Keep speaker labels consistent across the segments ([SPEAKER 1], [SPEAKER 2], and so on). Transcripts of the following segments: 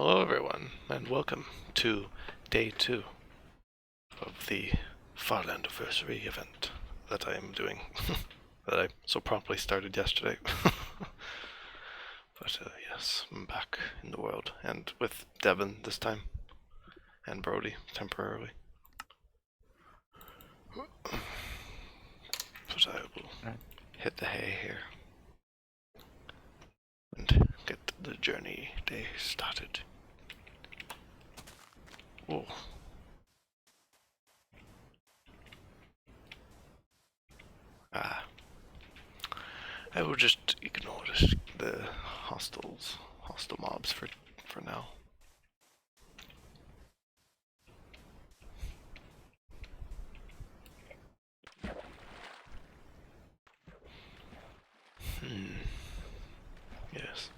[SPEAKER 1] Hello everyone, and welcome to day 2 of the Farlandiversary event that I am doing, that I so promptly started yesterday. But yes, I'm back in the world, and with Devin this time, and Brody temporarily. But I will hit the hay here, and get the journey day started. Whoa. I will just ignore the hostile mobs for now. Yes.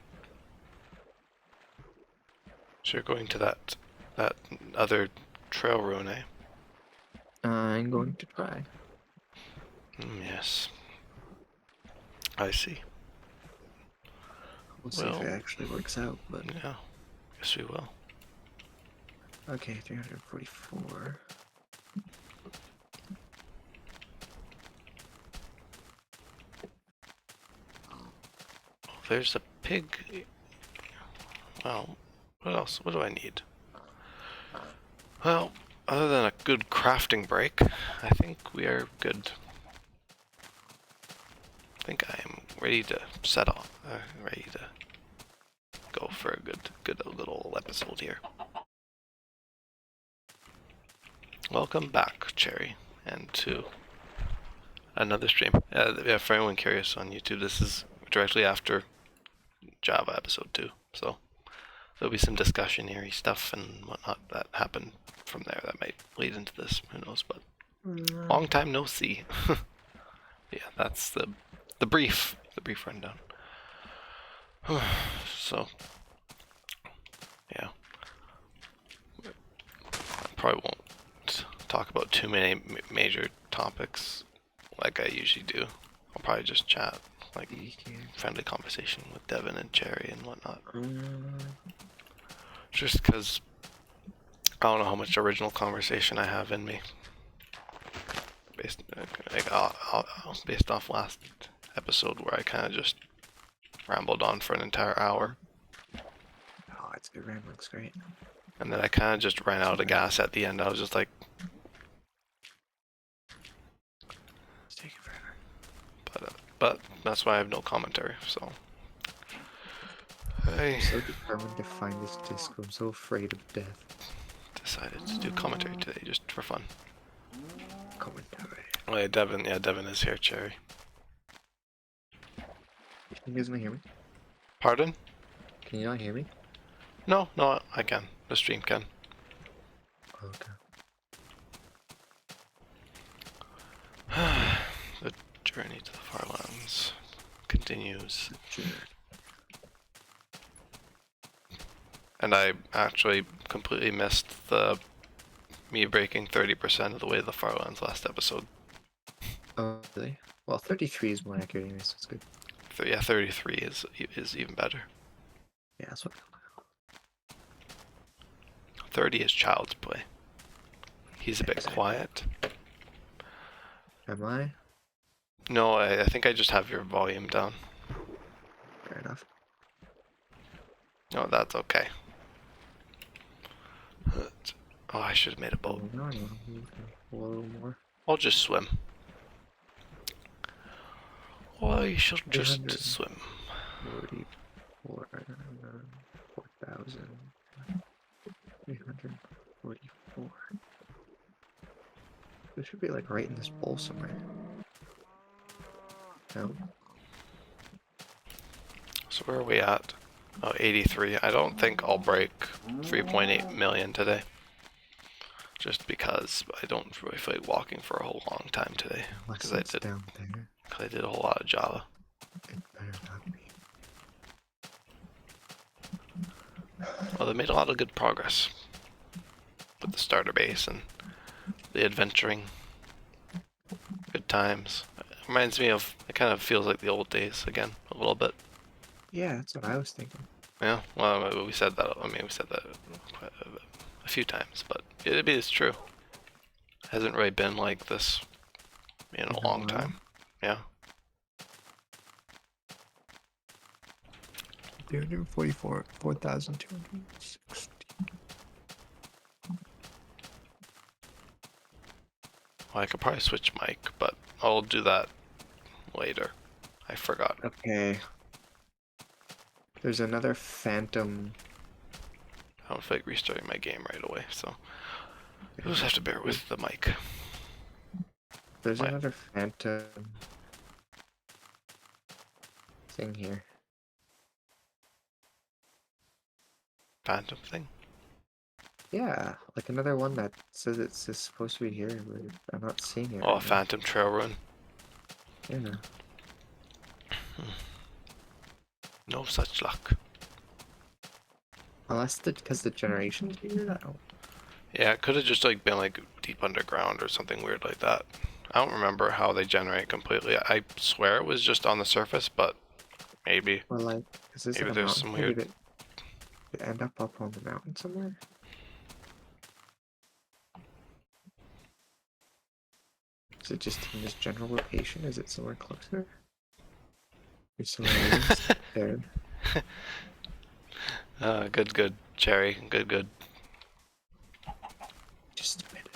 [SPEAKER 1] So you're going to that other trail rune, eh?
[SPEAKER 2] I'm going to try.
[SPEAKER 1] Yes. I see.
[SPEAKER 2] We'll see if it actually works out, but...
[SPEAKER 1] Yeah. Yes, we will.
[SPEAKER 2] Okay, 344.
[SPEAKER 1] There's a pig. Well, what else? What do I need? Well, other than a good crafting break, I think we are good. I think I am ready to set off. Ready to go for a good little episode here. Welcome back, Cherry, and to another stream. Yeah, for anyone curious on YouTube, this is directly after Java episode 2, so there'll be some discussionary stuff and whatnot that happened from there that might lead into this. Who knows? But long time no see. Yeah, that's the brief rundown. So yeah, probably won't talk about too many major topics like I usually do. I'll probably just chat, like friendly conversation with Devin and Cherry and whatnot. Just because I don't know how much original conversation I have in me. Based off last episode where I kind of just rambled on for an entire hour.
[SPEAKER 2] Oh, it's good. Rambling's great.
[SPEAKER 1] And then I kind of just ran out of gas at the end. I was just like...
[SPEAKER 2] It's taking forever.
[SPEAKER 1] But that's why I have no commentary, so... I
[SPEAKER 2] I'm so determined to find this disc. I'm so afraid of death.
[SPEAKER 1] decided to do commentary today just for fun.
[SPEAKER 2] Commentary.
[SPEAKER 1] Oh yeah, Devin is here, Cherry.
[SPEAKER 2] You guys not hear me?
[SPEAKER 1] Pardon?
[SPEAKER 2] Can you not hear me?
[SPEAKER 1] No, I can. The stream can.
[SPEAKER 2] Okay.
[SPEAKER 1] The journey to the Farlands continues. And I actually completely missed me breaking 30% of the way to the Farlands last episode.
[SPEAKER 2] Oh, really? Well, 33 is more accurate anyway, so it's good.
[SPEAKER 1] Yeah, 33 is even better.
[SPEAKER 2] Yeah, that's what
[SPEAKER 1] 30 is child's play. He's a bit quiet.
[SPEAKER 2] Am I?
[SPEAKER 1] No, I think I just have your volume down.
[SPEAKER 2] Fair enough.
[SPEAKER 1] No, that's okay. Oh, I should have made a boat.
[SPEAKER 2] No, I want to move a little more.
[SPEAKER 1] I'll just swim. I shall just swim.
[SPEAKER 2] 4,344. It should be like right in this bowl somewhere. No.
[SPEAKER 1] So where are we at? Oh, 83. I don't think I'll break 3.8 million today. Just because I don't really feel like walking for a whole long time today. Because I did
[SPEAKER 2] down there.
[SPEAKER 1] I did a whole lot of Java.
[SPEAKER 2] It better not be.
[SPEAKER 1] Well, they made a lot of good progress with the starter base and the adventuring. Good times. It reminds me of, it kind of feels like the old days again, a little bit.
[SPEAKER 2] Yeah, that's what I was thinking.
[SPEAKER 1] Yeah, well, we said that. I mean, we said that a few times, but it's true. Hasn't really been like this in a long time. Yeah.
[SPEAKER 2] 344, 4,260.
[SPEAKER 1] Well, I could probably switch mic, but I'll do that later. I forgot.
[SPEAKER 2] Okay. There's another phantom.
[SPEAKER 1] I don't feel like restarting my game right away, so you'll just have to bear with the mic.
[SPEAKER 2] There's another phantom thing here.
[SPEAKER 1] Phantom thing?
[SPEAKER 2] Yeah, like another one that says it's supposed to be here, but I'm not seeing it.
[SPEAKER 1] Oh, a
[SPEAKER 2] right now.
[SPEAKER 1] phantom trail run.
[SPEAKER 2] Yeah.
[SPEAKER 1] No such luck.
[SPEAKER 2] Unless because the generation's weird. I don't.
[SPEAKER 1] Yeah, it could have just like been like deep underground or something weird like that. I don't remember how they generate completely. I swear it was just on the surface, but maybe.
[SPEAKER 2] Or like, is this
[SPEAKER 1] Maybe
[SPEAKER 2] like a
[SPEAKER 1] there's
[SPEAKER 2] mountain?
[SPEAKER 1] some
[SPEAKER 2] Maybe
[SPEAKER 1] weird.
[SPEAKER 2] did it end up on the mountain somewhere? Is it just in this general location? Is it somewhere closer? Or somewhere there?
[SPEAKER 1] Good, Cherry. Good.
[SPEAKER 2] Just a minute.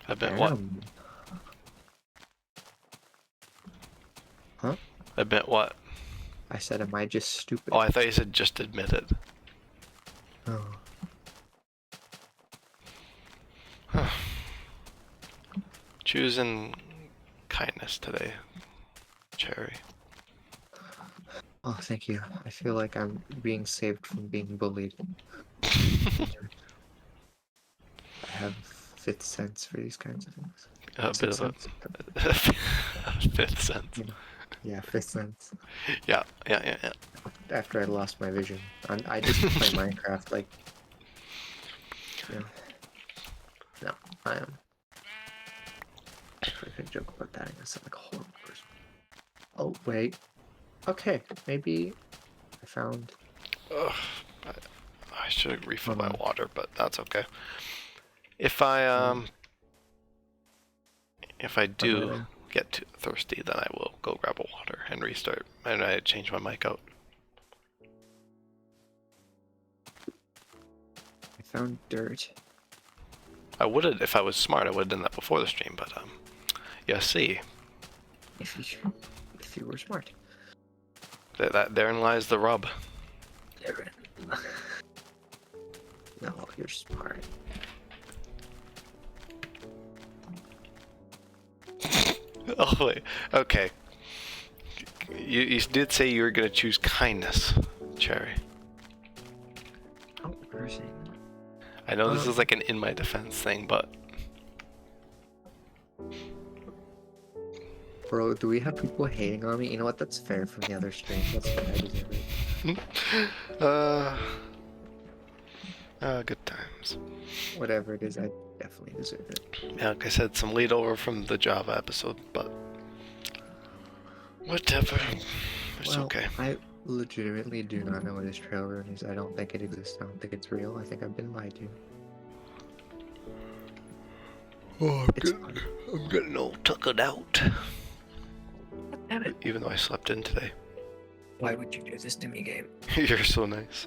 [SPEAKER 1] Admit what?
[SPEAKER 2] Huh?
[SPEAKER 1] Admit what?
[SPEAKER 2] I said, am I just stupid?
[SPEAKER 1] Oh, I thought you said just admit it.
[SPEAKER 2] Oh.
[SPEAKER 1] Choosing kindness today, Cherry.
[SPEAKER 2] Oh, thank you. I feel like I'm being saved from being bullied. I have fifth sense for these kinds of things.
[SPEAKER 1] A bit of a fifth sense.
[SPEAKER 2] Yeah, fifth sense.
[SPEAKER 1] Yeah.
[SPEAKER 2] After I lost my vision, I just play Minecraft like. You know. No, I am. I could joke about that. I sound like a horrible person. Oh wait. Okay, maybe I found.
[SPEAKER 1] Ugh, I should have refilled my water, but that's okay. If I do get too thirsty, then I will go grab a water and restart, and I change my mic out.
[SPEAKER 2] I found dirt.
[SPEAKER 1] I would have, if I was smart, I would have done that before the stream, but you see.
[SPEAKER 2] If you were smart.
[SPEAKER 1] Therein lies the rub.
[SPEAKER 2] No, you're smart.
[SPEAKER 1] Oh wait, okay. You did say you were gonna choose kindness, Cherry.
[SPEAKER 2] Oh, person.
[SPEAKER 1] I know this is like an in my defense thing, but
[SPEAKER 2] bro, do we have people hating on me? You know what? That's fair from the other stream. That's what I deserve it.
[SPEAKER 1] Good times.
[SPEAKER 2] Whatever it is, I definitely deserve it.
[SPEAKER 1] Yeah, like I said, some lead over from the Java episode, but whatever. It's okay.
[SPEAKER 2] I legitimately do not know what this trail run is. I don't think it exists. I don't think it's real. I think I've been lied to.
[SPEAKER 1] Oh, I'm getting all tuckered out.
[SPEAKER 2] Damn it.
[SPEAKER 1] Even though I slept in today.
[SPEAKER 2] Why would you do this to me, game?
[SPEAKER 1] You're so nice.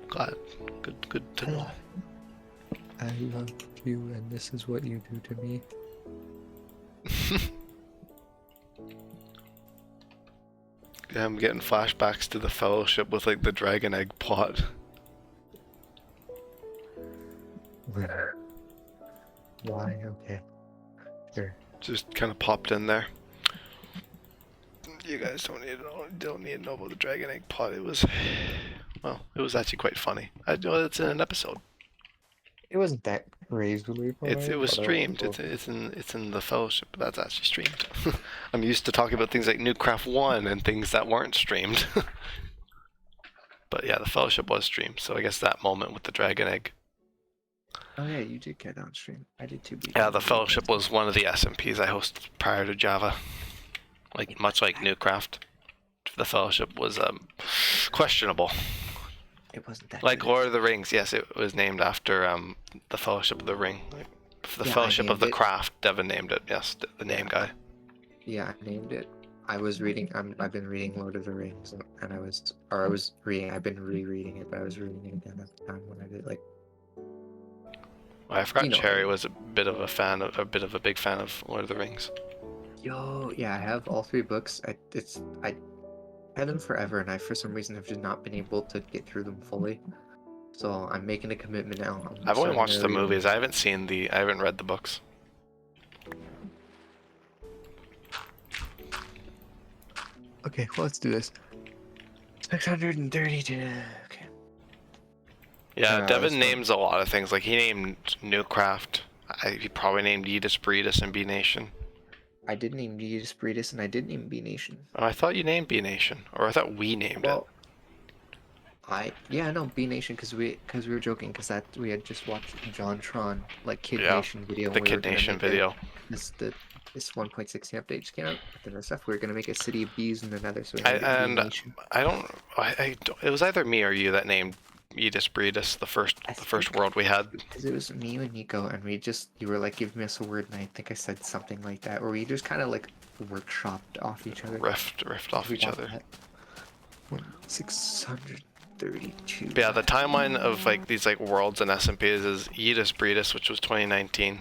[SPEAKER 1] Glad. Good to know.
[SPEAKER 2] I love you, and this is what you do to me.
[SPEAKER 1] Yeah, I'm getting flashbacks to the Fellowship with like the dragon egg plot.
[SPEAKER 2] Why? Okay. Sure.
[SPEAKER 1] Just kind of popped in there. You guys don't need to know about the dragon egg plot. It was actually quite funny. I know it's in an episode.
[SPEAKER 2] It wasn't that crazily funny.
[SPEAKER 1] It was streamed. It's in the Fellowship. But that's actually streamed. I'm used to talking about things like Newcraft 1 and things that weren't streamed. But yeah, the Fellowship was streamed. So I guess that moment with the dragon egg.
[SPEAKER 2] Oh yeah, you did get on stream. I did too.
[SPEAKER 1] Yeah, the Fellowship was one of the SMPs I hosted prior to Java. Much like Newcraft. the Fellowship was questionable.
[SPEAKER 2] It wasn't that
[SPEAKER 1] Like
[SPEAKER 2] good.
[SPEAKER 1] Lord of the Rings, yes, it was named after the Fellowship of the Ring. Like, the
[SPEAKER 2] Yeah, I
[SPEAKER 1] Fellowship of
[SPEAKER 2] named
[SPEAKER 1] the
[SPEAKER 2] it.
[SPEAKER 1] Craft, Devin named it. Yes, the name guy.
[SPEAKER 2] Yeah, I named it. I was reading. I've been reading Lord of the Rings, and I was reading. I've been rereading it, but I was reading it again at the time when I did like.
[SPEAKER 1] I forgot
[SPEAKER 2] You know what I
[SPEAKER 1] Cherry
[SPEAKER 2] mean.
[SPEAKER 1] was a bit of a big fan of Lord of the Rings.
[SPEAKER 2] Yo, yeah, I have all 3 books. I had them forever, and I for some reason have just not been able to get through them fully. So I'm making a commitment now.
[SPEAKER 1] I've only
[SPEAKER 2] I'm
[SPEAKER 1] watched
[SPEAKER 2] gonna
[SPEAKER 1] the
[SPEAKER 2] read them.
[SPEAKER 1] movies. I haven't read the books.
[SPEAKER 2] Okay, well, let's do this. 632. Okay.
[SPEAKER 1] Yeah, Devin
[SPEAKER 2] This one.
[SPEAKER 1] names a lot of things. Like he named Newcraft. He probably named Yidis Breedis and B Nation.
[SPEAKER 2] I did name Deus Breedis, and I did name B Nation.
[SPEAKER 1] Oh, I thought you named B Nation, or I thought we named it.
[SPEAKER 2] Well, no, B Nation because we were joking because that we had just watched John Tron like Kid
[SPEAKER 1] Yeah,
[SPEAKER 2] Nation video,
[SPEAKER 1] the
[SPEAKER 2] and we were
[SPEAKER 1] Kid
[SPEAKER 2] gonna
[SPEAKER 1] Nation
[SPEAKER 2] make it
[SPEAKER 1] video.
[SPEAKER 2] this 1.16 update just came out with the stuff. We were gonna make a city of bees in the Nether, so we
[SPEAKER 1] I
[SPEAKER 2] named it B
[SPEAKER 1] and
[SPEAKER 2] Nation.
[SPEAKER 1] I don't. It was either me or you that named Yidis Breedis the
[SPEAKER 2] I
[SPEAKER 1] first
[SPEAKER 2] think
[SPEAKER 1] world we had.
[SPEAKER 2] because it was me, you, and Nico, and you were like giving us a word, and I think I said something like that, or we just kind of like workshopped off each other.
[SPEAKER 1] Riffed off each other.
[SPEAKER 2] 632.
[SPEAKER 1] But yeah, the timeline of like these like worlds and SMPs is Yidis Breedis, which was 2019,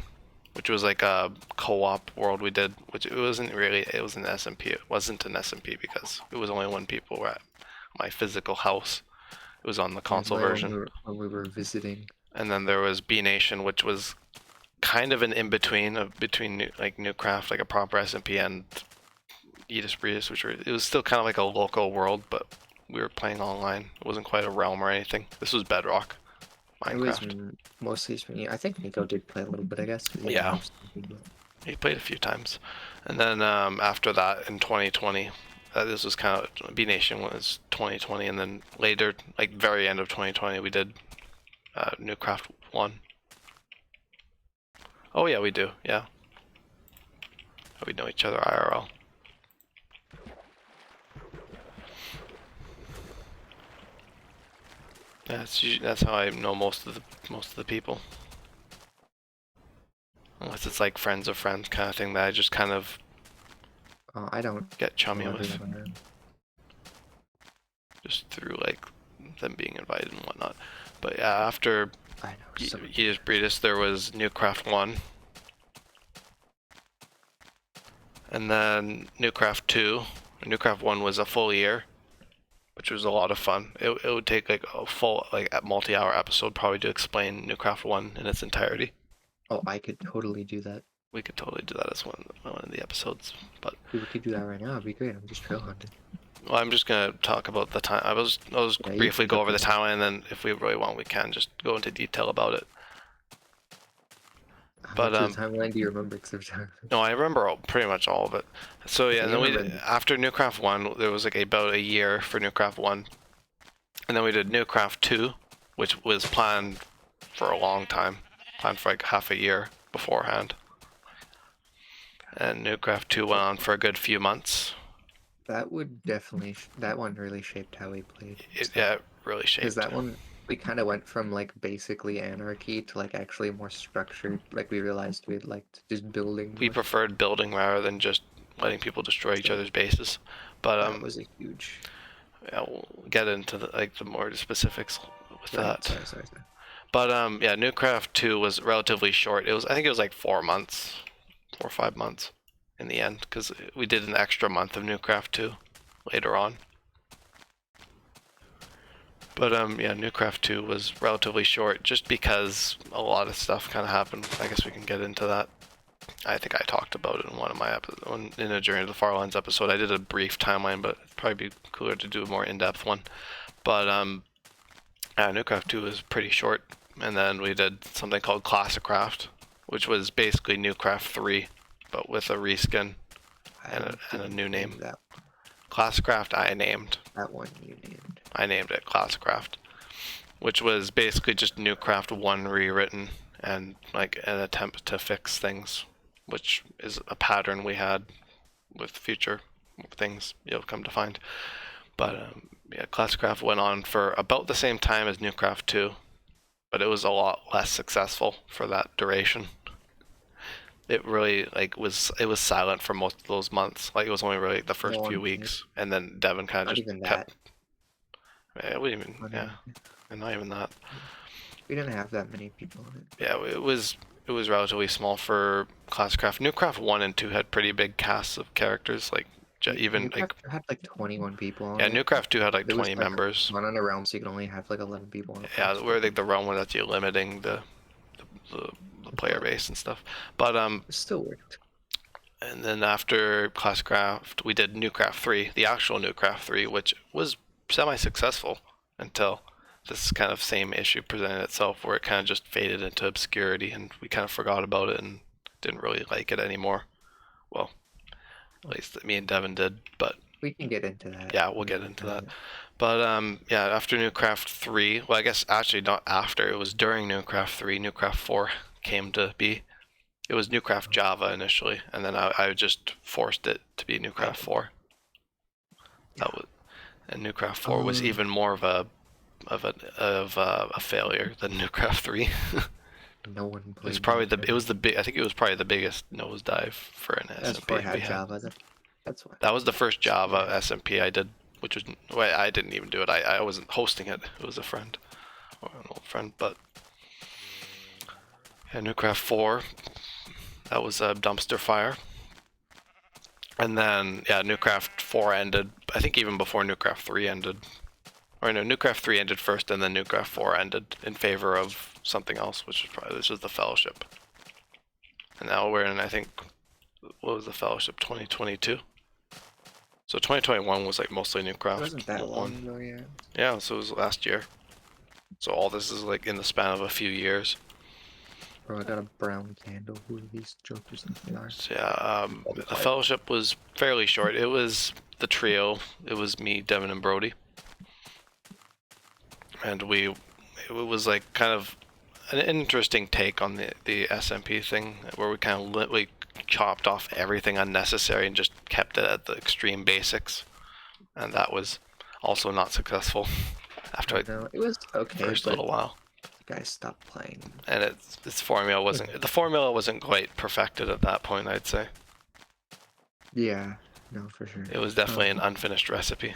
[SPEAKER 1] which was like a co-op world we did, which it was an SMP. It wasn't an SMP because it was only when people were at my physical house. It was on the console version.
[SPEAKER 2] When we were visiting.
[SPEAKER 1] And then there was B Nation, which was kind of an in-between like Newcraft, like a proper SMP, and Yidis Breedis, it was still kind of like a local world, but we were playing online. It wasn't quite a realm or anything. This was Bedrock,
[SPEAKER 2] It was
[SPEAKER 1] Minecraft.
[SPEAKER 2] mostly for me. I think Nico did play a little bit, I guess.
[SPEAKER 1] Yeah. He played a few times. And then after that in 2020, this was kind of, B Nation was 2020, and then later, like very end of 2020, we did Newcraft 1. Oh yeah, we do, yeah. We know each other IRL. That's how I know most of the people. Unless it's like friends of friends kind of thing that I just kind of
[SPEAKER 2] I don't
[SPEAKER 1] get chummy
[SPEAKER 2] know
[SPEAKER 1] with.
[SPEAKER 2] everyone.
[SPEAKER 1] Just through like them being invited and whatnot. But yeah, after
[SPEAKER 2] I know.
[SPEAKER 1] Yidis Breedis, there was Newcraft 1. And then Newcraft 2. Newcraft 1 was a full year, which was a lot of fun. It would take like a full, like a multi-hour episode probably to explain Newcraft 1 in its entirety.
[SPEAKER 2] Oh, I could totally do that.
[SPEAKER 1] We could totally do that as one of the episodes, but
[SPEAKER 2] We could do that right now. It'd be great. I'm just trail hunting.
[SPEAKER 1] well, I'm just gonna talk about the time. I'll briefly go over the timeline, and then if we really want, we can just go into detail about it.
[SPEAKER 2] How much of the timeline do you remember?
[SPEAKER 1] No, I remember pretty much all of it. So yeah, and then after Newcraft 1, there was like about a year for Newcraft 1, and then we did Newcraft 2, which was planned for a long time, planned for like half a year beforehand. And Newcraft 2 went on for a good few months.
[SPEAKER 2] That one really shaped how we played.
[SPEAKER 1] Yeah, it really shaped.
[SPEAKER 2] Because that one, we kind of went from like basically anarchy to like actually more structured. Like we realized we'd like to just building.
[SPEAKER 1] We preferred building rather than just letting people destroy each other's bases. But
[SPEAKER 2] that was a huge.
[SPEAKER 1] Yeah, we'll get into the more specifics with that.
[SPEAKER 2] Sorry.
[SPEAKER 1] But yeah, Newcraft 2 was relatively short. I think it was like 4 or 5 months in the end, because we did an extra month of Newcraft 2 later on. But yeah, Newcraft 2 was relatively short just because a lot of stuff kind of happened. I guess we can get into that. I think I talked about it in one of my episodes, in a Journey to the Farlands episode. I did a brief timeline, but it'd probably be cooler to do a more in-depth one. But Newcraft 2 was pretty short, and then we did something called Classicraft, which was basically Newcraft 3, but with a reskin and a new name. Classicraft I named.
[SPEAKER 2] That one you named.
[SPEAKER 1] I named it Classicraft, which was basically just Newcraft 1 rewritten and like an attempt to fix things, which is a pattern we had with future things you'll come to find. But yeah, Classicraft went on for about the same time as Newcraft 2, but it was a lot less successful for that duration. It really it was silent for most of those months. Like it was only really the first few weeks, and then Devin kind of just
[SPEAKER 2] even
[SPEAKER 1] kept.
[SPEAKER 2] that.
[SPEAKER 1] Yeah, we even and not even that.
[SPEAKER 2] We didn't have that many people on it.
[SPEAKER 1] Yeah, it was relatively small for Classicraft. Newcraft 1 and 2 had pretty big casts of characters, like even
[SPEAKER 2] Newcraft had like 21 people on
[SPEAKER 1] yeah,
[SPEAKER 2] it.
[SPEAKER 1] Newcraft 2 had like
[SPEAKER 2] There was
[SPEAKER 1] 20 members.
[SPEAKER 2] One on a realm, so you can only have like 11 people on it.
[SPEAKER 1] Yeah, where like the realm was actually limiting the player base and stuff. But
[SPEAKER 2] it still worked.
[SPEAKER 1] And then after Classicraft, we did Newcraft 3, the actual Newcraft 3, which was semi-successful until this kind of same issue presented itself, where it kind of just faded into obscurity, and we kind of forgot about it and didn't really like it anymore. Well, at least me and Devin did, but
[SPEAKER 2] we can get into that.
[SPEAKER 1] Yeah, we'll get into that. But yeah, after Newcraft 3, well, I guess actually not after, it was during Newcraft 3, Newcraft 4 came to be. It was Newcraft Java initially, and then I just forced it to be Newcraft 4. That was, and Newcraft 4 was even more of a failure than Newcraft 3.
[SPEAKER 2] No one played.
[SPEAKER 1] It was probably I think it was probably the biggest nosedive for an SMP we had.
[SPEAKER 2] Java. That's why.
[SPEAKER 1] That was the first Java SMP I did, which was, well, I didn't even do it. I wasn't hosting it. It was a friend, or an old friend. But yeah, Newcraft 4, that was a dumpster fire. And then yeah, Newcraft 4 ended. I think even before Newcraft 3 ended. Or no, Newcraft 3 ended first, and then Newcraft 4 ended in favor of something else, which was the Fellowship. And now we're in, I think, what was the Fellowship? 2022. So 2021 was like mostly Newcraft.
[SPEAKER 2] It wasn't that long ago, yeah.
[SPEAKER 1] Yeah, so it was last year. So all this is like in the span of a few years.
[SPEAKER 2] Bro, I got a brown candle. Who are these jokers in the
[SPEAKER 1] So yeah, the Fellowship was fairly short. It was the trio. It was me, Devin, and Brody. And it was like kind of an interesting take on the SMP thing, where we kind of literally chopped off everything unnecessary and just kept it at the extreme basics, and that was also not successful after
[SPEAKER 2] it was okay
[SPEAKER 1] first little while.
[SPEAKER 2] The guys stopped playing,
[SPEAKER 1] and its formula wasn't quite perfected at that point, I'd say.
[SPEAKER 2] Yeah, no, for sure.
[SPEAKER 1] It was definitely an unfinished recipe.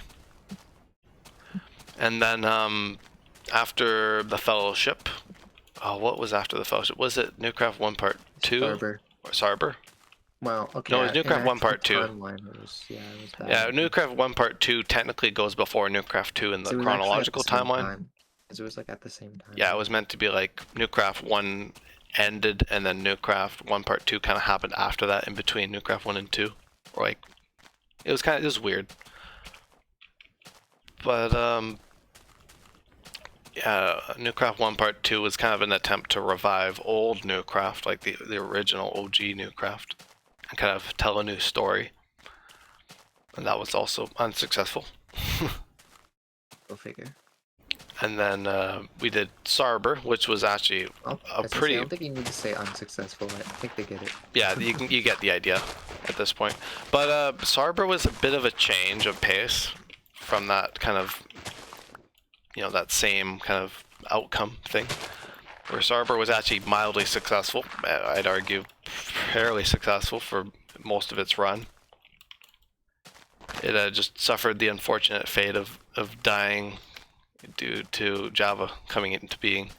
[SPEAKER 1] And then after the Fellowship, what was after the Fellowship? Was it Newcraft 1 Part 2?
[SPEAKER 2] Sarber.
[SPEAKER 1] Or Sarber?
[SPEAKER 2] Well, okay.
[SPEAKER 1] No, it was Newcraft 1 Part 2.
[SPEAKER 2] It was bad.
[SPEAKER 1] Yeah, Newcraft 1 Part 2 technically goes before Newcraft 2 in the chronological timeline.
[SPEAKER 2] Because it was like at the same time.
[SPEAKER 1] Yeah, it was meant to be like Newcraft 1 ended, and then Newcraft 1 Part 2 kind of happened after that, in between Newcraft 1 and 2. Or like, it was weird. But yeah, Newcraft 1 Part 2 was kind of an attempt to revive old Newcraft, like the original OG Newcraft, and kind of tell a new story. And that was also unsuccessful.
[SPEAKER 2] Go figure.
[SPEAKER 1] And then we did Sarber, which was actually pretty...
[SPEAKER 2] I don't think you need to say unsuccessful. I think they get it.
[SPEAKER 1] Yeah, you get the idea at this point. But Sarber was a bit of a change of pace from that kind of, that same kind of outcome thing. Where Sarber was actually mildly successful. I'd argue fairly successful for most of its run. It just suffered the unfortunate fate of dying due to Java coming into being.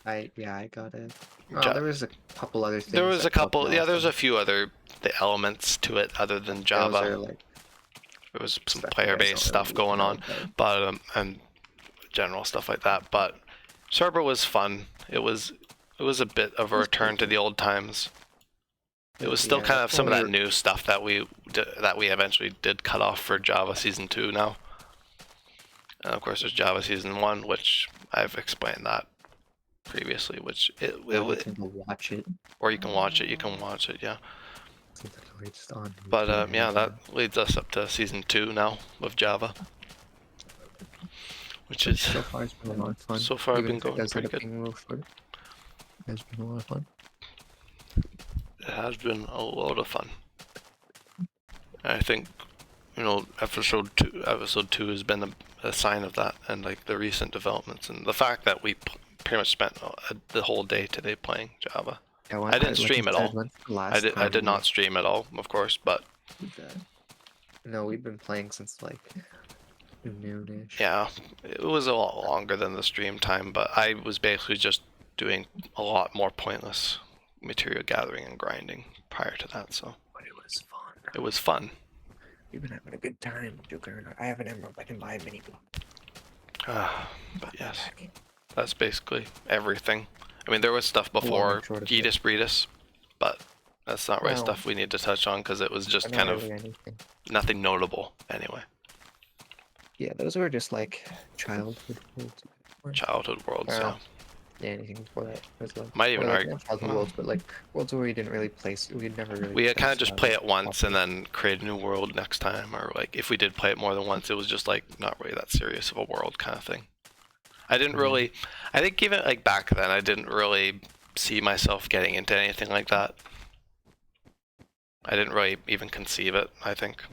[SPEAKER 2] I got it. There was a couple other things.
[SPEAKER 1] There was a few other elements to it other than Java. There was some player-based stuff going on, but and general stuff like that. But Sarber was fun. It was a bit of a return to the old times. It was still kind of some of that new stuff that we eventually did cut off for Java Season 2 now. And of course, there's Java Season 1, which I've explained that previously, which
[SPEAKER 2] you can watch it.
[SPEAKER 1] Or you can watch it, yeah. But yeah, that leads us up to Season 2 now of Java. Which is...
[SPEAKER 2] So far, it's been a lot of fun.
[SPEAKER 1] So far, I've been going pretty good.
[SPEAKER 2] It's been a lot of fun.
[SPEAKER 1] It has been a lot of fun. I think, episode two has been a sign of that, and like the recent developments, and the fact that we pretty much spent the whole day today playing Java.
[SPEAKER 2] Yeah, well,
[SPEAKER 1] I didn't
[SPEAKER 2] like I
[SPEAKER 1] stream at
[SPEAKER 2] said,
[SPEAKER 1] all.
[SPEAKER 2] when's the
[SPEAKER 1] I
[SPEAKER 2] last
[SPEAKER 1] did. I
[SPEAKER 2] time
[SPEAKER 1] did
[SPEAKER 2] we
[SPEAKER 1] not stream at all, of course, but
[SPEAKER 2] did that? No, we've been playing since like noonish.
[SPEAKER 1] yeah, it was a lot longer than the stream time. But I was basically just doing a lot more pointless material gathering and grinding prior to that, so
[SPEAKER 2] But it was fun.
[SPEAKER 1] it was fun.
[SPEAKER 2] We've been having a good time, Joker. I have an emerald. I can buy a mini book.
[SPEAKER 1] But yes, that's basically everything. I mean, there was stuff before Yeetus Breedus, but that's not really stuff we need to touch on because it was just kind of nothing notable anyway.
[SPEAKER 2] Yeah, those were just like childhood worlds.
[SPEAKER 1] Childhood worlds, yeah.
[SPEAKER 2] Yeah, anything before that was like.
[SPEAKER 1] Might even
[SPEAKER 2] like, childhood worlds, but like worlds where we didn't really place. We'd never really.
[SPEAKER 1] We kind of just play it once and then create a new world next time, or like if we did play it more than once, it was just like not really that serious of a world kind of thing. I didn't really. I think even like back then, I didn't really see myself getting into anything like that. I didn't really even conceive it, I think.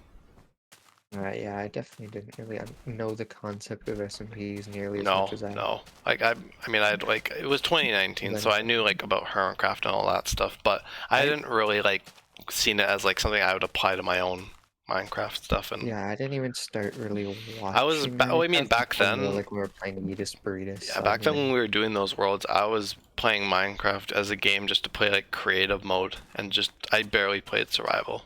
[SPEAKER 2] Yeah, I definitely didn't really know the concept of SMPs nearly as much as I.
[SPEAKER 1] No. Like I mean, I'd like it was 2019, so I knew like about Hermitcraft and all that stuff, but I didn't really like seen it as like something I would apply to my own Minecraft stuff. And
[SPEAKER 2] yeah, I didn't even start really watching.
[SPEAKER 1] I was. I mean, back then,
[SPEAKER 2] like we were playing Yeetus Breedus.
[SPEAKER 1] Yeah, back then when we were doing those worlds, I was playing Minecraft as a game just to play like creative mode, and just I barely played survival.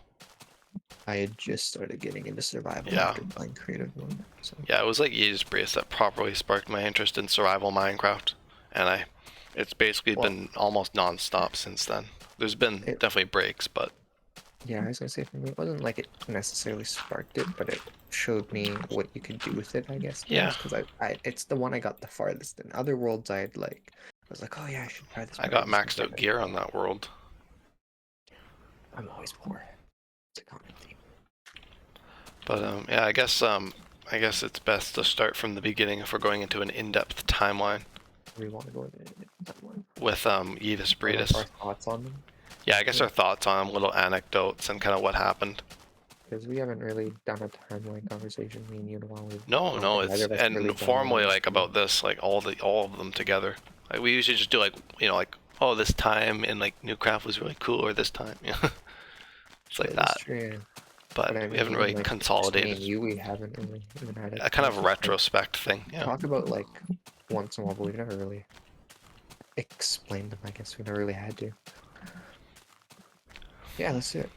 [SPEAKER 2] I had just started getting into survival after playing creative mode. So.
[SPEAKER 1] Yeah, it was like Yeetus Breedus that properly sparked my interest in survival Minecraft, and it's basically been almost non-stop since then. There's been definitely breaks, but
[SPEAKER 2] yeah, I was gonna say for me, it wasn't like it necessarily sparked it, but it showed me what you could do with it, I guess.
[SPEAKER 1] Yeah.
[SPEAKER 2] Because it's the one I got the farthest in. Other worlds I was like, oh yeah, I should try this.
[SPEAKER 1] I got maxed out gear on that world.
[SPEAKER 2] I'm always poor. It's a common theme.
[SPEAKER 1] But yeah, I guess it's best to start from the beginning if we're going into an in-depth timeline.
[SPEAKER 2] We want to go into timeline
[SPEAKER 1] with Yeetus Breedus.
[SPEAKER 2] Our thoughts on them.
[SPEAKER 1] Yeah, I guess our thoughts on them, little anecdotes, and kind of what happened.
[SPEAKER 2] Because we haven't really done a timeline conversation, me and you, in a while.
[SPEAKER 1] No, it's and really formally like about this, like all of them together. Like we usually just do like oh, this time in like Newcraft was really cool, or this time, it's like that.
[SPEAKER 2] True.
[SPEAKER 1] But we haven't really like, consolidated.
[SPEAKER 2] We haven't really even had
[SPEAKER 1] a kind of retrospect thing. Yeah.
[SPEAKER 2] Talk about like once in a while, but we've never really explained them. I guess we never really had to. Yeah, let's do it.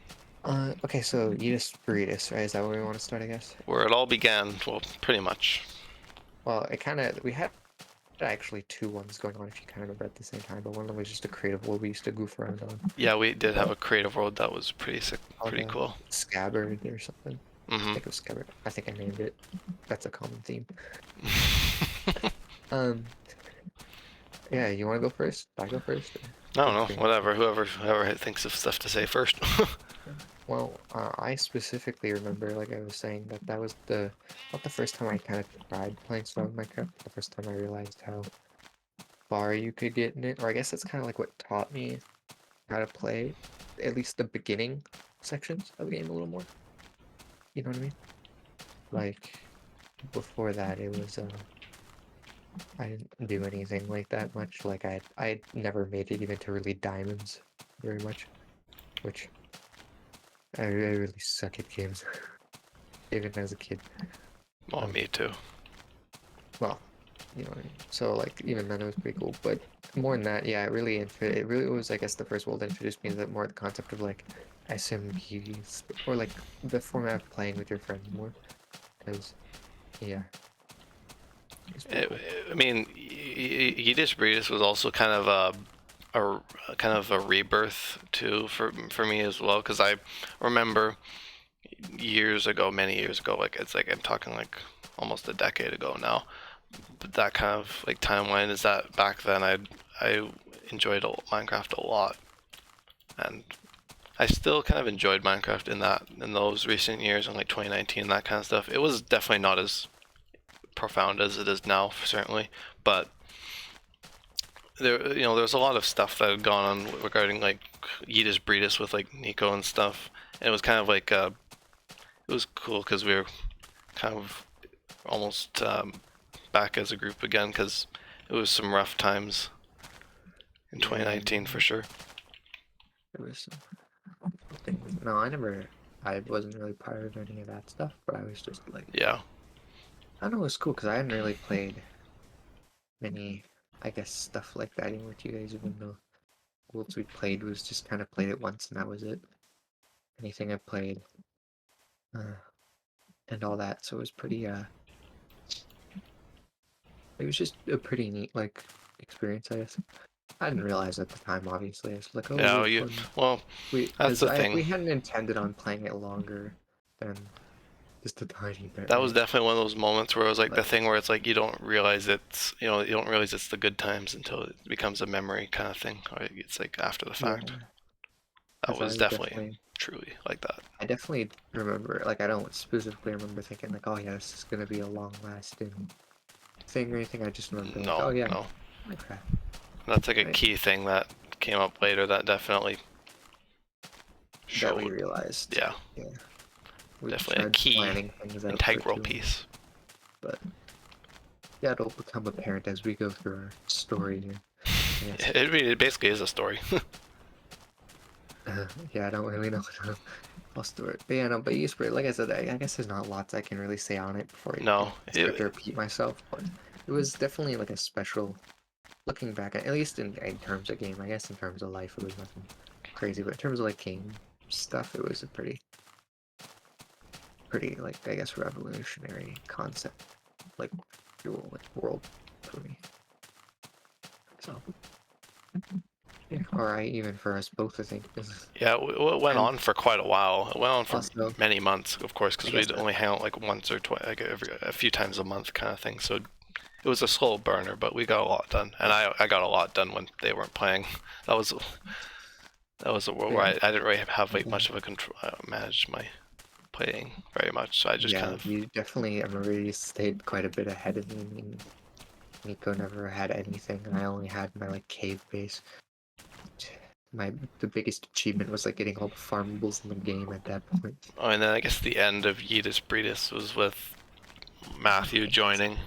[SPEAKER 2] Okay, so Yeetus Breedus, right? Is that where we want to start, I guess?
[SPEAKER 1] Where it all began, well, pretty much.
[SPEAKER 2] Well, we had actually two ones going on, if you kind of remember at the same time, but one of them was just a creative world we used to goof around on.
[SPEAKER 1] Yeah, we did have a creative world that was pretty sick, pretty cool.
[SPEAKER 2] Scabbard or something. I think it was Scabbard. I think I named it. That's a common theme. Yeah, you want to go first? I go first?
[SPEAKER 1] No, whatever. Whoever thinks of stuff to say first.
[SPEAKER 2] Well, I specifically remember, like I was saying, that was not the first time I kind of tried playing survival Minecraft, but the first time I realized how far you could get in it, or I guess that's kind of like what taught me how to play, at least the beginning sections of the game a little more. You know what I mean? Like, before that, it was, I didn't do anything like that much. Like, I never made it even to really diamonds very much, which I really suck at games, even as a kid.
[SPEAKER 1] Well, me too.
[SPEAKER 2] Well, you know what I mean? So, like, even then it was pretty cool, but more than that, yeah, it really was, I guess, the first world that introduced me to more the concept of, like, SMPs, or, like, the format of playing with your friends more, because, yeah.
[SPEAKER 1] I mean, Yeetus Breedus was also kind of a rebirth too for me as well, because I remember many years ago, like it's like I'm talking like almost a decade ago now. But that kind of like timeline is that back then I enjoyed Minecraft a lot, and I still kind of enjoyed Minecraft in those recent years, in like 2019, that kind of stuff. It was definitely not as profound as it is now, certainly, but there's a lot of stuff that had gone on regarding like Yeetus Breedus with like Nico and stuff, and it was kind of like was cool because we were kind of almost back as a group again because it was some rough times in 2019 for sure.
[SPEAKER 2] There was some things. No, I wasn't really part of any of that stuff, but I was just like,
[SPEAKER 1] Yeah.
[SPEAKER 2] I don't know, it was cool because I hadn't really played many, I guess, stuff like that even with you guys, even though Worlds we played was just kind of played it once and that was it. Anything I played, uh, and all that, so it was pretty, it was just a pretty neat, like, experience, I guess. I didn't realize at the time, obviously. I was like, oh,
[SPEAKER 1] Yeah,
[SPEAKER 2] we're
[SPEAKER 1] you.
[SPEAKER 2] playing.
[SPEAKER 1] Well, that's
[SPEAKER 2] Because
[SPEAKER 1] the thing.
[SPEAKER 2] we hadn't intended on playing it longer than just a tiny bit,
[SPEAKER 1] That was
[SPEAKER 2] right?
[SPEAKER 1] definitely one of those moments where it was like the
[SPEAKER 2] But
[SPEAKER 1] thing where it's like you don't realize it's you don't realize it's the good times until it becomes a memory kind of thing. Or it's like after the
[SPEAKER 2] yeah,
[SPEAKER 1] fact. That
[SPEAKER 2] because
[SPEAKER 1] was
[SPEAKER 2] I
[SPEAKER 1] definitely
[SPEAKER 2] definitely,
[SPEAKER 1] truly like that.
[SPEAKER 2] I definitely remember, like, I don't specifically remember thinking, like, oh, yeah, this is going to be a long-lasting thing or anything. I just remember, like, oh,
[SPEAKER 1] No,
[SPEAKER 2] yeah,
[SPEAKER 1] no.
[SPEAKER 2] Minecraft,
[SPEAKER 1] That's like a
[SPEAKER 2] right?
[SPEAKER 1] key thing that came up later that definitely
[SPEAKER 2] That we
[SPEAKER 1] showed.
[SPEAKER 2] realized.
[SPEAKER 1] Yeah,
[SPEAKER 2] Yeah, we
[SPEAKER 1] definitely a
[SPEAKER 2] tried
[SPEAKER 1] key
[SPEAKER 2] planning things out for
[SPEAKER 1] integral
[SPEAKER 2] too long,
[SPEAKER 1] piece.
[SPEAKER 2] but yeah, it'll become apparent as we go through our story here, I guess.
[SPEAKER 1] It basically is a story.
[SPEAKER 2] Yeah, I don't really know how I'll store it. But yeah, no, but Eastbridge, like I said, I guess there's not lots I can really say on it before
[SPEAKER 1] No,
[SPEAKER 2] I start to repeat myself, but it was definitely like a special, looking back, at least in terms of game, I guess in terms of life, it was nothing crazy, but in terms of like game stuff, it was a pretty like, I guess, revolutionary concept, like, like world for me. So, yeah, or even for us both, I think.
[SPEAKER 1] yeah, it went
[SPEAKER 2] And
[SPEAKER 1] on for quite a while. It went on for
[SPEAKER 2] also,
[SPEAKER 1] many months, of course,
[SPEAKER 2] I
[SPEAKER 1] because
[SPEAKER 2] guess
[SPEAKER 1] we'd only hang out like once or twice, like a few times a month kind of thing. So it was a slow burner, but we got a lot done, and I got a lot done when they weren't playing. That was that was a world where
[SPEAKER 2] yeah,
[SPEAKER 1] I didn't really have like much of a control, manage my playing very much, so I just kind
[SPEAKER 2] yeah,
[SPEAKER 1] of
[SPEAKER 2] you definitely, I remember you stayed quite a bit ahead of me. I mean, Nico never had anything, and I only had my like cave base. The biggest achievement was like getting all the farmables in the game at that point.
[SPEAKER 1] oh, and then I guess the end of Yeetus Breedis was with Matthew joining,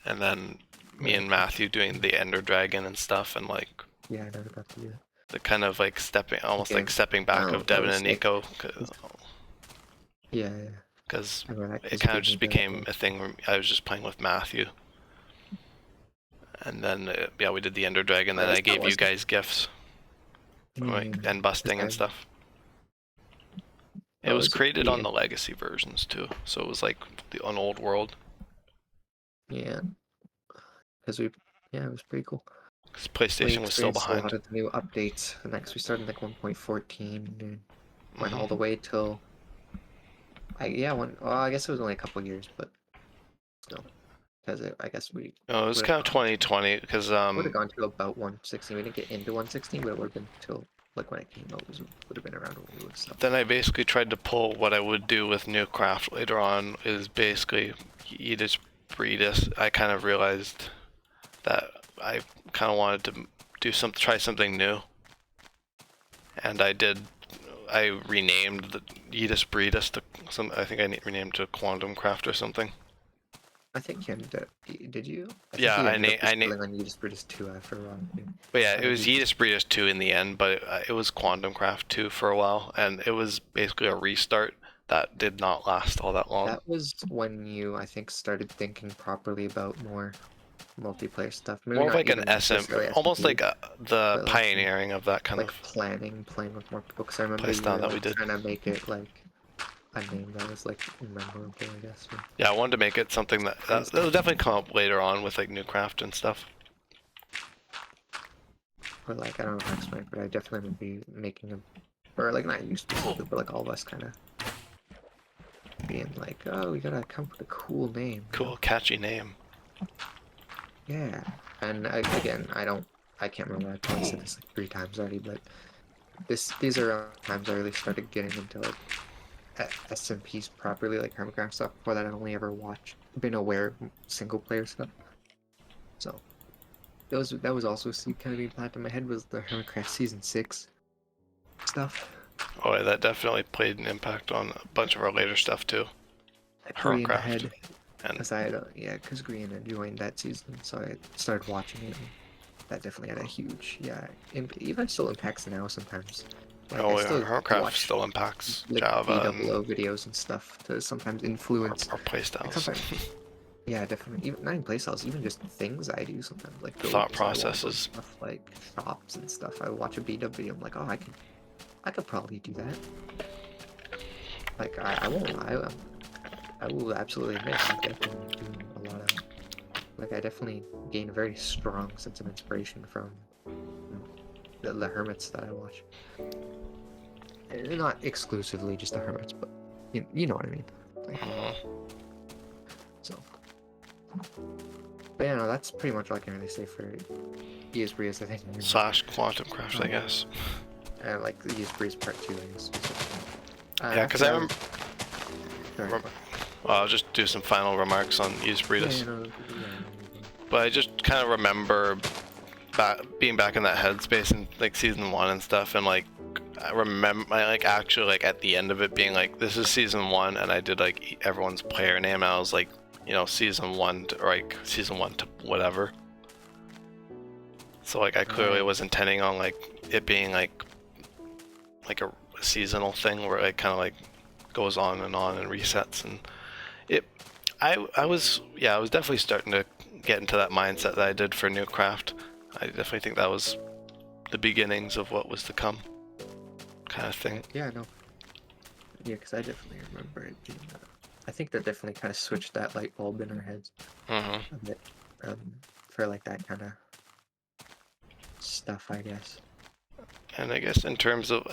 [SPEAKER 1] and then me
[SPEAKER 2] Right.
[SPEAKER 1] and Matthew doing the Ender Dragon and stuff, and like
[SPEAKER 2] Yeah, I never got to do that.
[SPEAKER 1] the kind of like almost like
[SPEAKER 2] Again,
[SPEAKER 1] stepping back
[SPEAKER 2] oh,
[SPEAKER 1] of
[SPEAKER 2] that
[SPEAKER 1] Devin
[SPEAKER 2] was
[SPEAKER 1] and
[SPEAKER 2] like,
[SPEAKER 1] Nico,
[SPEAKER 2] yeah, yeah.
[SPEAKER 1] because
[SPEAKER 2] I remember that
[SPEAKER 1] it
[SPEAKER 2] because
[SPEAKER 1] kind
[SPEAKER 2] you
[SPEAKER 1] of
[SPEAKER 2] gave me
[SPEAKER 1] just
[SPEAKER 2] the
[SPEAKER 1] became a thing where I was just playing with Matthew, and then yeah, we did the Ender Dragon, then
[SPEAKER 2] I guess
[SPEAKER 1] I
[SPEAKER 2] that
[SPEAKER 1] gave you
[SPEAKER 2] wasn't.
[SPEAKER 1] guys gifts, like
[SPEAKER 2] Mm,
[SPEAKER 1] end busting and stuff. It
[SPEAKER 2] that
[SPEAKER 1] was
[SPEAKER 2] was
[SPEAKER 1] created on
[SPEAKER 2] yeah,
[SPEAKER 1] the legacy versions too, so it was like an old world.
[SPEAKER 2] yeah, because yeah, it was pretty cool.
[SPEAKER 1] 'Cause
[SPEAKER 2] We
[SPEAKER 1] PlayStation was still
[SPEAKER 2] experienced a lot
[SPEAKER 1] behind.
[SPEAKER 2] of the new updates. The next we started like 1.14 and went all the
[SPEAKER 1] Hmm.
[SPEAKER 2] way till well, I guess it was only a couple years, but still, because I guess we
[SPEAKER 1] No, it was
[SPEAKER 2] would have
[SPEAKER 1] kind of
[SPEAKER 2] gone
[SPEAKER 1] 2020 because
[SPEAKER 2] to about 116. We didn't get into 116, but it would have been till like when it came out, would have been around when we would have stopped.
[SPEAKER 1] then I basically tried to pull what I would do with Newcraft later on is basically Yeetus Breedis. I kind of realized that I kind of wanted to try something new, and I did. I renamed the Yeetus Breedis to some. I think I renamed to Quantum Craft or something.
[SPEAKER 2] I think you ended up, did you? I think
[SPEAKER 1] Yeah,
[SPEAKER 2] you ended up just building on Udis Brutus 2 after a while.
[SPEAKER 1] but yeah,
[SPEAKER 2] Out
[SPEAKER 1] it
[SPEAKER 2] of
[SPEAKER 1] was Yeetus Breedis 2 in the end, but it was Quantum Craft 2 for a while, and it was basically a restart that did not last all that long.
[SPEAKER 2] That was when you, I think, started thinking properly about more multiplayer stuff. Maybe
[SPEAKER 1] More of
[SPEAKER 2] not
[SPEAKER 1] like an
[SPEAKER 2] even
[SPEAKER 1] SM,
[SPEAKER 2] necessarily
[SPEAKER 1] almost
[SPEAKER 2] SMP,
[SPEAKER 1] like the
[SPEAKER 2] but
[SPEAKER 1] pioneering of that kind
[SPEAKER 2] like
[SPEAKER 1] of
[SPEAKER 2] playing with more people. Because I remember you
[SPEAKER 1] playstyle
[SPEAKER 2] were
[SPEAKER 1] that we
[SPEAKER 2] like
[SPEAKER 1] did.
[SPEAKER 2] trying to make it like a name that was like memorable, I guess.
[SPEAKER 1] Yeah, I wanted to make it something that will definitely come up later on with like new craft and stuff.
[SPEAKER 2] Or like, I don't know if that's right, but I definitely would be making a, or like not you specifically, but like all of us kind of being like, oh, we gotta come up with a cool name, you know?
[SPEAKER 1] Cool, catchy name.
[SPEAKER 2] Yeah. And again, I can't remember. I've probably said this like 3 times already, but these are times I really started getting into like SMPs properly, like Hermitcraft stuff. Before that, I only ever been aware of single player stuff. So that was also kind of being planted in my head was the Hermitcraft season 6 stuff.
[SPEAKER 1] Oh, yeah, that definitely played an impact on a bunch of our later stuff too.
[SPEAKER 2] Green
[SPEAKER 1] Hermitcraft.
[SPEAKER 2] had,
[SPEAKER 1] And
[SPEAKER 2] because I had, yeah, because Green had joined that season, so I started watching it. And that definitely had a huge, yeah, even still impacts now sometimes. Like I
[SPEAKER 1] oh, yeah,
[SPEAKER 2] still
[SPEAKER 1] Hermitcraft
[SPEAKER 2] watch
[SPEAKER 1] still impacts
[SPEAKER 2] like
[SPEAKER 1] Java and
[SPEAKER 2] BOO videos and stuff to sometimes influence.
[SPEAKER 1] our
[SPEAKER 2] Like
[SPEAKER 1] playstyles.
[SPEAKER 2] sometimes, yeah, definitely. Even not in playstyles, even just things I do sometimes, like
[SPEAKER 1] Thought
[SPEAKER 2] builds I want or
[SPEAKER 1] processes.
[SPEAKER 2] stuff like shops and stuff. I watch a BW video, I'm like, oh, I could probably do that. Like I won't lie, I will absolutely admit I've definitely doing a lot of like I definitely gain a very strong sense of inspiration from the hermits that I watch. Not exclusively just the hermits, but you know what I mean. Like, so, but yeah, no, that's pretty much all I can really say for ES Breeze, I think.
[SPEAKER 1] Slash Quantum Craft, I guess.
[SPEAKER 2] Like ES Breeze Part 2, I guess.
[SPEAKER 1] Yeah, because I remember.
[SPEAKER 2] Sorry.
[SPEAKER 1] Well, I'll just do some final remarks on Use Breedis.
[SPEAKER 2] Yeah.
[SPEAKER 1] But I just kind of remember being back in that headspace in like season 1 and stuff, and like I remember like actually like at the end of it being like, this is season 1, and I did like everyone's player name, and I was like, you know, season 1 to, or like season 1 to whatever. So like I clearly was intending on like it being like a seasonal thing where it kind of like goes on and resets, and it I was definitely starting to get into that mindset that I did for Newcraft. I definitely think that was the beginnings of what was to come, kind of thing.
[SPEAKER 2] Yeah, no. Yeah, because I definitely remember it being. I think that definitely kind of switched that light bulb in our heads a bit, for like that kind of stuff, I guess.
[SPEAKER 1] And I guess in terms of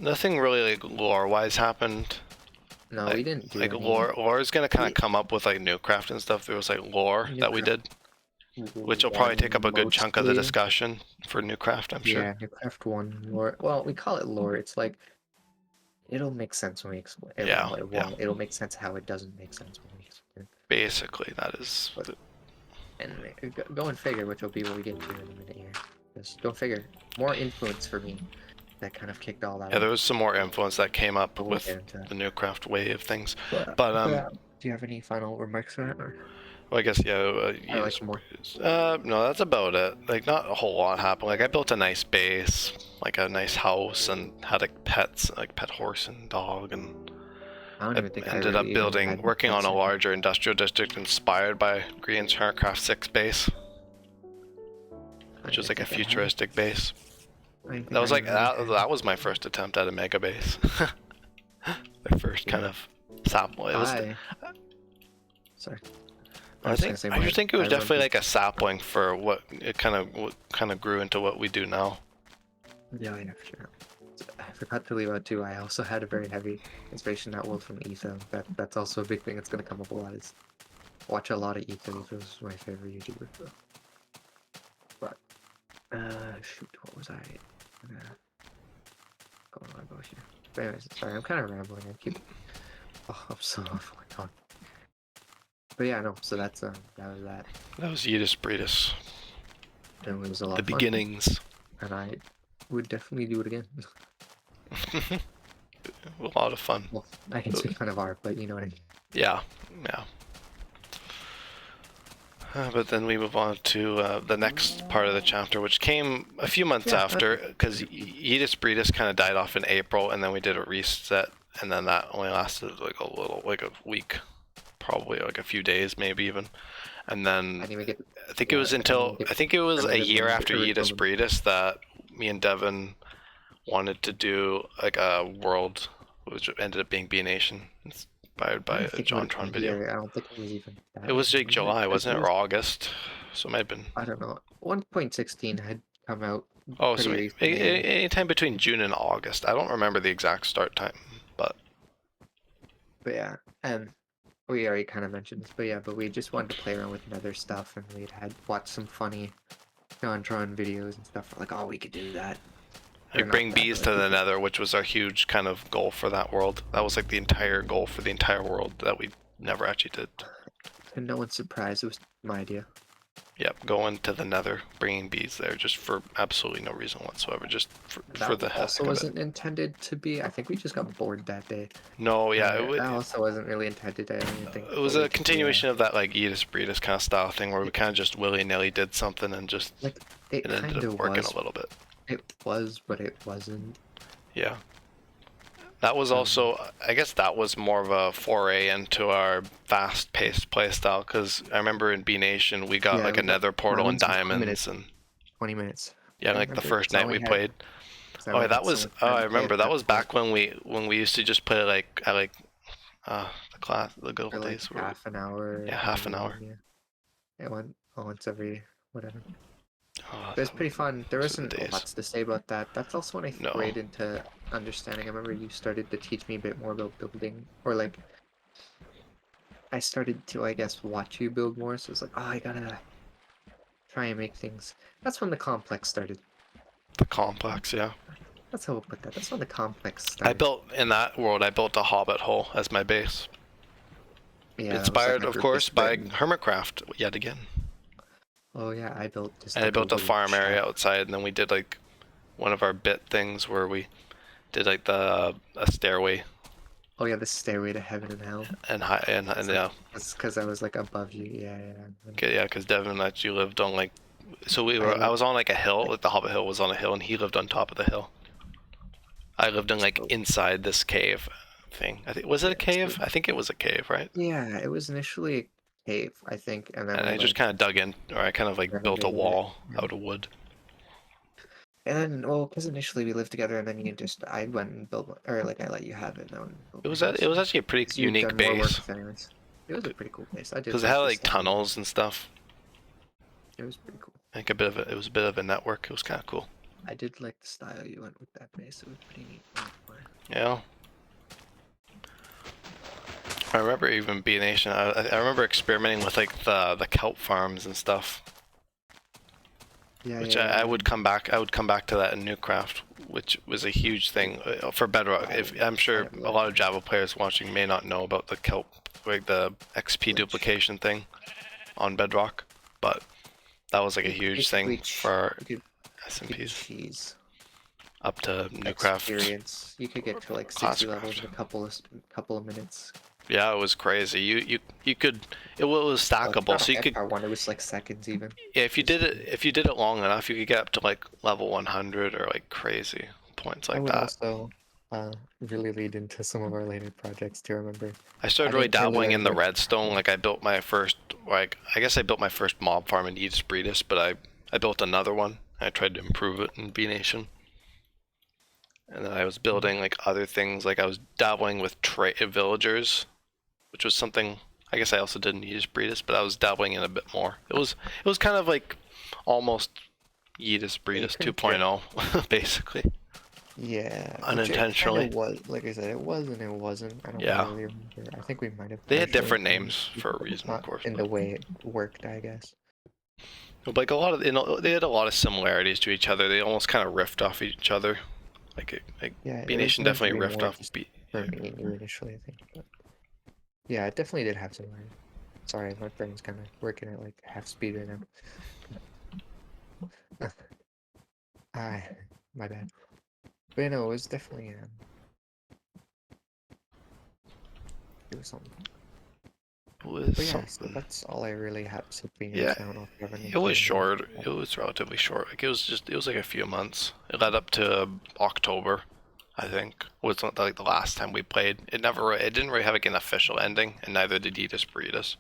[SPEAKER 1] nothing really like lore-wise happened.
[SPEAKER 2] No,
[SPEAKER 1] like,
[SPEAKER 2] we didn't do
[SPEAKER 1] like
[SPEAKER 2] any.
[SPEAKER 1] lore is gonna kind of come up with like Newcraft and stuff. There was like lore that we did, which will probably take up a good chunk of the
[SPEAKER 2] Mostly.
[SPEAKER 1] discussion for Newcraft, I'm sure.
[SPEAKER 2] Yeah, Newcraft 1 lore. Well, we call it lore. It's like it'll make sense when we explain.
[SPEAKER 1] Yeah,
[SPEAKER 2] Well, it won't. It'll make sense how it doesn't make sense when we explain.
[SPEAKER 1] basically that is.
[SPEAKER 2] But, and go and figure, which will be what we get to in a minute here. Just go figure. More influence for me. That kind of kicked all that.
[SPEAKER 1] Yeah, there was some more influence that came up
[SPEAKER 2] We'll
[SPEAKER 1] with
[SPEAKER 2] get into that.
[SPEAKER 1] the Newcraft way of things.
[SPEAKER 2] But do you have any final remarks on that? Or?
[SPEAKER 1] Well, I guess
[SPEAKER 2] More.
[SPEAKER 1] No, that's about it. Like not a whole lot happened. Like I built a nice base, like a nice house, and had like pets, like pet horse and dog, and
[SPEAKER 2] I don't even think I
[SPEAKER 1] ended up working on a larger industrial district inspired by Green's Hermitcraft 6 base, which was like a futuristic base. That was like that was my first attempt at a mega base. My first kind of sapling.
[SPEAKER 2] Sorry.
[SPEAKER 1] I just think it was definitely like a sapling for what kind of grew into what we do now.
[SPEAKER 2] Yeah, for sure. I forgot to leave out too. I also had a very heavy inspiration that world from Etho. That's also a big thing that's gonna come up a lot. Is watch a lot of Etho. Etho's my favorite YouTuber. So. But shoot, what was I? Going on about here. But anyways, sorry, I'm kind of rambling. I keep. Oh, I'm so off my talk. But yeah, no. So that's that was that.
[SPEAKER 1] That was Yeetus Breedis.
[SPEAKER 2] It was a lot.
[SPEAKER 1] The beginnings.
[SPEAKER 2] And I would definitely do it again.
[SPEAKER 1] A lot of fun.
[SPEAKER 2] Well, I guess we kind of are, but you know what I mean.
[SPEAKER 1] Yeah. But then we move on to the next part of the chapter, which came a few months after, because Yeetus Breedis kind of died off in April, and then we did a reset, and then that only lasted like a week, probably like a few days, maybe even. And then I think it was a year after Yeetus Breedis that me and Devin wanted to do like a world, which ended up being B Nation, inspired by a JonTron video.
[SPEAKER 2] I don't think it was even that.
[SPEAKER 1] It was like July, wasn't it, or August? So it might have been.
[SPEAKER 2] I don't know. 1.16 had come out.
[SPEAKER 1] Oh, so anytime between June and August. I don't remember the exact start time, but
[SPEAKER 2] yeah, and we already kind of mentioned this, but we just wanted to play around with nether stuff, and we had watched some funny JonTron videos and stuff. We're like, oh, we could do that.
[SPEAKER 1] Like bring bees to the nether, which was our huge kind of goal for that world. That was like the entire goal for the entire world that we never actually did.
[SPEAKER 2] And no one's surprised. It was my idea.
[SPEAKER 1] Yep, going to the Nether, bringing bees there just for absolutely no reason whatsoever, just for
[SPEAKER 2] That
[SPEAKER 1] the heck
[SPEAKER 2] also
[SPEAKER 1] of it.
[SPEAKER 2] wasn't intended to be. I think we just got bored that day.
[SPEAKER 1] No, yeah,
[SPEAKER 2] That also wasn't really intended, I don't think,
[SPEAKER 1] it was
[SPEAKER 2] fully
[SPEAKER 1] a
[SPEAKER 2] to be
[SPEAKER 1] continuation of that like Eatus Breedus kind of style thing where we kind of just willy-nilly did something and just
[SPEAKER 2] like it
[SPEAKER 1] it ended
[SPEAKER 2] kind
[SPEAKER 1] up
[SPEAKER 2] of
[SPEAKER 1] working
[SPEAKER 2] was.
[SPEAKER 1] a little bit.
[SPEAKER 2] It was, but it wasn't.
[SPEAKER 1] Yeah. That was also, I guess that was more of a foray into our fast-paced playstyle, because I remember in B Nation we got
[SPEAKER 2] Yeah,
[SPEAKER 1] like a
[SPEAKER 2] we got
[SPEAKER 1] Nether portal and
[SPEAKER 2] runs in 20
[SPEAKER 1] diamonds,
[SPEAKER 2] minutes.
[SPEAKER 1] and
[SPEAKER 2] 20 minutes.
[SPEAKER 1] yeah,
[SPEAKER 2] I
[SPEAKER 1] like the
[SPEAKER 2] remember
[SPEAKER 1] first
[SPEAKER 2] because I
[SPEAKER 1] night
[SPEAKER 2] only
[SPEAKER 1] we
[SPEAKER 2] had
[SPEAKER 1] played.
[SPEAKER 2] because I
[SPEAKER 1] Oh,
[SPEAKER 2] only
[SPEAKER 1] yeah, that
[SPEAKER 2] had so
[SPEAKER 1] was.
[SPEAKER 2] much
[SPEAKER 1] Oh,
[SPEAKER 2] time
[SPEAKER 1] I
[SPEAKER 2] to play
[SPEAKER 1] remember
[SPEAKER 2] at
[SPEAKER 1] that
[SPEAKER 2] that
[SPEAKER 1] was
[SPEAKER 2] point
[SPEAKER 1] back when we used to just play like at like the class, the good
[SPEAKER 2] for
[SPEAKER 1] old
[SPEAKER 2] like
[SPEAKER 1] days where
[SPEAKER 2] half an hour
[SPEAKER 1] yeah, half an
[SPEAKER 2] every
[SPEAKER 1] hour.
[SPEAKER 2] yeah. It went once every whatever.
[SPEAKER 1] Oh,
[SPEAKER 2] But it's pretty fun. There
[SPEAKER 1] those were
[SPEAKER 2] isn't
[SPEAKER 1] the days.
[SPEAKER 2] lots to say about that. That's also when I
[SPEAKER 1] No,
[SPEAKER 2] grade into understanding. I remember you started to teach me a bit more about building, or like I started to, I guess, watch you build more. So it's like, oh, I gotta try and make things. That's when the complex started.
[SPEAKER 1] the complex, yeah.
[SPEAKER 2] That's how we'll put that. That's when the complex
[SPEAKER 1] I
[SPEAKER 2] started.
[SPEAKER 1] built in that world. I built a hobbit hole as my base,
[SPEAKER 2] Yeah, that was like
[SPEAKER 1] inspired,
[SPEAKER 2] my
[SPEAKER 1] of
[SPEAKER 2] group
[SPEAKER 1] course,
[SPEAKER 2] just
[SPEAKER 1] by
[SPEAKER 2] written.
[SPEAKER 1] Hermitcraft yet again.
[SPEAKER 2] Oh yeah, I built just
[SPEAKER 1] And I
[SPEAKER 2] like a
[SPEAKER 1] built a
[SPEAKER 2] wooden
[SPEAKER 1] farm area
[SPEAKER 2] shack.
[SPEAKER 1] outside, and then we did like one of our bit things where we did like the a stairway
[SPEAKER 2] Oh yeah, the stairway to heaven and hell.
[SPEAKER 1] and high and
[SPEAKER 2] It's
[SPEAKER 1] yeah,
[SPEAKER 2] like it's because I was like above you. Yeah, yeah. I remember.
[SPEAKER 1] okay, yeah, because Devin actually lived on like, so we
[SPEAKER 2] I
[SPEAKER 1] were I
[SPEAKER 2] lived
[SPEAKER 1] was on like a hill,
[SPEAKER 2] like
[SPEAKER 1] like the Hobbit Hill was on a hill, and he lived on top of the hill. I lived in like
[SPEAKER 2] so.
[SPEAKER 1] inside this cave thing. I think was it a
[SPEAKER 2] Yeah, so
[SPEAKER 1] cave? I think it was a cave, right?
[SPEAKER 2] yeah, it was initially a cave, I think, and then
[SPEAKER 1] And
[SPEAKER 2] we
[SPEAKER 1] I just
[SPEAKER 2] like
[SPEAKER 1] kind of dug in, or I kind of like built a
[SPEAKER 2] renovated it.
[SPEAKER 1] wall
[SPEAKER 2] Yeah.
[SPEAKER 1] out of wood.
[SPEAKER 2] And then, well, because initially we lived together, and then you just, I went and built, or like I let you have it, and I went and built my
[SPEAKER 1] It
[SPEAKER 2] house.
[SPEAKER 1] was actually a pretty
[SPEAKER 2] 'Cause you'd
[SPEAKER 1] unique
[SPEAKER 2] done more
[SPEAKER 1] base
[SPEAKER 2] work than anyways. It was a pretty cool place. I did
[SPEAKER 1] because it
[SPEAKER 2] like
[SPEAKER 1] had
[SPEAKER 2] the
[SPEAKER 1] like
[SPEAKER 2] style.
[SPEAKER 1] tunnels and stuff.
[SPEAKER 2] It was pretty cool.
[SPEAKER 1] Like a bit of it was a bit of a network. It was kind of cool.
[SPEAKER 2] I did like the style you went with that base. It was pretty neat.
[SPEAKER 1] Yeah. I remember even B Nation. I remember experimenting with like the kelp farms and stuff,
[SPEAKER 2] Yeah,
[SPEAKER 1] which
[SPEAKER 2] yeah,
[SPEAKER 1] I
[SPEAKER 2] yeah.
[SPEAKER 1] would come back. I would come back to that in Newcraft, which was a huge thing for Bedrock. If I'm
[SPEAKER 2] I
[SPEAKER 1] sure
[SPEAKER 2] don't
[SPEAKER 1] a
[SPEAKER 2] know
[SPEAKER 1] lot of Java players watching may not know about the kelp, like the XP
[SPEAKER 2] which
[SPEAKER 1] duplication thing on Bedrock, but that was like a
[SPEAKER 2] you could
[SPEAKER 1] huge thing
[SPEAKER 2] basically
[SPEAKER 1] for
[SPEAKER 2] you could get
[SPEAKER 1] SMPs
[SPEAKER 2] cheese
[SPEAKER 1] up to Newcraft
[SPEAKER 2] experience. You could get to like 60 levels
[SPEAKER 1] Classcraft.
[SPEAKER 2] in a couple of minutes.
[SPEAKER 1] Yeah, it was crazy. You could it was
[SPEAKER 2] Like
[SPEAKER 1] stackable,
[SPEAKER 2] not
[SPEAKER 1] so you
[SPEAKER 2] a
[SPEAKER 1] could
[SPEAKER 2] hard one. It was like seconds even.
[SPEAKER 1] yeah,
[SPEAKER 2] Just
[SPEAKER 1] if you did it long enough, you could get up to like level 100 or like crazy points
[SPEAKER 2] I
[SPEAKER 1] like
[SPEAKER 2] would
[SPEAKER 1] that.
[SPEAKER 2] also really lead into some of our later projects too. Remember,
[SPEAKER 1] I
[SPEAKER 2] I
[SPEAKER 1] started really
[SPEAKER 2] didn't really
[SPEAKER 1] dabbling in
[SPEAKER 2] learn
[SPEAKER 1] the
[SPEAKER 2] much.
[SPEAKER 1] redstone. Like I built my first like I guess I built my first mob farm in Eatus Breedus, but I built another one. I tried to improve it in B Nation. And then I was building like other things, like I was dabbling with villagers, which was something I guess I also did in Yeetus Breedus, but I was dabbling in a bit more. It was kind of like almost Yeetus
[SPEAKER 2] You
[SPEAKER 1] Breedus
[SPEAKER 2] can get
[SPEAKER 1] 2.0, basically,
[SPEAKER 2] yeah, which it kind
[SPEAKER 1] unintentionally.
[SPEAKER 2] of was. Like I said, it was and it wasn't. I don't
[SPEAKER 1] Yeah,
[SPEAKER 2] really remember. I think we might have
[SPEAKER 1] they had
[SPEAKER 2] partially
[SPEAKER 1] different
[SPEAKER 2] implemented
[SPEAKER 1] names
[SPEAKER 2] it,
[SPEAKER 1] for a
[SPEAKER 2] but
[SPEAKER 1] reason, of
[SPEAKER 2] not
[SPEAKER 1] course,
[SPEAKER 2] in
[SPEAKER 1] but
[SPEAKER 2] the way it worked, I guess.
[SPEAKER 1] like a lot of they had a lot of similarities to each other. They almost kind of riffed off each other. Like
[SPEAKER 2] Yeah,
[SPEAKER 1] B
[SPEAKER 2] it was
[SPEAKER 1] Nation
[SPEAKER 2] meant to
[SPEAKER 1] definitely
[SPEAKER 2] be
[SPEAKER 1] riffed
[SPEAKER 2] more
[SPEAKER 1] off
[SPEAKER 2] just
[SPEAKER 1] B.
[SPEAKER 2] for me and you initially, I think. But yeah, it definitely did have some. Sorry, my brain's kind of working at like half speed right now. Ah, my bad. But you know, it was definitely it was something.
[SPEAKER 1] Was
[SPEAKER 2] But yeah, so
[SPEAKER 1] something.
[SPEAKER 2] that's all I really have to
[SPEAKER 1] Yeah,
[SPEAKER 2] finish. I don't know if you have
[SPEAKER 1] it was
[SPEAKER 2] anything else.
[SPEAKER 1] short. It was relatively short. Like it was like a few months. It led up to October, I think. Was like the last time we played. It didn't really have like an official ending, and neither did Edis Breedus.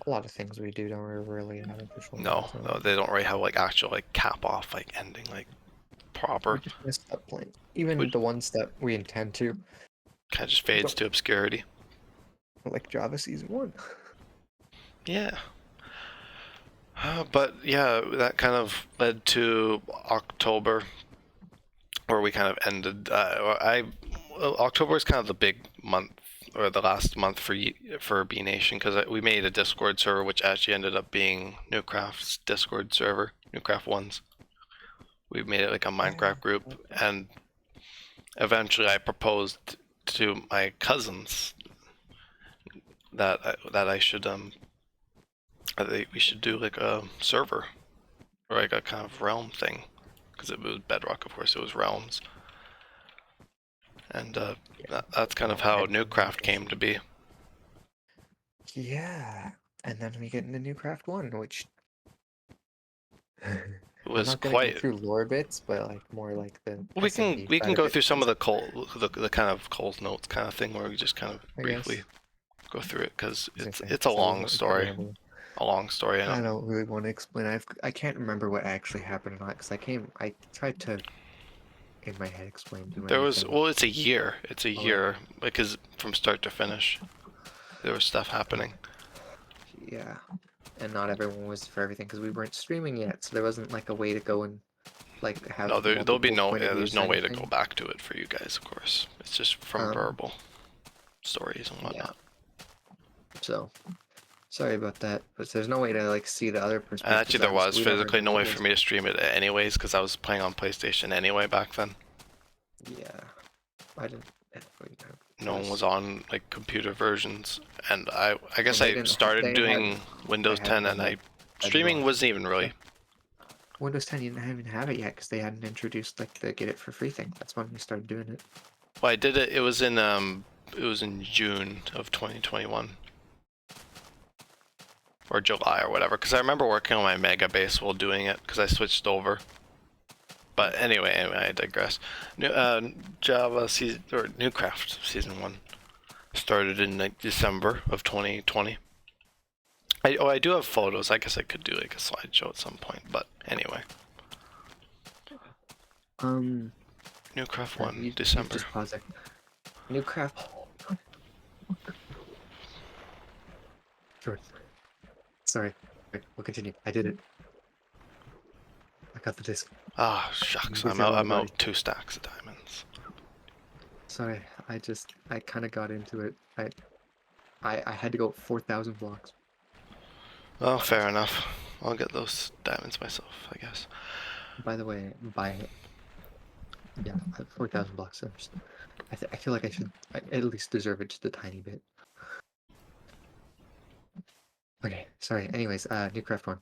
[SPEAKER 2] A lot of things we do don't really have official
[SPEAKER 1] No,
[SPEAKER 2] names, so
[SPEAKER 1] no, they don't really have like actual like cap off like ending like
[SPEAKER 2] we
[SPEAKER 1] proper.
[SPEAKER 2] just messed up playing. Even
[SPEAKER 1] Which
[SPEAKER 2] the ones that we intend to,
[SPEAKER 1] kind of just fades
[SPEAKER 2] don't,
[SPEAKER 1] to obscurity.
[SPEAKER 2] like Java Season 1.
[SPEAKER 1] Yeah. But yeah, that kind of led to October, where we kind of ended. October is kind of the big month or the last month for B Nation because we made a Discord server, which actually ended up being Newcraft's Discord server, Newcraft One's. We made it like a Minecraft group, and eventually I proposed to my cousins that I should I think we should do like a server or like a kind of realm thing, because it was Bedrock, of course. It was realms, and that's kind of how Newcraft came to be.
[SPEAKER 2] Yeah, and then we get into Newcraft 1, which
[SPEAKER 1] It
[SPEAKER 2] I'm
[SPEAKER 1] was
[SPEAKER 2] not gonna go
[SPEAKER 1] quite.
[SPEAKER 2] through lore bits, but like more like the
[SPEAKER 1] We can
[SPEAKER 2] SMP
[SPEAKER 1] we
[SPEAKER 2] side
[SPEAKER 1] can
[SPEAKER 2] of
[SPEAKER 1] go
[SPEAKER 2] it,
[SPEAKER 1] through some of
[SPEAKER 2] 'cause
[SPEAKER 1] the kind of Cole's notes kind of thing where we just kind of
[SPEAKER 2] I
[SPEAKER 1] briefly
[SPEAKER 2] guess.
[SPEAKER 1] go through it, because
[SPEAKER 2] As I say,
[SPEAKER 1] it's a
[SPEAKER 2] so we
[SPEAKER 1] long
[SPEAKER 2] we could
[SPEAKER 1] story,
[SPEAKER 2] ramble.
[SPEAKER 1] a long story.
[SPEAKER 2] I don't really want to explain. I can't remember what actually happened or not because I tried to in my head explain too
[SPEAKER 1] There
[SPEAKER 2] many
[SPEAKER 1] was,
[SPEAKER 2] things.
[SPEAKER 1] well, it's a year. It's a
[SPEAKER 2] But like,
[SPEAKER 1] year because from start to finish, there was stuff happening.
[SPEAKER 2] yeah, and not everyone was for everything because we weren't streaming yet, so there wasn't like a way to go and like
[SPEAKER 1] No,
[SPEAKER 2] have
[SPEAKER 1] there'll be
[SPEAKER 2] multiple
[SPEAKER 1] no,
[SPEAKER 2] point of
[SPEAKER 1] there's
[SPEAKER 2] views or
[SPEAKER 1] no way to go
[SPEAKER 2] anything.
[SPEAKER 1] back to it for you guys, of course. It's just from
[SPEAKER 2] Um,
[SPEAKER 1] verbal stories and
[SPEAKER 2] yeah.
[SPEAKER 1] whatnot.
[SPEAKER 2] So sorry about that, but there's no way to like see the other
[SPEAKER 1] And actually,
[SPEAKER 2] perspectives
[SPEAKER 1] there
[SPEAKER 2] on it, so
[SPEAKER 1] was
[SPEAKER 2] we never
[SPEAKER 1] physically
[SPEAKER 2] knew
[SPEAKER 1] no
[SPEAKER 2] what
[SPEAKER 1] way
[SPEAKER 2] was.
[SPEAKER 1] for me to stream it anyways, because I was playing on PlayStation anyway back then.
[SPEAKER 2] Yeah, I didn't. Definitely know.
[SPEAKER 1] No one was on like computer versions, and I
[SPEAKER 2] Well,
[SPEAKER 1] guess
[SPEAKER 2] they
[SPEAKER 1] I
[SPEAKER 2] didn't.
[SPEAKER 1] started
[SPEAKER 2] They had.
[SPEAKER 1] doing
[SPEAKER 2] They
[SPEAKER 1] Windows
[SPEAKER 2] had
[SPEAKER 1] 10, and
[SPEAKER 2] the
[SPEAKER 1] streaming
[SPEAKER 2] Bedrock.
[SPEAKER 1] wasn't even really.
[SPEAKER 2] Windows 10, you didn't even have it yet because they hadn't introduced like the get it for free thing. That's when we started doing it.
[SPEAKER 1] Well, I did it. It was in June of 2021 or July or whatever. Because I remember working on my mega base while doing it because I switched over. But anyway, I digress. Java season or Newcraft season 1 started in like December of 2020. I do have photos. I guess I could do like a slideshow at some point. But anyway,
[SPEAKER 2] Um,
[SPEAKER 1] Newcraft
[SPEAKER 2] yeah,
[SPEAKER 1] 1
[SPEAKER 2] you
[SPEAKER 1] December.
[SPEAKER 2] just pause it. Newcraft. Sure. Sorry. Wait, we'll continue. I did it. I got the disc.
[SPEAKER 1] Ah, shucks.
[SPEAKER 2] Please download
[SPEAKER 1] I'm
[SPEAKER 2] already.
[SPEAKER 1] out 2 stacks of diamonds.
[SPEAKER 2] Sorry, I kind of got into it. I had to go 4,000 blocks.
[SPEAKER 1] Oh, fair enough. I'll get those diamonds myself, I guess.
[SPEAKER 2] By the way, yeah, 4,000 blocks. I feel like I at least deserve it just a tiny bit. Okay, sorry. Anyways, Newcraft 1.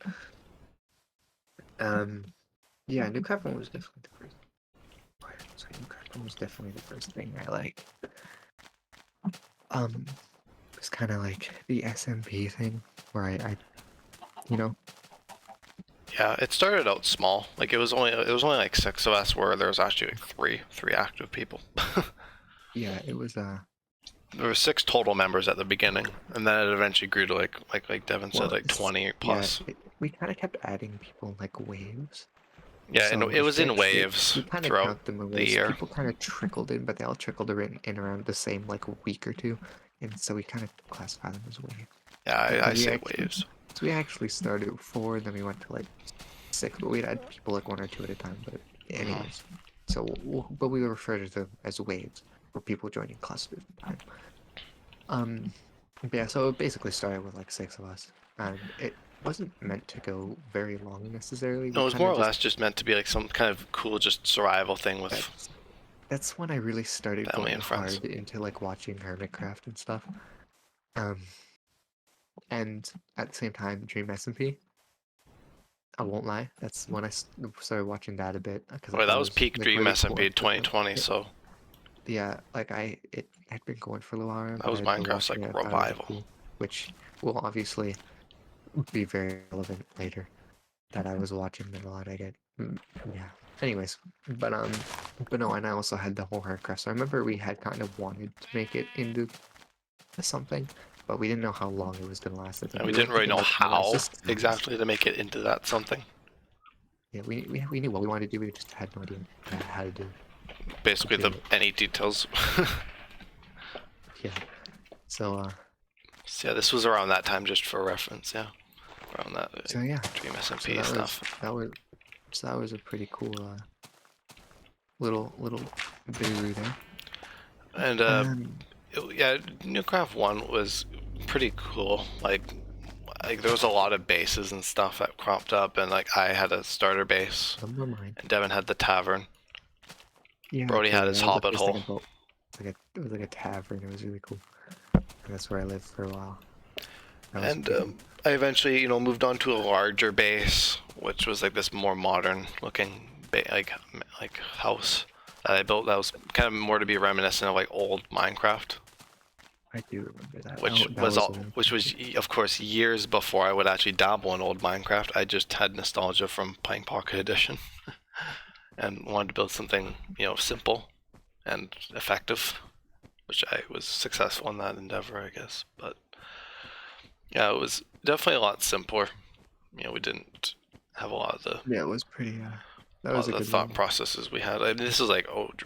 [SPEAKER 2] Yeah, Newcraft 1 was definitely the first. Sorry, Newcraft 1 was definitely the first thing I like. It's kind of like the SMP thing where you know,
[SPEAKER 1] Yeah, it started out small. Like it was only like 6 of us, where there was actually like three active people.
[SPEAKER 2] yeah, it was
[SPEAKER 1] There were 6 total members at the beginning, and then it eventually grew to like Devin said,
[SPEAKER 2] well,
[SPEAKER 1] like 20
[SPEAKER 2] yeah,
[SPEAKER 1] plus.
[SPEAKER 2] we kind of kept adding people in like waves.
[SPEAKER 1] Yeah, and
[SPEAKER 2] So
[SPEAKER 1] it was
[SPEAKER 2] if you
[SPEAKER 1] in
[SPEAKER 2] actually,
[SPEAKER 1] waves
[SPEAKER 2] we kind of
[SPEAKER 1] throughout
[SPEAKER 2] count them in
[SPEAKER 1] the
[SPEAKER 2] waves.
[SPEAKER 1] year.
[SPEAKER 2] People kind of trickled in, but they all trickled in around the same like week or two, and so we kind of classify them as waves.
[SPEAKER 1] Yeah, I
[SPEAKER 2] Because
[SPEAKER 1] say waves.
[SPEAKER 2] we actually started at 4, then we went to like 6, but we'd had people like 1 or 2 at a time. But anyways, so but we refer to them as waves, for people joining clusters at a time. But yeah, so it basically started with like 6 of us, and it wasn't meant to go very long necessarily.
[SPEAKER 1] No,
[SPEAKER 2] We
[SPEAKER 1] it was
[SPEAKER 2] kind
[SPEAKER 1] more
[SPEAKER 2] of
[SPEAKER 1] or
[SPEAKER 2] just
[SPEAKER 1] less just meant to be like some kind of cool, just survival thing with
[SPEAKER 2] that's when I really started
[SPEAKER 1] family
[SPEAKER 2] going
[SPEAKER 1] and friends.
[SPEAKER 2] hard into like watching Hermitcraft and stuff. And at the same time, Dream SMP. I won't lie, that's when I started watching that a bit because I
[SPEAKER 1] Well,
[SPEAKER 2] thought
[SPEAKER 1] that
[SPEAKER 2] it
[SPEAKER 1] was
[SPEAKER 2] was
[SPEAKER 1] peak
[SPEAKER 2] like
[SPEAKER 1] Dream
[SPEAKER 2] really cool
[SPEAKER 1] SMP
[SPEAKER 2] and different.
[SPEAKER 1] 2020, so
[SPEAKER 2] Yeah, like it had been going for a little while,
[SPEAKER 1] that
[SPEAKER 2] but
[SPEAKER 1] was
[SPEAKER 2] I'd been
[SPEAKER 1] Minecraft's
[SPEAKER 2] watching
[SPEAKER 1] like
[SPEAKER 2] it. I thought it was
[SPEAKER 1] revival.
[SPEAKER 2] cool, which will obviously be very relevant later. That I was watching it a lot. I get, yeah. Anyways, but no, and I also had the whole Hermitcraft. So I remember we had kind of wanted to make it into something, but we didn't know how long it was gonna last. I think
[SPEAKER 1] And we
[SPEAKER 2] we were
[SPEAKER 1] didn't really
[SPEAKER 2] thinking
[SPEAKER 1] know
[SPEAKER 2] like more as a
[SPEAKER 1] how
[SPEAKER 2] series.
[SPEAKER 1] exactly to make it into that something.
[SPEAKER 2] Yeah, we knew what we wanted to do. We just had no idea how to do
[SPEAKER 1] Basically,
[SPEAKER 2] do
[SPEAKER 1] the
[SPEAKER 2] it.
[SPEAKER 1] any details.
[SPEAKER 2] Yeah. So
[SPEAKER 1] So yeah, this was around that time, just for reference. Yeah, around that
[SPEAKER 2] so
[SPEAKER 1] like,
[SPEAKER 2] yeah.
[SPEAKER 1] Dream
[SPEAKER 2] So
[SPEAKER 1] SMP stuff.
[SPEAKER 2] that was a pretty cool little bit there.
[SPEAKER 1] And yeah, Newcraft 1 was pretty cool. Like there was a lot of bases and stuff that cropped up, and like I had a starter base,
[SPEAKER 2] Number mine.
[SPEAKER 1] and Devin had the tavern.
[SPEAKER 2] Yeah,
[SPEAKER 1] Brody had
[SPEAKER 2] actually,
[SPEAKER 1] his
[SPEAKER 2] that was the
[SPEAKER 1] hobbit
[SPEAKER 2] first thing
[SPEAKER 1] hole.
[SPEAKER 2] about it was like a tavern. It was really cool. And that's where I lived for a while. That was
[SPEAKER 1] And
[SPEAKER 2] pretty.
[SPEAKER 1] I eventually, moved on to a larger base, which was like this more modern looking like house that I built. That was kind of more to be reminiscent of like old Minecraft,
[SPEAKER 2] I do remember that.
[SPEAKER 1] which
[SPEAKER 2] That
[SPEAKER 1] was
[SPEAKER 2] was
[SPEAKER 1] all,
[SPEAKER 2] a really
[SPEAKER 1] which
[SPEAKER 2] cool
[SPEAKER 1] was
[SPEAKER 2] game.
[SPEAKER 1] of course years before I would actually dabble in old Minecraft. I just had nostalgia from playing Pocket Edition and wanted to build something, simple and effective, which I was successful in that endeavor, I guess. But yeah, it was definitely a lot simpler. We didn't have
[SPEAKER 2] Yeah, it was pretty. That
[SPEAKER 1] a lot
[SPEAKER 2] was
[SPEAKER 1] of
[SPEAKER 2] a
[SPEAKER 1] the
[SPEAKER 2] good
[SPEAKER 1] thought
[SPEAKER 2] one.
[SPEAKER 1] processes we had. I mean, this is like OG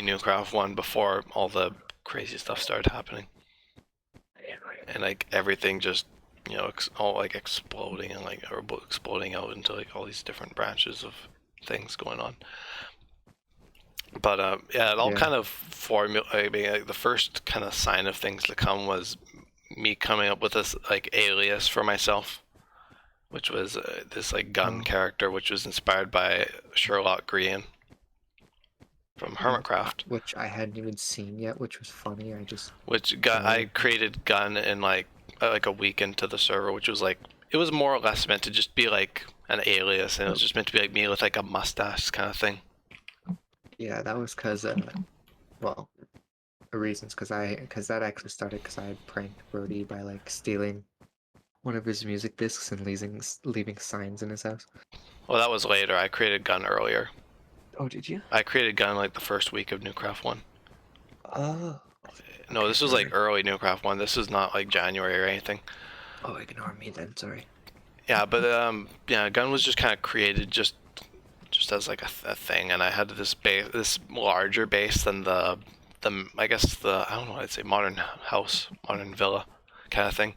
[SPEAKER 1] Newcraft one before all the crazy stuff started happening, and like everything just all like exploding and like or exploding out into like all these different branches of things going on. But yeah, it all
[SPEAKER 2] Yeah.
[SPEAKER 1] kind of I mean, like, the first kind of sign of things to come was me coming up with this like alias for myself, which was this like gun
[SPEAKER 2] Oh,
[SPEAKER 1] character, which was inspired by Sherlock Green from Hermitcraft.
[SPEAKER 2] which I hadn't even seen yet, which was funny. I just
[SPEAKER 1] Which
[SPEAKER 2] saw
[SPEAKER 1] I
[SPEAKER 2] it.
[SPEAKER 1] created gun in like a week into the server, which was like it was more or less meant to just be like an alias, and it was just meant to be like me with like a mustache kind of thing.
[SPEAKER 2] Yeah, that was because well, the reasons because that actually started because I had pranked Brody by like stealing one of his music discs and leaving signs in his house.
[SPEAKER 1] Well, that was later. I created gun earlier.
[SPEAKER 2] Oh, did you?
[SPEAKER 1] I created gun like the first week of Newcraft One.
[SPEAKER 2] Oh,
[SPEAKER 1] No,
[SPEAKER 2] okay,
[SPEAKER 1] this was like
[SPEAKER 2] sorry.
[SPEAKER 1] early Newcraft One. This is not like January or anything.
[SPEAKER 2] Oh, ignore me then. Sorry.
[SPEAKER 1] Yeah, but yeah, gun was just kind of created just as like a thing, and I had this base, this larger base than the I guess the I don't know what I'd say modern house, modern villa kind of thing.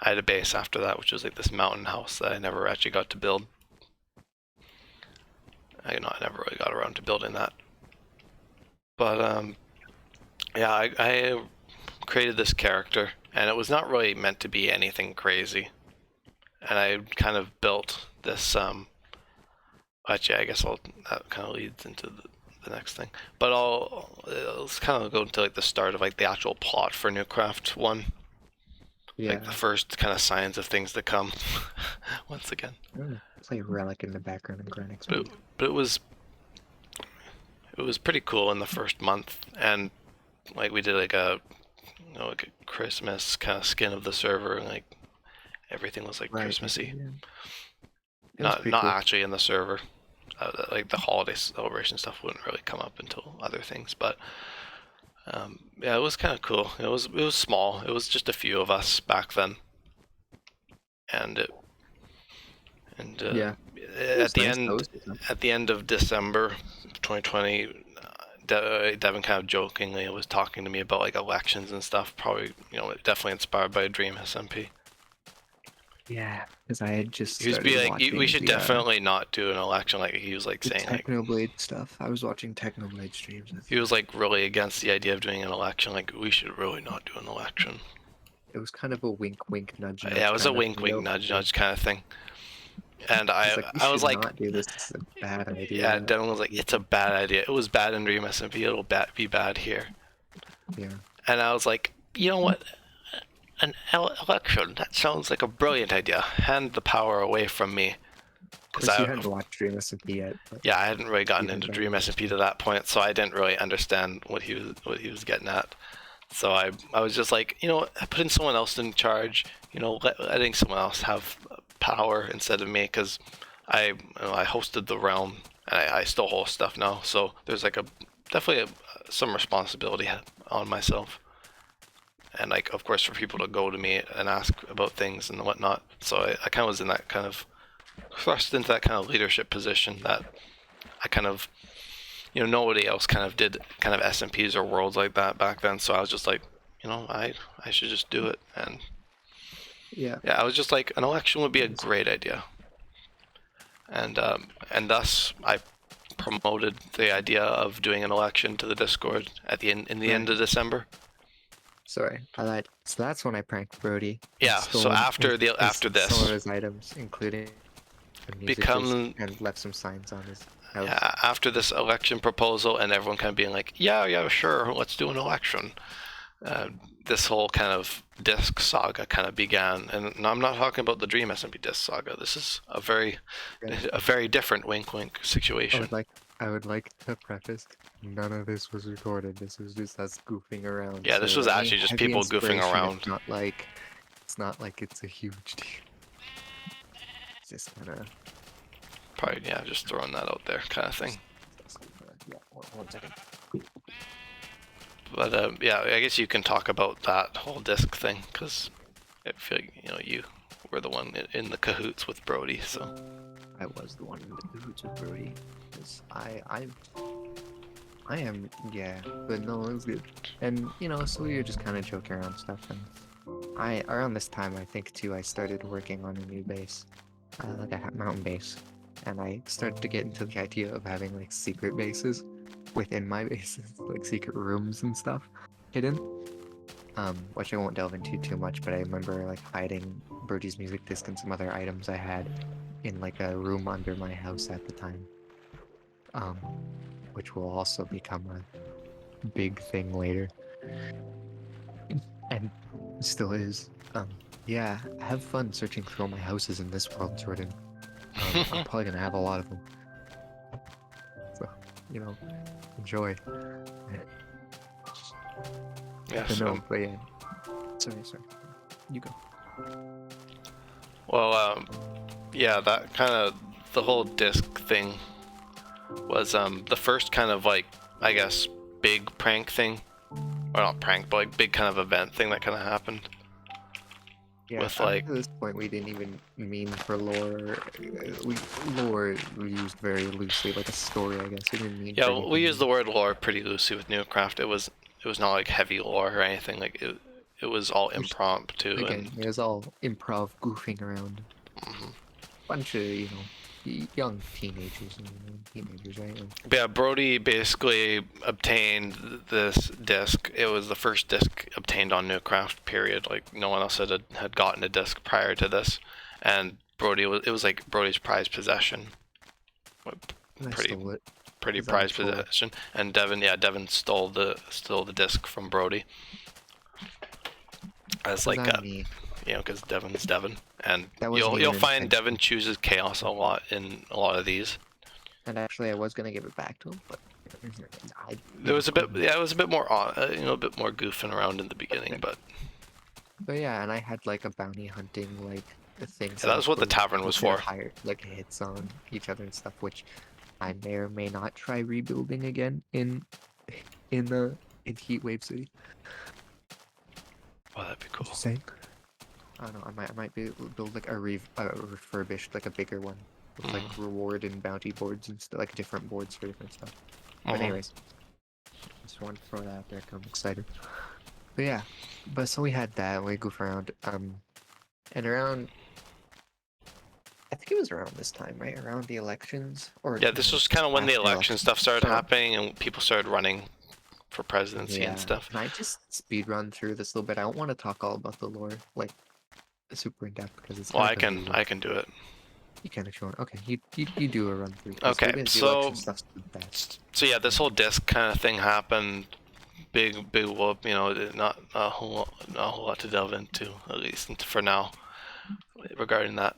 [SPEAKER 1] I had a base after that, which was like this mountain house that I never actually got to build. I never really got around to building that. But yeah, I created this character, and it was not really meant to be anything crazy. And I kind of built this. Actually, I guess that kind of leads into the next thing. But let's kind of go into like the start of like the actual plot for Newcraft One, like the
[SPEAKER 2] Yeah.
[SPEAKER 1] first kind of signs of things to come. Once again,
[SPEAKER 2] I'm gonna play Relic in the background and grind
[SPEAKER 1] but
[SPEAKER 2] XP.
[SPEAKER 1] but it was pretty cool in the first month, and like we did like like a Christmas kind of skin of the server, and like everything was like
[SPEAKER 2] Right. Yeah,
[SPEAKER 1] Christmassy.
[SPEAKER 2] yeah. It was
[SPEAKER 1] Not
[SPEAKER 2] pretty
[SPEAKER 1] not
[SPEAKER 2] cool.
[SPEAKER 1] actually in the server. Like the holiday celebration stuff wouldn't really come up until other things, but yeah, it was kind of cool. It was small. It was just a few of us back then, and it and
[SPEAKER 2] Yeah. It
[SPEAKER 1] at
[SPEAKER 2] was
[SPEAKER 1] the
[SPEAKER 2] nice. That
[SPEAKER 1] end
[SPEAKER 2] was good.
[SPEAKER 1] at the end of December 2020, Devin kind of jokingly was talking to me about like elections and stuff. Probably definitely inspired by Dream SMP.
[SPEAKER 2] Yeah, because I had just
[SPEAKER 1] He was
[SPEAKER 2] started
[SPEAKER 1] be like, we
[SPEAKER 2] watching
[SPEAKER 1] should definitely not do an election. Like he was like
[SPEAKER 2] the
[SPEAKER 1] saying like
[SPEAKER 2] Technoblade stuff. I was watching Technoblade streams at
[SPEAKER 1] he
[SPEAKER 2] the
[SPEAKER 1] was
[SPEAKER 2] time.
[SPEAKER 1] like really against the idea of doing an election. Like we should really not do an election.
[SPEAKER 2] It was kind of a wink, wink, nudge,
[SPEAKER 1] Yeah, it
[SPEAKER 2] nudge
[SPEAKER 1] was a
[SPEAKER 2] kind of
[SPEAKER 1] wink,
[SPEAKER 2] thing,
[SPEAKER 1] wink,
[SPEAKER 2] though,
[SPEAKER 1] nudge,
[SPEAKER 2] for me.
[SPEAKER 1] nudge kind of thing. And
[SPEAKER 2] He's
[SPEAKER 1] I
[SPEAKER 2] like, you
[SPEAKER 1] I was
[SPEAKER 2] should
[SPEAKER 1] like,
[SPEAKER 2] not do this. This is a bad
[SPEAKER 1] yeah,
[SPEAKER 2] idea.
[SPEAKER 1] Devin was like, it's a bad idea. It was bad in Dream SMP. It'll be bad here.
[SPEAKER 2] Yeah.
[SPEAKER 1] And I was like, you know what? An election? That sounds like a brilliant idea. Hand the power away from me.
[SPEAKER 2] Of
[SPEAKER 1] Because
[SPEAKER 2] course, you hadn't watched Dream SMP yet, but
[SPEAKER 1] yeah, I hadn't really gotten
[SPEAKER 2] even
[SPEAKER 1] into
[SPEAKER 2] better.
[SPEAKER 1] Dream SMP to that point, so I didn't really understand what he was getting at. So I was just like, putting someone else in charge, letting someone else have power instead of me, because I hosted the realm, and I still host stuff now. So there's like definitely some responsibility on myself, and like of course for people to go to me and ask about things and whatnot. So I kind of was in that kind of thrust into that kind of leadership position that I kind of nobody else kind of did kind of SMPs or worlds like that back then. So I was just like, I should just do it. And
[SPEAKER 2] Yeah.
[SPEAKER 1] yeah, I was just like, an election would be a
[SPEAKER 2] It was,
[SPEAKER 1] great idea. And thus I promoted the idea of doing an election to the Discord at the end in the end
[SPEAKER 2] right.
[SPEAKER 1] of December.
[SPEAKER 2] Sorry, I lied. So that's when I pranked Brody and
[SPEAKER 1] Yeah. So
[SPEAKER 2] stole
[SPEAKER 1] after
[SPEAKER 2] some of
[SPEAKER 1] this
[SPEAKER 2] his items, including a music disc,
[SPEAKER 1] become
[SPEAKER 2] and left some signs on his house.
[SPEAKER 1] after this election proposal and everyone kind of being like, yeah, sure, let's do an election. uh, this whole kind of disc saga kind of began. And I'm not talking about the Dream SMP disc saga. This is
[SPEAKER 2] Okay.
[SPEAKER 1] a very different wink wink
[SPEAKER 2] I
[SPEAKER 1] situation.
[SPEAKER 2] would like I would like to preface none of this was recorded. This was just us goofing around.
[SPEAKER 1] Yeah, this
[SPEAKER 2] So
[SPEAKER 1] was
[SPEAKER 2] any
[SPEAKER 1] actually just
[SPEAKER 2] heavy
[SPEAKER 1] people goofing
[SPEAKER 2] inspiration,
[SPEAKER 1] around.
[SPEAKER 2] it's not like it's a huge deal. It's just kind of
[SPEAKER 1] Probably, yeah, just throwing that out there kind of thing.
[SPEAKER 2] yeah. One second.
[SPEAKER 1] But yeah, I guess you can talk about that whole disc thing because I feel like, you were the one in the cahoots with Brody. So
[SPEAKER 2] I was the one in the cahoots with Brody. 'Cause I am, yeah, but no, it was good. And so we were just kind of joking around stuff. And around this time, I think too, I started working on a new base, like a mountain base, and I started to get into the idea of having like secret bases within my bases, like secret rooms and stuff hidden. Which I won't delve into too much, but I remember like hiding Brody's music disc and some other items I had in like a room under my house at the time. Um, which will also become a big thing later, and still is. Yeah, have fun searching through all my houses in this world, Jordan. I'm probably gonna have a lot of them, so enjoy.
[SPEAKER 1] yeah,
[SPEAKER 2] But
[SPEAKER 1] so
[SPEAKER 2] no, but yeah. Sorry, you go.
[SPEAKER 1] well, yeah, that kind of the whole disc thing was the first kind of like, I guess, big prank thing, or not prank, but like big kind of event thing that kind of happened
[SPEAKER 2] Yeah,
[SPEAKER 1] with
[SPEAKER 2] up
[SPEAKER 1] like,
[SPEAKER 2] to this point, we didn't even mean for lore. Lore we used very loosely, like a story, I guess. We didn't mean for
[SPEAKER 1] yeah, we use
[SPEAKER 2] anything.
[SPEAKER 1] the word lore pretty loosely with Newcraft. It was not like heavy lore or anything. Like it was all
[SPEAKER 2] Which,
[SPEAKER 1] impromptu
[SPEAKER 2] again,
[SPEAKER 1] and
[SPEAKER 2] it was all improv, goofing around.
[SPEAKER 1] mhm.
[SPEAKER 2] Bunch of young teenagers, right? Like,
[SPEAKER 1] But yeah, Brody basically obtained this disc. It was the first disc obtained on Newcraft. Period. Like no one else had gotten a disc prior to this, and it was like Brody's prized possession. Like,
[SPEAKER 2] and I
[SPEAKER 1] Pretty
[SPEAKER 2] stole it
[SPEAKER 1] pretty
[SPEAKER 2] because I'm a
[SPEAKER 1] prized
[SPEAKER 2] troll.
[SPEAKER 1] possession. And Devin stole the disc from Brody as
[SPEAKER 2] Because
[SPEAKER 1] like
[SPEAKER 2] I'm me.
[SPEAKER 1] because Devin's Devin, and
[SPEAKER 2] That wasn't
[SPEAKER 1] you'll
[SPEAKER 2] even
[SPEAKER 1] find Devin
[SPEAKER 2] intentional.
[SPEAKER 1] chooses chaos a lot in a lot of these.
[SPEAKER 2] And actually, I was gonna give it back to him, but I,
[SPEAKER 1] There was a bit,
[SPEAKER 2] couldn't.
[SPEAKER 1] yeah, it was a bit more, a bit more goofing around in the beginning, but
[SPEAKER 2] But yeah, and I had like a bounty hunting like a thing
[SPEAKER 1] yeah,
[SPEAKER 2] set
[SPEAKER 1] that
[SPEAKER 2] up
[SPEAKER 1] was what the
[SPEAKER 2] where
[SPEAKER 1] tavern
[SPEAKER 2] we
[SPEAKER 1] was
[SPEAKER 2] could
[SPEAKER 1] for.
[SPEAKER 2] hire like hits on each other and stuff, which I may or may not try rebuilding again in the in Heatwave City.
[SPEAKER 1] Oh, that'd be cool.
[SPEAKER 2] Just saying. I don't know. I might build like a refurbished like a bigger one with like
[SPEAKER 1] Mm.
[SPEAKER 2] reward and bounty boards and stuff, like different boards for different stuff. But
[SPEAKER 1] Mhm.
[SPEAKER 2] anyways, just wanted to throw that out there. 'Cause I'm excited. But yeah, but so we had that. We goof around. And around I think it was around this time, right? Around the elections, or
[SPEAKER 1] Yeah, this was kind of when the
[SPEAKER 2] after
[SPEAKER 1] election
[SPEAKER 2] elections.
[SPEAKER 1] stuff started
[SPEAKER 2] So
[SPEAKER 1] happening and people started running for presidency and
[SPEAKER 2] yeah,
[SPEAKER 1] stuff.
[SPEAKER 2] can I just speed run through this a little bit? I don't want to talk all about the lore, like super in depth, because it's
[SPEAKER 1] Well,
[SPEAKER 2] kind of
[SPEAKER 1] I can
[SPEAKER 2] confusing.
[SPEAKER 1] I can do it.
[SPEAKER 2] You can if you want. Okay, you do a run through, because
[SPEAKER 1] Okay,
[SPEAKER 2] the election
[SPEAKER 1] so
[SPEAKER 2] stuff's the best.
[SPEAKER 1] yeah, this whole disc kind of thing happened. Big whoop. Not a whole lot to delve into, at least for now, regarding that.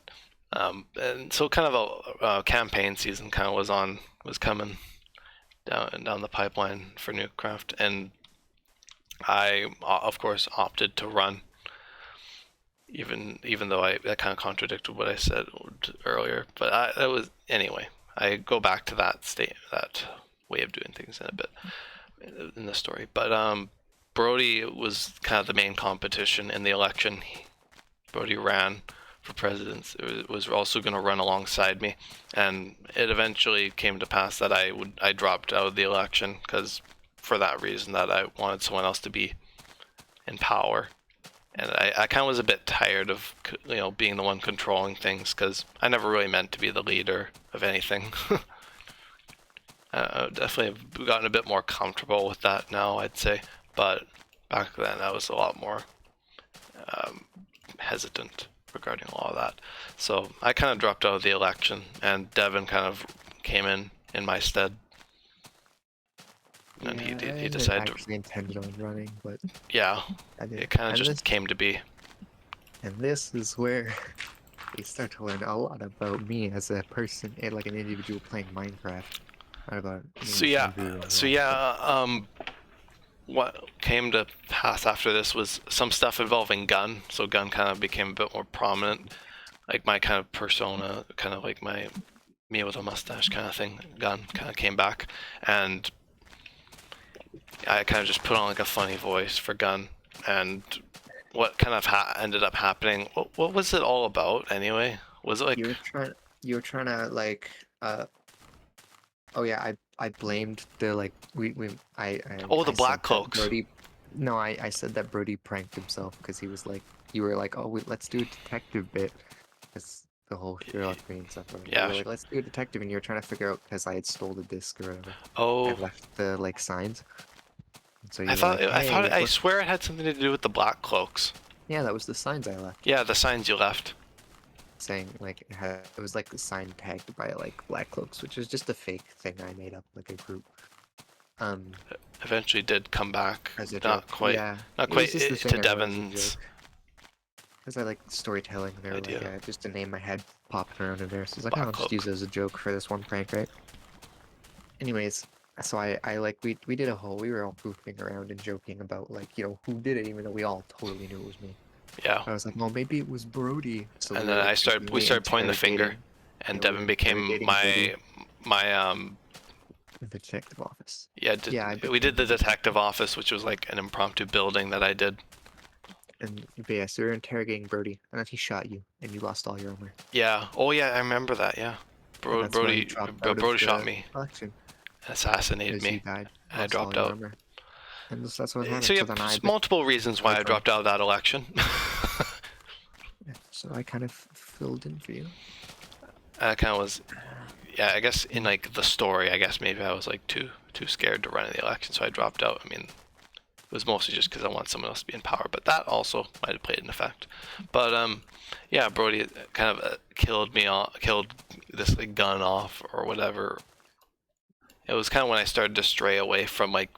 [SPEAKER 1] And so kind of a campaign season kind of was coming down the pipeline for Newcraft, and I of course opted to run, even though that kind of contradicted what I said earlier. But that was anyway. I go back to that way of doing things in a bit in the story. But Brody was kind of the main competition in the election. Brody ran for president. It was also going to run alongside me, and it eventually came to pass that I dropped out of the election because for that reason that I wanted someone else to be in power, and I kind of was a bit tired of being the one controlling things because I never really meant to be the leader of anything. Definitely have gotten a bit more comfortable with that now, I'd say, but back then I was a lot more um, hesitant regarding all of that. So I kind of dropped out of the election, and Devin kind of came in my stead. and
[SPEAKER 2] Yeah,
[SPEAKER 1] he
[SPEAKER 2] I hadn't
[SPEAKER 1] decided to,
[SPEAKER 2] actually intended on running, but
[SPEAKER 1] yeah,
[SPEAKER 2] I did.
[SPEAKER 1] it kind of
[SPEAKER 2] And
[SPEAKER 1] just came to be.
[SPEAKER 2] this is where you start to learn a lot about me as a person, and like an individual playing Minecraft. Not about
[SPEAKER 1] So
[SPEAKER 2] me
[SPEAKER 1] yeah, so
[SPEAKER 2] overall, but
[SPEAKER 1] yeah, what came to pass after this was some stuff involving Gun. So Gun kind of became a bit more prominent, like my kind of persona, kind of like my me with a mustache kind of thing. Gun kind of came back, and I kind of just put on like a funny voice for Gun. And what kind of ended up happening? What was it all about anyway? Was it
[SPEAKER 2] you
[SPEAKER 1] like,
[SPEAKER 2] were trying you were trying to like oh yeah, I blamed the like
[SPEAKER 1] oh, the
[SPEAKER 2] I said
[SPEAKER 1] Black
[SPEAKER 2] that
[SPEAKER 1] Cloaks?
[SPEAKER 2] Brody. No, I said that Brody pranked himself because he was like, you were like, oh let's do a detective bit. That's the whole Sherlock thing and stuff. Whatever. You
[SPEAKER 1] Yeah.
[SPEAKER 2] were like, let's do a detective, and you were trying to figure out because I had stole the disc or whatever and
[SPEAKER 1] Oh,
[SPEAKER 2] left the like signs. And so
[SPEAKER 1] I
[SPEAKER 2] you were
[SPEAKER 1] thought
[SPEAKER 2] like,
[SPEAKER 1] I thought
[SPEAKER 2] hey,
[SPEAKER 1] I
[SPEAKER 2] look,
[SPEAKER 1] swear it had something to do with the Black Cloaks.
[SPEAKER 2] yeah, that was the signs I left.
[SPEAKER 1] Yeah, the signs you left.
[SPEAKER 2] Saying like it was like the sign tagged by like Black Cloaks, which is just a fake thing I made up, like a group. Um,
[SPEAKER 1] Eventually did come back,
[SPEAKER 2] as a
[SPEAKER 1] not
[SPEAKER 2] joke.
[SPEAKER 1] quite,
[SPEAKER 2] Yeah,
[SPEAKER 1] not
[SPEAKER 2] it was
[SPEAKER 1] quite
[SPEAKER 2] just the
[SPEAKER 1] to
[SPEAKER 2] thing I wrote as a
[SPEAKER 1] Devon's
[SPEAKER 2] joke. Because I like storytelling, and they were like,
[SPEAKER 1] idea.
[SPEAKER 2] just a name I had popping around in there. So I was like, oh,
[SPEAKER 1] Black
[SPEAKER 2] I'll just use
[SPEAKER 1] Cloak.
[SPEAKER 2] it as a joke for this one prank, right? Anyways, so I like we did a whole we were all goofing around and joking about like who did it, even though we all totally knew it was me.
[SPEAKER 1] Yeah.
[SPEAKER 2] I was like, well, maybe it was Brody. So
[SPEAKER 1] And
[SPEAKER 2] we
[SPEAKER 1] then
[SPEAKER 2] were
[SPEAKER 1] I
[SPEAKER 2] like
[SPEAKER 1] started we
[SPEAKER 2] jokingly
[SPEAKER 1] started pointing the finger,
[SPEAKER 2] interrogating.
[SPEAKER 1] and
[SPEAKER 2] We were
[SPEAKER 1] Devon became
[SPEAKER 2] interrogating Brody
[SPEAKER 1] my
[SPEAKER 2] in the detective office.
[SPEAKER 1] yeah,
[SPEAKER 2] Yeah, I
[SPEAKER 1] we
[SPEAKER 2] became
[SPEAKER 1] did the
[SPEAKER 2] the detective.
[SPEAKER 1] detective office, which was like an impromptu building that I did.
[SPEAKER 2] And but yeah, so we were interrogating Brody, and then he shot you, and you lost all your armor.
[SPEAKER 1] Yeah. Oh yeah, I remember that. Yeah.
[SPEAKER 2] And that's why you
[SPEAKER 1] Brody
[SPEAKER 2] dropped out of
[SPEAKER 1] Brody shot
[SPEAKER 2] the
[SPEAKER 1] me,
[SPEAKER 2] election,
[SPEAKER 1] assassinated
[SPEAKER 2] because you
[SPEAKER 1] me,
[SPEAKER 2] died,
[SPEAKER 1] and I
[SPEAKER 2] lost all
[SPEAKER 1] dropped
[SPEAKER 2] your
[SPEAKER 1] out.
[SPEAKER 2] armor. And that's what
[SPEAKER 1] So
[SPEAKER 2] happened.
[SPEAKER 1] yeah,
[SPEAKER 2] So then
[SPEAKER 1] multiple reasons why I dropped out of that election.
[SPEAKER 2] yeah, so I kind of filled in for you.
[SPEAKER 1] I kind of was, yeah. I guess in
[SPEAKER 2] And
[SPEAKER 1] like the story, I guess maybe I was like too scared to run in the election, so I dropped out. I mean, it was mostly just because I want someone else to be in power, but that also might have played an effect. But yeah, Brody kind of killed me off, killed this like gun off or whatever. It was kind of when I started to stray away from like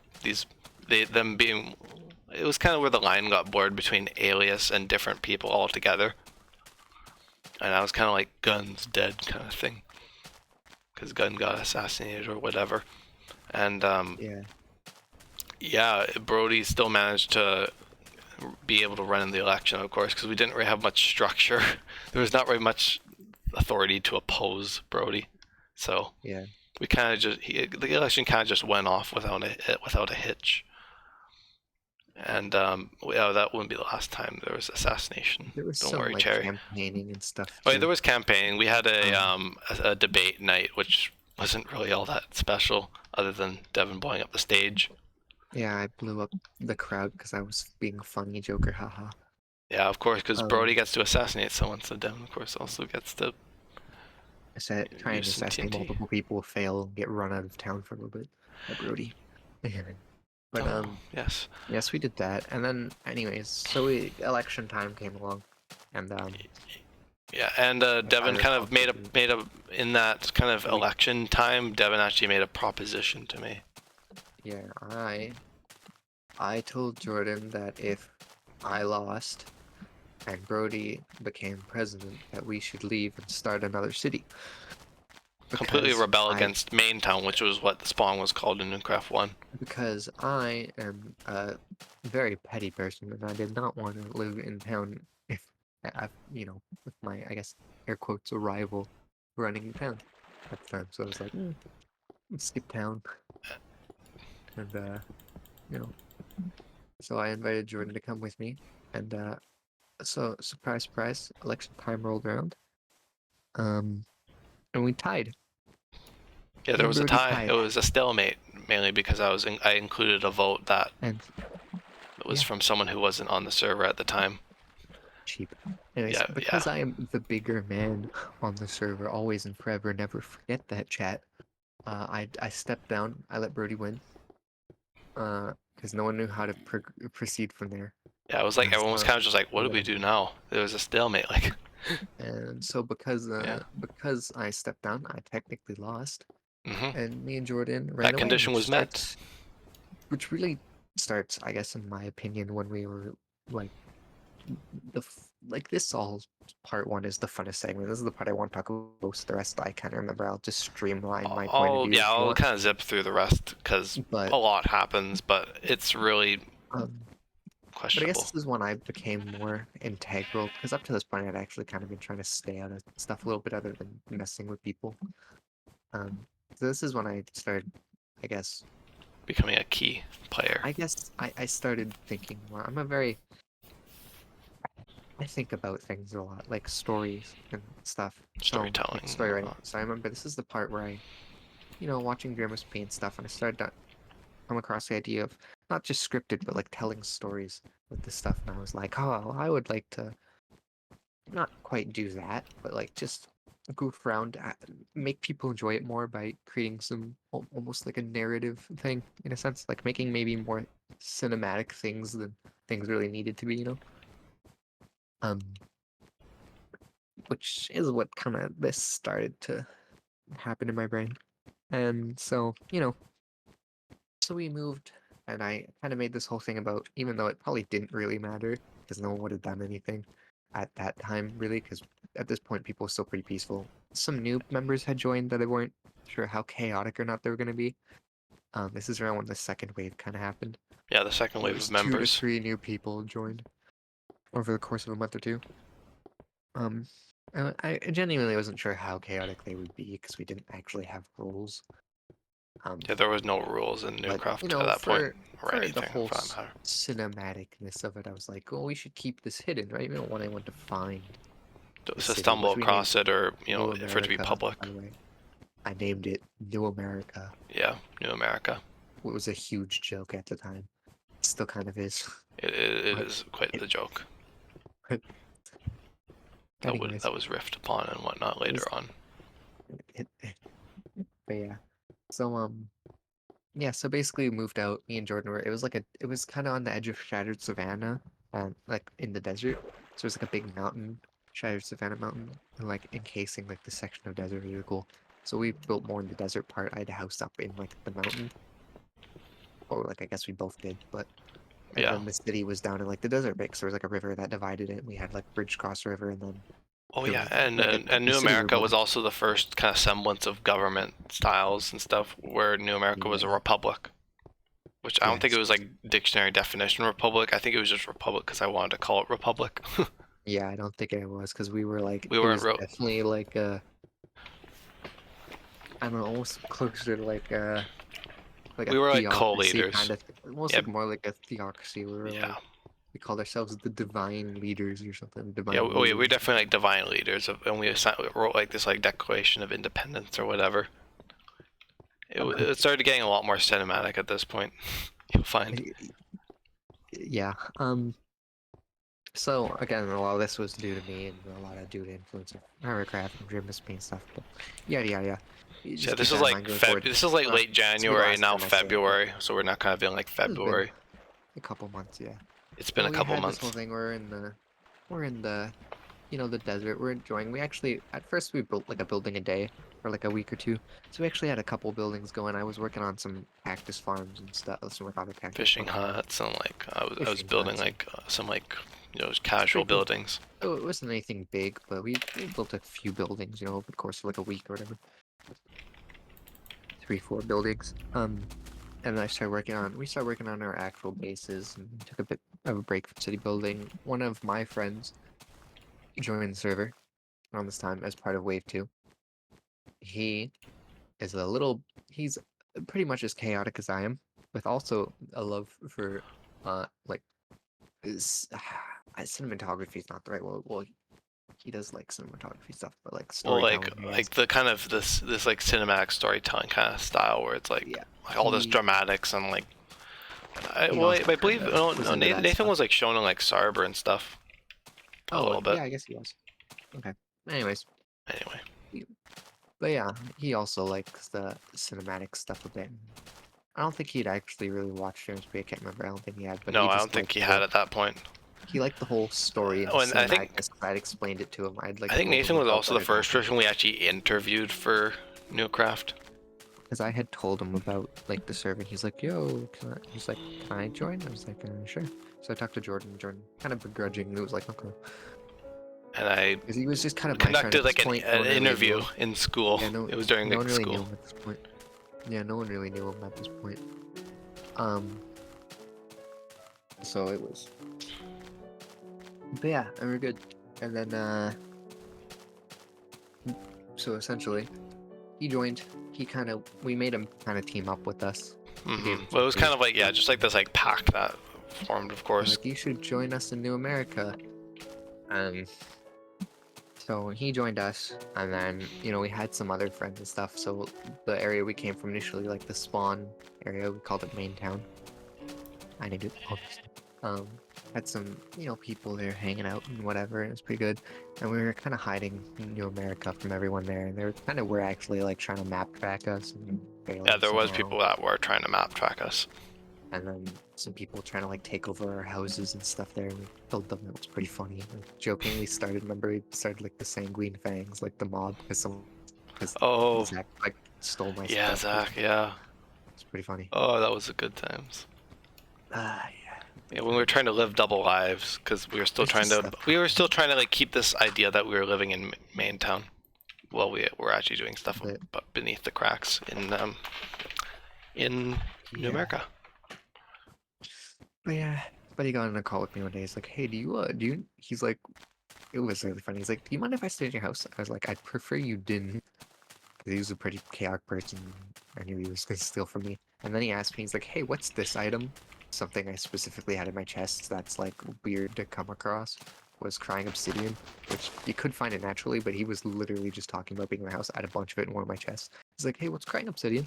[SPEAKER 1] them being. It was kind of where the line got blurred between Alias and different people altogether, and I was kind of like Gun's dead kind of thing, because Gun got assassinated or whatever, and
[SPEAKER 2] yeah,
[SPEAKER 1] yeah, Brody still managed to be able to run in the election, of course, because we didn't really have much structure. There was not very much authority to oppose Brody, so
[SPEAKER 2] yeah.
[SPEAKER 1] we kind of the election kind of just went off without a hitch. And yeah, that wouldn't be the last time there was assassination.
[SPEAKER 2] There was
[SPEAKER 1] Don't
[SPEAKER 2] some
[SPEAKER 1] worry,
[SPEAKER 2] like
[SPEAKER 1] Cherry.
[SPEAKER 2] campaigning and stuff
[SPEAKER 1] Oh, yeah, there
[SPEAKER 2] too.
[SPEAKER 1] was campaigning. We had
[SPEAKER 2] Um,
[SPEAKER 1] a debate night, which wasn't really all that special, other than Devin blowing up the stage.
[SPEAKER 2] yeah, I blew up the crowd because I was being a funny Joker, haha.
[SPEAKER 1] Yeah, of course, because Brody
[SPEAKER 2] Um,
[SPEAKER 1] gets to assassinate someone, so Devin, of course, also gets to
[SPEAKER 2] I said trying to
[SPEAKER 1] use some
[SPEAKER 2] assassinate
[SPEAKER 1] TNT.
[SPEAKER 2] multiple people, fail, and get run out of town for a little bit by Brody. But
[SPEAKER 1] Oh, yes.
[SPEAKER 2] yes, we did that, and then anyways, so election time came along, and
[SPEAKER 1] Yeah, and
[SPEAKER 2] I
[SPEAKER 1] Devin
[SPEAKER 2] decided
[SPEAKER 1] kind
[SPEAKER 2] I'll
[SPEAKER 1] of
[SPEAKER 2] take it.
[SPEAKER 1] made a in that kind of
[SPEAKER 2] We
[SPEAKER 1] election time. Devin actually made a proposition to me.
[SPEAKER 2] yeah, I told Jordan that if I lost and Brody became president, that we should leave and start another city.
[SPEAKER 1] Completely
[SPEAKER 2] Because
[SPEAKER 1] rebel
[SPEAKER 2] I
[SPEAKER 1] against Maintown, which was what the spawn was called in Newcraft 1.
[SPEAKER 2] because I am a very petty person and I did not want to live in town if with my I guess air quotes a rival running the town at the time. So I was like, let's skip town and you know. So I invited Jordan to come with me and so surprise surprise, election time rolled around. Um and we tied.
[SPEAKER 1] Yeah,
[SPEAKER 2] Me
[SPEAKER 1] there
[SPEAKER 2] and
[SPEAKER 1] was a
[SPEAKER 2] Brody
[SPEAKER 1] tie. It
[SPEAKER 2] tied.
[SPEAKER 1] was a stalemate, mainly because I included a vote that
[SPEAKER 2] And
[SPEAKER 1] was
[SPEAKER 2] yeah,
[SPEAKER 1] from someone who wasn't on the server at the time.
[SPEAKER 2] cheap. Anyways,
[SPEAKER 1] Yeah, yeah.
[SPEAKER 2] because I am the bigger man on the server, always and forever, never forget that chat. I stepped down. I let Brody win. Because no one knew how to proceed from there.
[SPEAKER 1] Yeah, it was like
[SPEAKER 2] And
[SPEAKER 1] everyone was
[SPEAKER 2] so,
[SPEAKER 1] kind of just like, what do we
[SPEAKER 2] yeah.
[SPEAKER 1] do now? There was a stalemate, like,
[SPEAKER 2] And so because
[SPEAKER 1] yeah.
[SPEAKER 2] I stepped down, I technically lost.
[SPEAKER 1] Hmm.
[SPEAKER 2] And me and Jordan ran
[SPEAKER 1] That
[SPEAKER 2] away,
[SPEAKER 1] condition
[SPEAKER 2] which
[SPEAKER 1] was met.
[SPEAKER 2] starts which really starts, I guess, in my opinion, when we were like like this all part one is the funnest segment. This is the part I want to talk about most. The rest I kind of remember. I'll just streamline my point of view if you
[SPEAKER 1] I'll
[SPEAKER 2] want.
[SPEAKER 1] kind of zip through the rest because
[SPEAKER 2] But
[SPEAKER 1] a lot happens, but it's really
[SPEAKER 2] um, but I guess
[SPEAKER 1] questionable.
[SPEAKER 2] this is when I became more integral because up to this point I'd actually kind of been trying to stay out of stuff a little bit other than messing with people. So this is when I started, I guess.
[SPEAKER 1] Becoming a key player.
[SPEAKER 2] I started thinking more. I think about things a lot, like stories and stuff. So,
[SPEAKER 1] Storytelling
[SPEAKER 2] like
[SPEAKER 1] and
[SPEAKER 2] story writing.
[SPEAKER 1] whatnot.
[SPEAKER 2] So I remember this is the part where watching Grimace paint stuff, and I started to come across the idea of not just scripted, but like telling stories with this stuff. And I was like, oh, I would like to not quite do that, but like just goof around, make people enjoy it more by creating some almost like a narrative thing in a sense, like making maybe more cinematic things than things really needed to be, Um, which is what kind of this started to happen in my brain. And so, so we moved, and I kind of made this whole thing about, even though it probably didn't really matter, because no one would have done anything at that time, really, because at this point, people were still pretty peaceful. Some new members had joined that I weren't sure how chaotic or not they were going to be. This is around when the second wave kind of happened.
[SPEAKER 1] Yeah, the second
[SPEAKER 2] There
[SPEAKER 1] wave
[SPEAKER 2] was
[SPEAKER 1] of
[SPEAKER 2] 2 to
[SPEAKER 1] members.
[SPEAKER 2] 3 new people joined over the course of a month or two. Um, and I genuinely wasn't sure how chaotic they would be because we didn't actually have rules.
[SPEAKER 1] Yeah, there was no rules in
[SPEAKER 2] But
[SPEAKER 1] Newcraft at that point, or
[SPEAKER 2] for the
[SPEAKER 1] anything
[SPEAKER 2] whole
[SPEAKER 1] for that matter.
[SPEAKER 2] cinematicness of it, I was like, well, we should keep this hidden, right? We don't want anyone to find the
[SPEAKER 1] To
[SPEAKER 2] city,
[SPEAKER 1] stumble
[SPEAKER 2] which we named
[SPEAKER 1] across it, or
[SPEAKER 2] New
[SPEAKER 1] for it to be
[SPEAKER 2] America,
[SPEAKER 1] public.
[SPEAKER 2] by the way. I named it New America.
[SPEAKER 1] Yeah, New America.
[SPEAKER 2] It was a huge joke at the time. It still kind of is.
[SPEAKER 1] It
[SPEAKER 2] But
[SPEAKER 1] is quite the joke.
[SPEAKER 2] anyways,
[SPEAKER 1] That was riffed upon and whatnot
[SPEAKER 2] it
[SPEAKER 1] later
[SPEAKER 2] was,
[SPEAKER 1] on.
[SPEAKER 2] but yeah. So yeah, so basically we moved out. Me and Jordan were. It was kind of on the edge of Shattered Savannah, like in the desert. So it was like a big mountain, Shattered Savannah Mountain, and like encasing like the section of desert. Really cool. So we built more in the desert part. I had a house up in like the mountain, or like I guess we both did. And
[SPEAKER 1] Yeah.
[SPEAKER 2] then the city was down in like the desert bit. So there was like a river that divided it. And we had like bridge cross river, and then
[SPEAKER 1] Oh
[SPEAKER 2] there
[SPEAKER 1] yeah,
[SPEAKER 2] was like
[SPEAKER 1] and
[SPEAKER 2] the
[SPEAKER 1] New
[SPEAKER 2] city we were
[SPEAKER 1] America was
[SPEAKER 2] building.
[SPEAKER 1] also the first kind of semblance of government styles and stuff, where New America was a
[SPEAKER 2] Yeah.
[SPEAKER 1] republic. Which I don't think it
[SPEAKER 2] Yes.
[SPEAKER 1] was like dictionary definition republic. I think it was just republic because I wanted to call it republic.
[SPEAKER 2] Yeah, I don't think it was because we were like
[SPEAKER 1] We
[SPEAKER 2] it
[SPEAKER 1] weren't
[SPEAKER 2] was
[SPEAKER 1] real.
[SPEAKER 2] definitely like I don't know, almost closer to like a
[SPEAKER 1] We were like
[SPEAKER 2] theocracy
[SPEAKER 1] co-leaders.
[SPEAKER 2] kind of, almost
[SPEAKER 1] Yeah,
[SPEAKER 2] like more like a theocracy. We were
[SPEAKER 1] yeah,
[SPEAKER 2] like we called ourselves the divine leaders or something.
[SPEAKER 1] yeah.
[SPEAKER 2] Divine
[SPEAKER 1] We're
[SPEAKER 2] rulers.
[SPEAKER 1] definitely like divine leaders, and we wrote like this like Declaration of Independence or whatever. It started getting a lot more cinematic at this point. You'll find.
[SPEAKER 2] Yeah. So again, a lot of this was due to me, and a lot of due to influence of Minecraft and Grimace paint stuff. But yada yada yada. You
[SPEAKER 1] So yeah,
[SPEAKER 2] just keep that in mind going forward.
[SPEAKER 1] This is like late
[SPEAKER 2] This will be the
[SPEAKER 1] January,
[SPEAKER 2] last
[SPEAKER 1] now
[SPEAKER 2] time I say it, but
[SPEAKER 1] February, so we're not kind of in like
[SPEAKER 2] it's been
[SPEAKER 1] February.
[SPEAKER 2] a couple months, yeah.
[SPEAKER 1] It's been
[SPEAKER 2] So
[SPEAKER 1] a
[SPEAKER 2] we
[SPEAKER 1] couple
[SPEAKER 2] had this whole
[SPEAKER 1] months.
[SPEAKER 2] thing. We're in the the desert. We're enjoying. We actually, at first, we built like a building a day for like a week or two. So we actually had a couple buildings going. I was working on some cactus farms and stuff, some like other cactus
[SPEAKER 1] Fishing
[SPEAKER 2] farms and
[SPEAKER 1] huts and like I was
[SPEAKER 2] fishing
[SPEAKER 1] building
[SPEAKER 2] huts. And
[SPEAKER 1] like some like
[SPEAKER 2] it's
[SPEAKER 1] casual
[SPEAKER 2] pretty cool.
[SPEAKER 1] buildings.
[SPEAKER 2] So it wasn't anything big, but we built a few buildings, over the course of like a week or whatever. 3, 4 buildings. And then we started working on our actual bases and took a bit of a break from city building. One of my friends joined the server around this time as part of Wave 2. He is he's pretty much as chaotic as I am, with also a love for like is cinematography is not the right word. Well, he does like cinematography stuff, but like
[SPEAKER 1] Well,
[SPEAKER 2] storytelling, I guess.
[SPEAKER 1] like the kind of this like cinematic storytelling kind of style where it's
[SPEAKER 2] Yeah,
[SPEAKER 1] like all this
[SPEAKER 2] he
[SPEAKER 1] dramatics and like
[SPEAKER 2] he also
[SPEAKER 1] I
[SPEAKER 2] kind
[SPEAKER 1] believe
[SPEAKER 2] of was
[SPEAKER 1] no,
[SPEAKER 2] into that
[SPEAKER 1] Nathan
[SPEAKER 2] stuff.
[SPEAKER 1] was like shown in like Sarber and stuff a
[SPEAKER 2] Oh,
[SPEAKER 1] little bit.
[SPEAKER 2] yeah, I guess he was. Okay. Anyways,
[SPEAKER 1] Anyway,
[SPEAKER 2] but yeah, he also likes the cinematic stuff a bit. I don't think he'd actually really watched James Bay. I can't remember. I don't think he had, but
[SPEAKER 1] no,
[SPEAKER 2] he
[SPEAKER 1] I don't
[SPEAKER 2] just
[SPEAKER 1] think
[SPEAKER 2] liked
[SPEAKER 1] he
[SPEAKER 2] the
[SPEAKER 1] had
[SPEAKER 2] whole.
[SPEAKER 1] at that point.
[SPEAKER 2] He liked the whole story and the
[SPEAKER 1] Oh, and
[SPEAKER 2] cinematicness. I'd explained it to him. I'd like
[SPEAKER 1] I think
[SPEAKER 2] told him
[SPEAKER 1] Nathan was
[SPEAKER 2] about
[SPEAKER 1] also
[SPEAKER 2] what
[SPEAKER 1] the
[SPEAKER 2] had
[SPEAKER 1] first
[SPEAKER 2] happened.
[SPEAKER 1] person we actually interviewed for Newcraft.
[SPEAKER 2] because I had told him about like the server. He's like, "Yo, he's like, can I join?" I was like, "Sure." So I talked to Jordan. Jordan kind of begrudgingly was like, "Okay,"
[SPEAKER 1] And I
[SPEAKER 2] because he was just kind of my friend at
[SPEAKER 1] conducted
[SPEAKER 2] this
[SPEAKER 1] like
[SPEAKER 2] point. No
[SPEAKER 1] an
[SPEAKER 2] one really knew
[SPEAKER 1] interview
[SPEAKER 2] him.
[SPEAKER 1] in school.
[SPEAKER 2] Yeah,
[SPEAKER 1] It was during
[SPEAKER 2] no
[SPEAKER 1] like
[SPEAKER 2] one really knew
[SPEAKER 1] school.
[SPEAKER 2] him at this point. Yeah, no one really knew him at this point. Um, so it was. But yeah, and we're good. And then so essentially, he joined. We made him kind of team up with us. We gave him
[SPEAKER 1] Well,
[SPEAKER 2] some
[SPEAKER 1] it was
[SPEAKER 2] free
[SPEAKER 1] kind of like, yeah, just like this like pack that formed, of
[SPEAKER 2] We're
[SPEAKER 1] course.
[SPEAKER 2] like, you should join us in New America. Um, so he joined us, and then we had some other friends and stuff. So the area we came from initially, like the spawn area, we called it Main Town. I named it obviously. Had some people there hanging out and whatever, and it was pretty good. And we were kind of hiding in New America from everyone there, and they were actually like trying to map track us and
[SPEAKER 1] Yeah,
[SPEAKER 2] failing
[SPEAKER 1] there was
[SPEAKER 2] somehow.
[SPEAKER 1] people that were trying to map track us.
[SPEAKER 2] And then some people trying to like take over our houses and stuff there, and we killed them. It was pretty funny. Like, jokingly remember we started like the Sanguine Fangs, like the mob, because
[SPEAKER 1] Oh,
[SPEAKER 2] Zach like stole my
[SPEAKER 1] yeah,
[SPEAKER 2] stuff.
[SPEAKER 1] Zach, yeah.
[SPEAKER 2] It's pretty funny.
[SPEAKER 1] Oh, that was the good times.
[SPEAKER 2] Yeah.
[SPEAKER 1] Yeah, when we were trying to live double lives, because
[SPEAKER 2] It's just stuff.
[SPEAKER 1] we were still trying to like keep this idea that we were living in Main Town, while we were actually doing stuff
[SPEAKER 2] But
[SPEAKER 1] beneath the cracks in New
[SPEAKER 2] yeah,
[SPEAKER 1] America.
[SPEAKER 2] but he got on a call with me one day. He's like, "Hey, do you?" He's like, it was really funny. He's like, "Do you mind if I stay at your house?" I was like, "I'd prefer you didn't." He was a pretty chaotic person. I knew he was going to steal from me. And then he asked me, he's like, "Hey, what's this item?" Something I specifically had in my chest that's like weird to come across was crying obsidian, which you could find it naturally, but he was literally just talking about being in my house. I had a bunch of it in one of my chests. He's like, "Hey, what's crying obsidian?"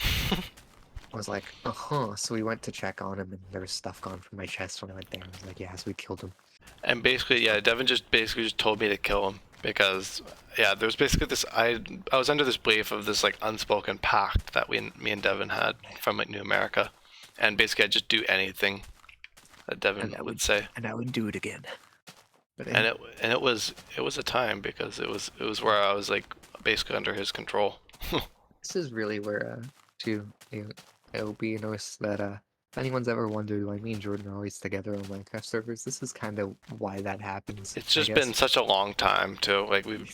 [SPEAKER 2] I was like, "Uh-huh." So we went to check on him, and there was stuff gone from my chest when I went there. I was like, "Yeah, so we killed him."
[SPEAKER 1] And basically, yeah, Devin just basically just told me to kill him because, yeah, there's basically this. I was under this belief of this like unspoken pact that me and Devin had from like New America, and basically I'd just do anything that Devin would say.
[SPEAKER 2] And I would do it again. But
[SPEAKER 1] And it was a time because it was where I was like basically under his control.
[SPEAKER 2] this is really where it'll be noticed that if anyone's ever wondered why me and Jordan are always together on Minecraft servers, this is kind of why that happens.
[SPEAKER 1] It's
[SPEAKER 2] I
[SPEAKER 1] just been
[SPEAKER 2] guess
[SPEAKER 1] such a long time too. Like we've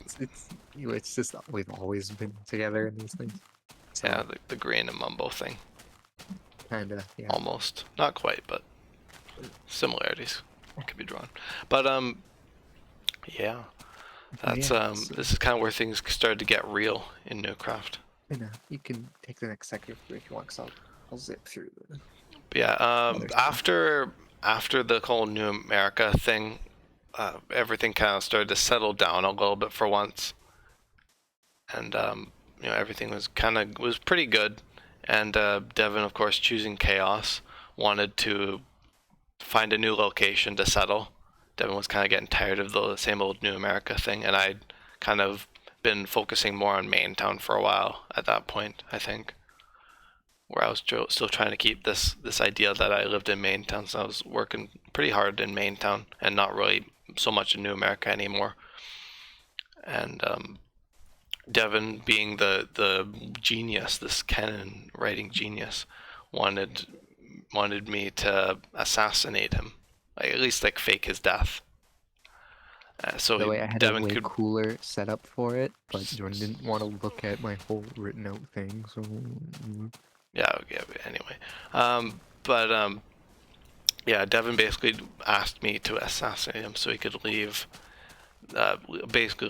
[SPEAKER 2] it's just we've always been together in these things. So
[SPEAKER 1] yeah, the Green and Mumbo thing.
[SPEAKER 2] yeah.
[SPEAKER 1] Almost, not quite, but similarities could be drawn. But yeah, that's
[SPEAKER 2] So,
[SPEAKER 1] this is kind of where things started to get real in Newcraft.
[SPEAKER 2] you can take the next second if you want, because I'll zip through.
[SPEAKER 1] But yeah,
[SPEAKER 2] Other stuff.
[SPEAKER 1] after the whole New America thing, everything kind of started to settle down a little bit for once, and everything was pretty good. And Devin, of course, choosing chaos, wanted to find a new location to settle. Devin was kind of getting tired of the same old New America thing, and I'd kind of been focusing more on Main Town for a while at that point, I think, where I was still trying to keep this idea that I lived in Main Town, so I was working pretty hard in Main Town and not really so much in New America anymore. And Devin, being the genius, this canon writing genius, wanted me to assassinate him, like at least like fake his death. So
[SPEAKER 2] The way I had a
[SPEAKER 1] Devin
[SPEAKER 2] way
[SPEAKER 1] could,
[SPEAKER 2] cooler setup for it, but Jordan didn't want to look at my whole written out thing, so
[SPEAKER 1] yeah, anyway, yeah, Devin basically asked me to assassinate him so he could leave, basically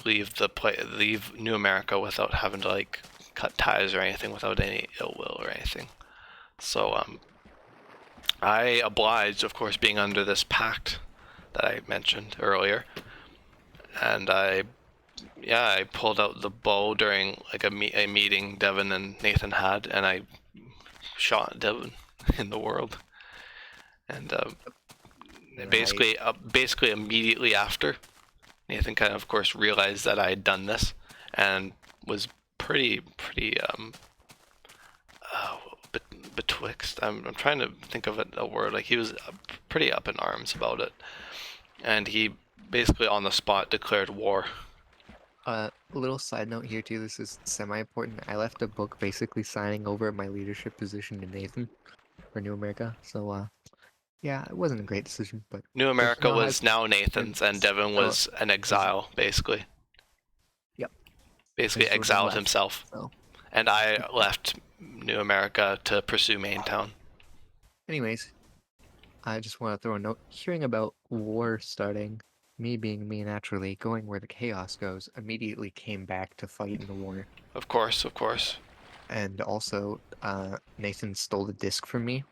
[SPEAKER 1] leave New America without having to like cut ties or anything, without any ill will or anything. So I obliged, of course, being under this pact that I mentioned earlier, and I pulled out the bow during like a meeting Devin and Nathan had, and I shot Devin in the world. And basically immediately after, Nathan kind of course realized that I had done this, and was pretty betwixt. I'm trying to think of a word. Like he was pretty up in arms about it, and he basically on the spot declared war.
[SPEAKER 2] A little side note here too. This is semi-important. I left a book basically signing over my leadership position to Nathan for New America. So yeah, it wasn't a great decision, but
[SPEAKER 1] New
[SPEAKER 2] he
[SPEAKER 1] America
[SPEAKER 2] now has
[SPEAKER 1] was now Nathan's, and
[SPEAKER 2] his,
[SPEAKER 1] Devin
[SPEAKER 2] no,
[SPEAKER 1] was an
[SPEAKER 2] his
[SPEAKER 1] exile, basically.
[SPEAKER 2] yep,
[SPEAKER 1] Basically
[SPEAKER 2] his children
[SPEAKER 1] exiled
[SPEAKER 2] left.
[SPEAKER 1] himself.
[SPEAKER 2] So,
[SPEAKER 1] And I left New America to pursue Maintown.
[SPEAKER 2] anyways, I just want to throw a note. Hearing about war starting, me being me naturally, going where the chaos goes, immediately came back to fight in the war.
[SPEAKER 1] Of course, of course.
[SPEAKER 2] And also, Nathan stole the disc from me.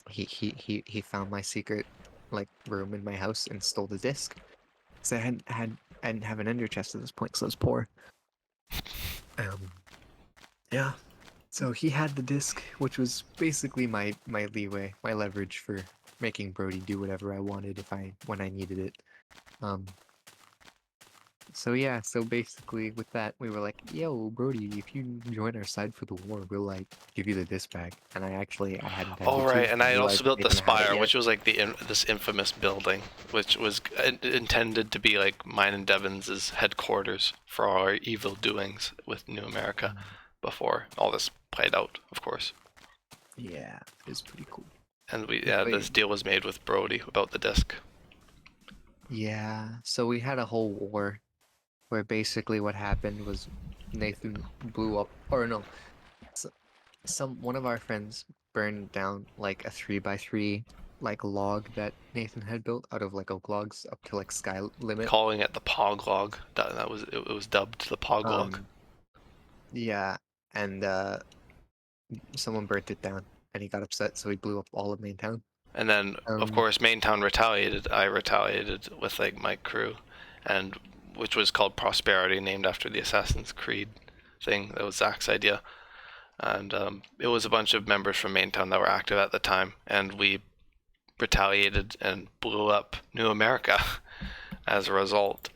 [SPEAKER 2] He found my secret like room in my house and stole the disc. So I didn't have an ender chest at this point, so I was poor. Yeah. So he had the disc, which was basically my leeway, my leverage for making Brody do whatever I wanted when I needed it. So yeah, so basically with that we were like, yo, Brody, if you join our side for the war, we'll like give you the disc back. And I had
[SPEAKER 1] Oh
[SPEAKER 2] intended to.
[SPEAKER 1] right, and I
[SPEAKER 2] Realized
[SPEAKER 1] also built the
[SPEAKER 2] Nathan had it
[SPEAKER 1] Spire,
[SPEAKER 2] yet.
[SPEAKER 1] which was like this infamous building, which was intended to be like mine and Devin's headquarters for our evil doings with New America before all this played out, of course.
[SPEAKER 2] Yeah, it's pretty cool.
[SPEAKER 1] And
[SPEAKER 2] But
[SPEAKER 1] this deal was made with Brody about the disc.
[SPEAKER 2] yeah, so we had a whole war where basically what happened was Nathan blew up, or no, one of our friends burned down like a 3x3 like log that Nathan had built out of like oak logs up to like sky limit.
[SPEAKER 1] Calling it the Pog log. That was it was dubbed the Pog log.
[SPEAKER 2] Yeah, and someone burnt it down, and he got upset, so he blew up all of Maintown.
[SPEAKER 1] And then, of course, Maintown retaliated. I retaliated with like my crew, and which was called Prosperity, named after the Assassin's Creed thing. That was Zach's idea, and it was a bunch of members from Maintown that were active at the time, and we retaliated and blew up New America as a result.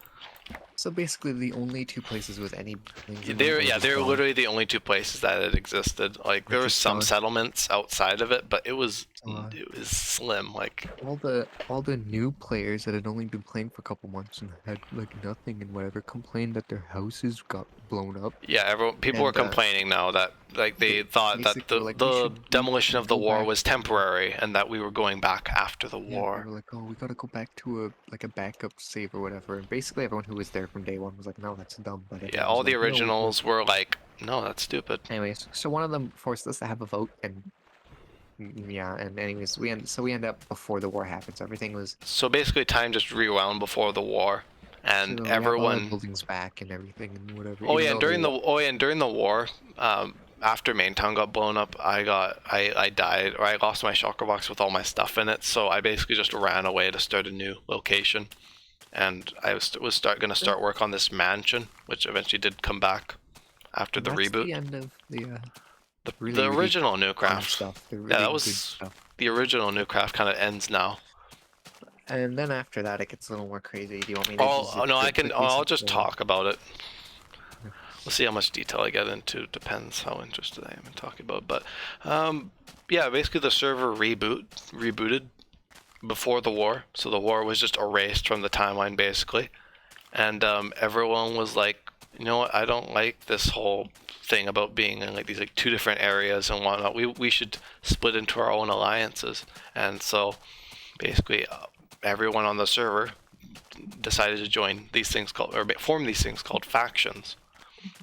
[SPEAKER 2] So basically, the only two places with any buildings.
[SPEAKER 1] They're literally the only two places that it existed. Like there were some settlements outside of it, but it was slim. Like
[SPEAKER 2] all the new players that had only been playing for a couple months and had like nothing and whatever complained that their houses got blown up.
[SPEAKER 1] Yeah, people were complaining now that like they thought that the demolition of the war was temporary and that we were going back after the war.
[SPEAKER 2] They were like, oh, we gotta go back to a backup save or whatever. And basically everyone who was there from day one was like, no, that's dumb. But
[SPEAKER 1] yeah, all the originals were like, no, that's stupid.
[SPEAKER 2] Anyways, so one of them forced us to have a vote, and yeah, and anyways, we end up before the war happened. So everything was.
[SPEAKER 1] So basically, time just rewound before the war. And so everyone
[SPEAKER 2] buildings back and everything and whatever.
[SPEAKER 1] Oh yeah, and during the war, after Maintown got blown up, I died, or I lost my shulker box with all my stuff in it. So I basically just ran away to start a new location, and I was gonna start work on this mansion, which eventually did come back after the reboot.
[SPEAKER 2] The end of
[SPEAKER 1] the original Newcraft stuff. Yeah, that was the original Newcraft. Kind of ends now.
[SPEAKER 2] And then after that, it gets a little more crazy. Do you want me to?
[SPEAKER 1] I'll just talk about it. We'll see how much detail I get into. Depends how interested I am in talking about. But yeah, basically the server rebooted before the war, so the war was just erased from the timeline basically, and everyone was like, you know what? I don't like this whole thing about being in like these like two different areas and whatnot. We should split into our own alliances, and so basically. Everyone on the server decided to join these things form these things called factions,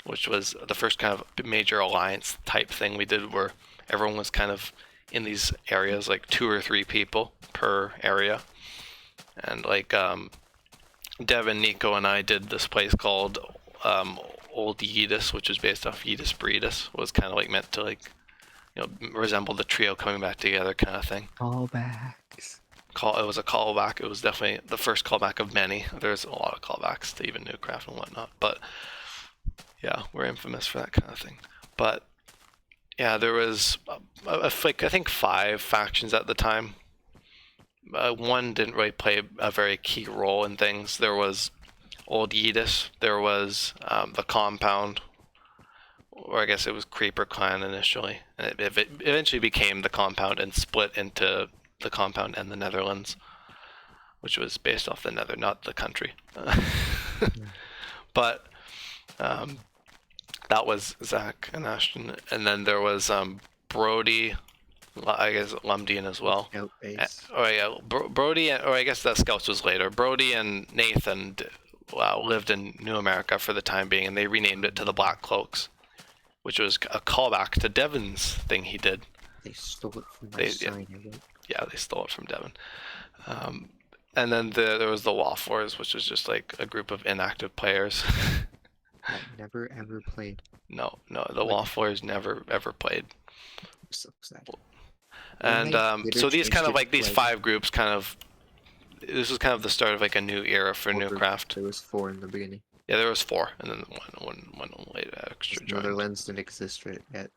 [SPEAKER 1] which was the first kind of major alliance type thing we did, where everyone was kind of in these areas, like 2 or 3 people per area. And like Devin, Nico, and I did this place called Old Yeetus, which is based off Yeetus Breedus. Was kind of like meant to like, you know, resemble the trio coming back together kind of thing.
[SPEAKER 2] Callbacks.
[SPEAKER 1] It was a callback. It was definitely the first callback of many. There's a lot of callbacks to even Newcraft and whatnot, but yeah, we're infamous for that kind of thing. But yeah, there was like I think 5 factions at the time. One didn't really play a very key role in things. There was Old Yeetus. There was the Compound, or I guess it was Creeper Clan initially, and it eventually became the Compound and split into the Compound and the Netherlands, which was based off the Nether, not the country. But That was Zach and Ashton, and then there was Brody, I guess Lumdian as well.
[SPEAKER 2] Scout base.
[SPEAKER 1] Oh yeah, Brody, or I guess that Scouts was later. Brody and Nathan lived in New America for the time being, and they renamed it to the Black Cloaks, which was a callback to Devin's thing he did.
[SPEAKER 2] They stole it from my sign.
[SPEAKER 1] Yeah, they stole it from Devin. And then there was the Wafflers, which was just like a group of inactive players.
[SPEAKER 2] I never ever played.
[SPEAKER 1] No, the Wafflers never ever played.
[SPEAKER 2] So sad.
[SPEAKER 1] And so these kind of like these 5 groups kind of, this was kind of the start of like a new era for Newcraft.
[SPEAKER 2] There was 4 in the beginning.
[SPEAKER 1] Yeah, there was 4, and then one later extra joined.
[SPEAKER 2] Netherlands didn't exist yet.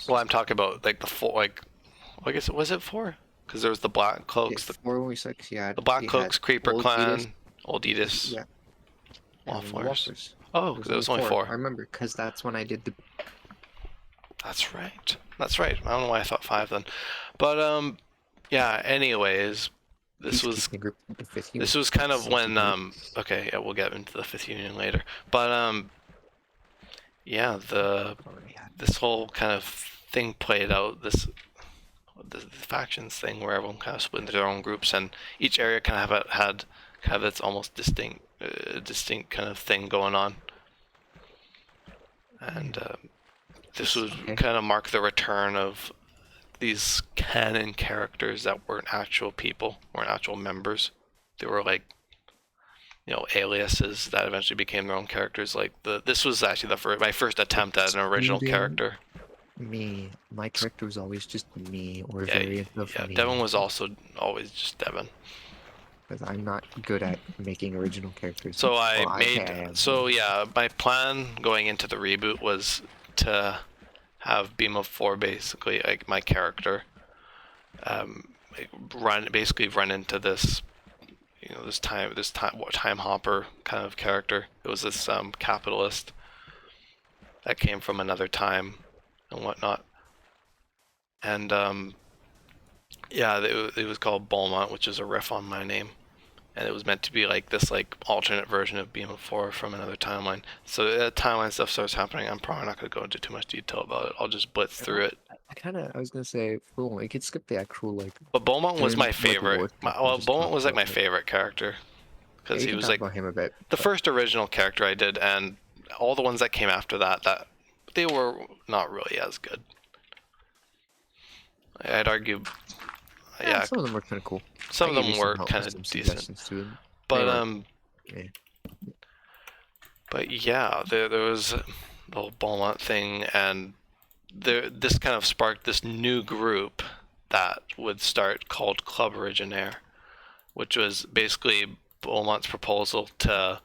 [SPEAKER 1] Well, I'm talking about like the 4, like, I guess, was it 4? Because there was the Black Cloaks,
[SPEAKER 2] the 4 we said, yeah.
[SPEAKER 1] The Black Cloaks, Creeper Clan, Old Edis,
[SPEAKER 2] yeah,
[SPEAKER 1] Wafflers. Oh, there was only 4.
[SPEAKER 2] I remember, because that's when I did the...
[SPEAKER 1] That's right. That's right. I don't know why I thought 5 then. But, yeah, anyways, this was kind of when, okay, yeah, we'll get into the 5th Union later. But, yeah, this whole kind of thing played out, the factions thing where everyone kind of split into their own groups, and each area kind of had kind of its almost distinct kind of thing going on. And this was kind of mark the return of these canon characters that weren't actual people, weren't actual members. They were like, you know, aliases that eventually became their own characters. Like this was actually my first attempt at an original character.
[SPEAKER 2] My character was always just me, or variant of me.
[SPEAKER 1] Devin was also always just Devin.
[SPEAKER 2] Because I'm not good at making original characters.
[SPEAKER 1] So my plan going into the reboot was to have Beam of 4 basically, like my character, run into this, you know, this time hopper kind of character. It was this capitalist that came from another time and whatnot. And yeah, it was called Beaumont, which is a riff on my name. And it was meant to be like this like alternate version of Beam of 4 from another timeline. So timeline stuff starts happening. I'm probably not going to go into too much detail about it. I'll just blitz through it.
[SPEAKER 2] I was going to say, we could skip the actual like...
[SPEAKER 1] But Beaumont was my favorite. Beaumont was like my favorite character. Because he was like
[SPEAKER 2] about him a bit,
[SPEAKER 1] the first original character I did, and all the ones that came after that they were not really as good. I'd argue... Yeah,
[SPEAKER 2] some of them were kind of cool.
[SPEAKER 1] Some of them were kind of decent, but but yeah, there was the whole Beaumont thing, and this kind of sparked this new group that would start called Club Originaire, which was basically Beaumont's proposal to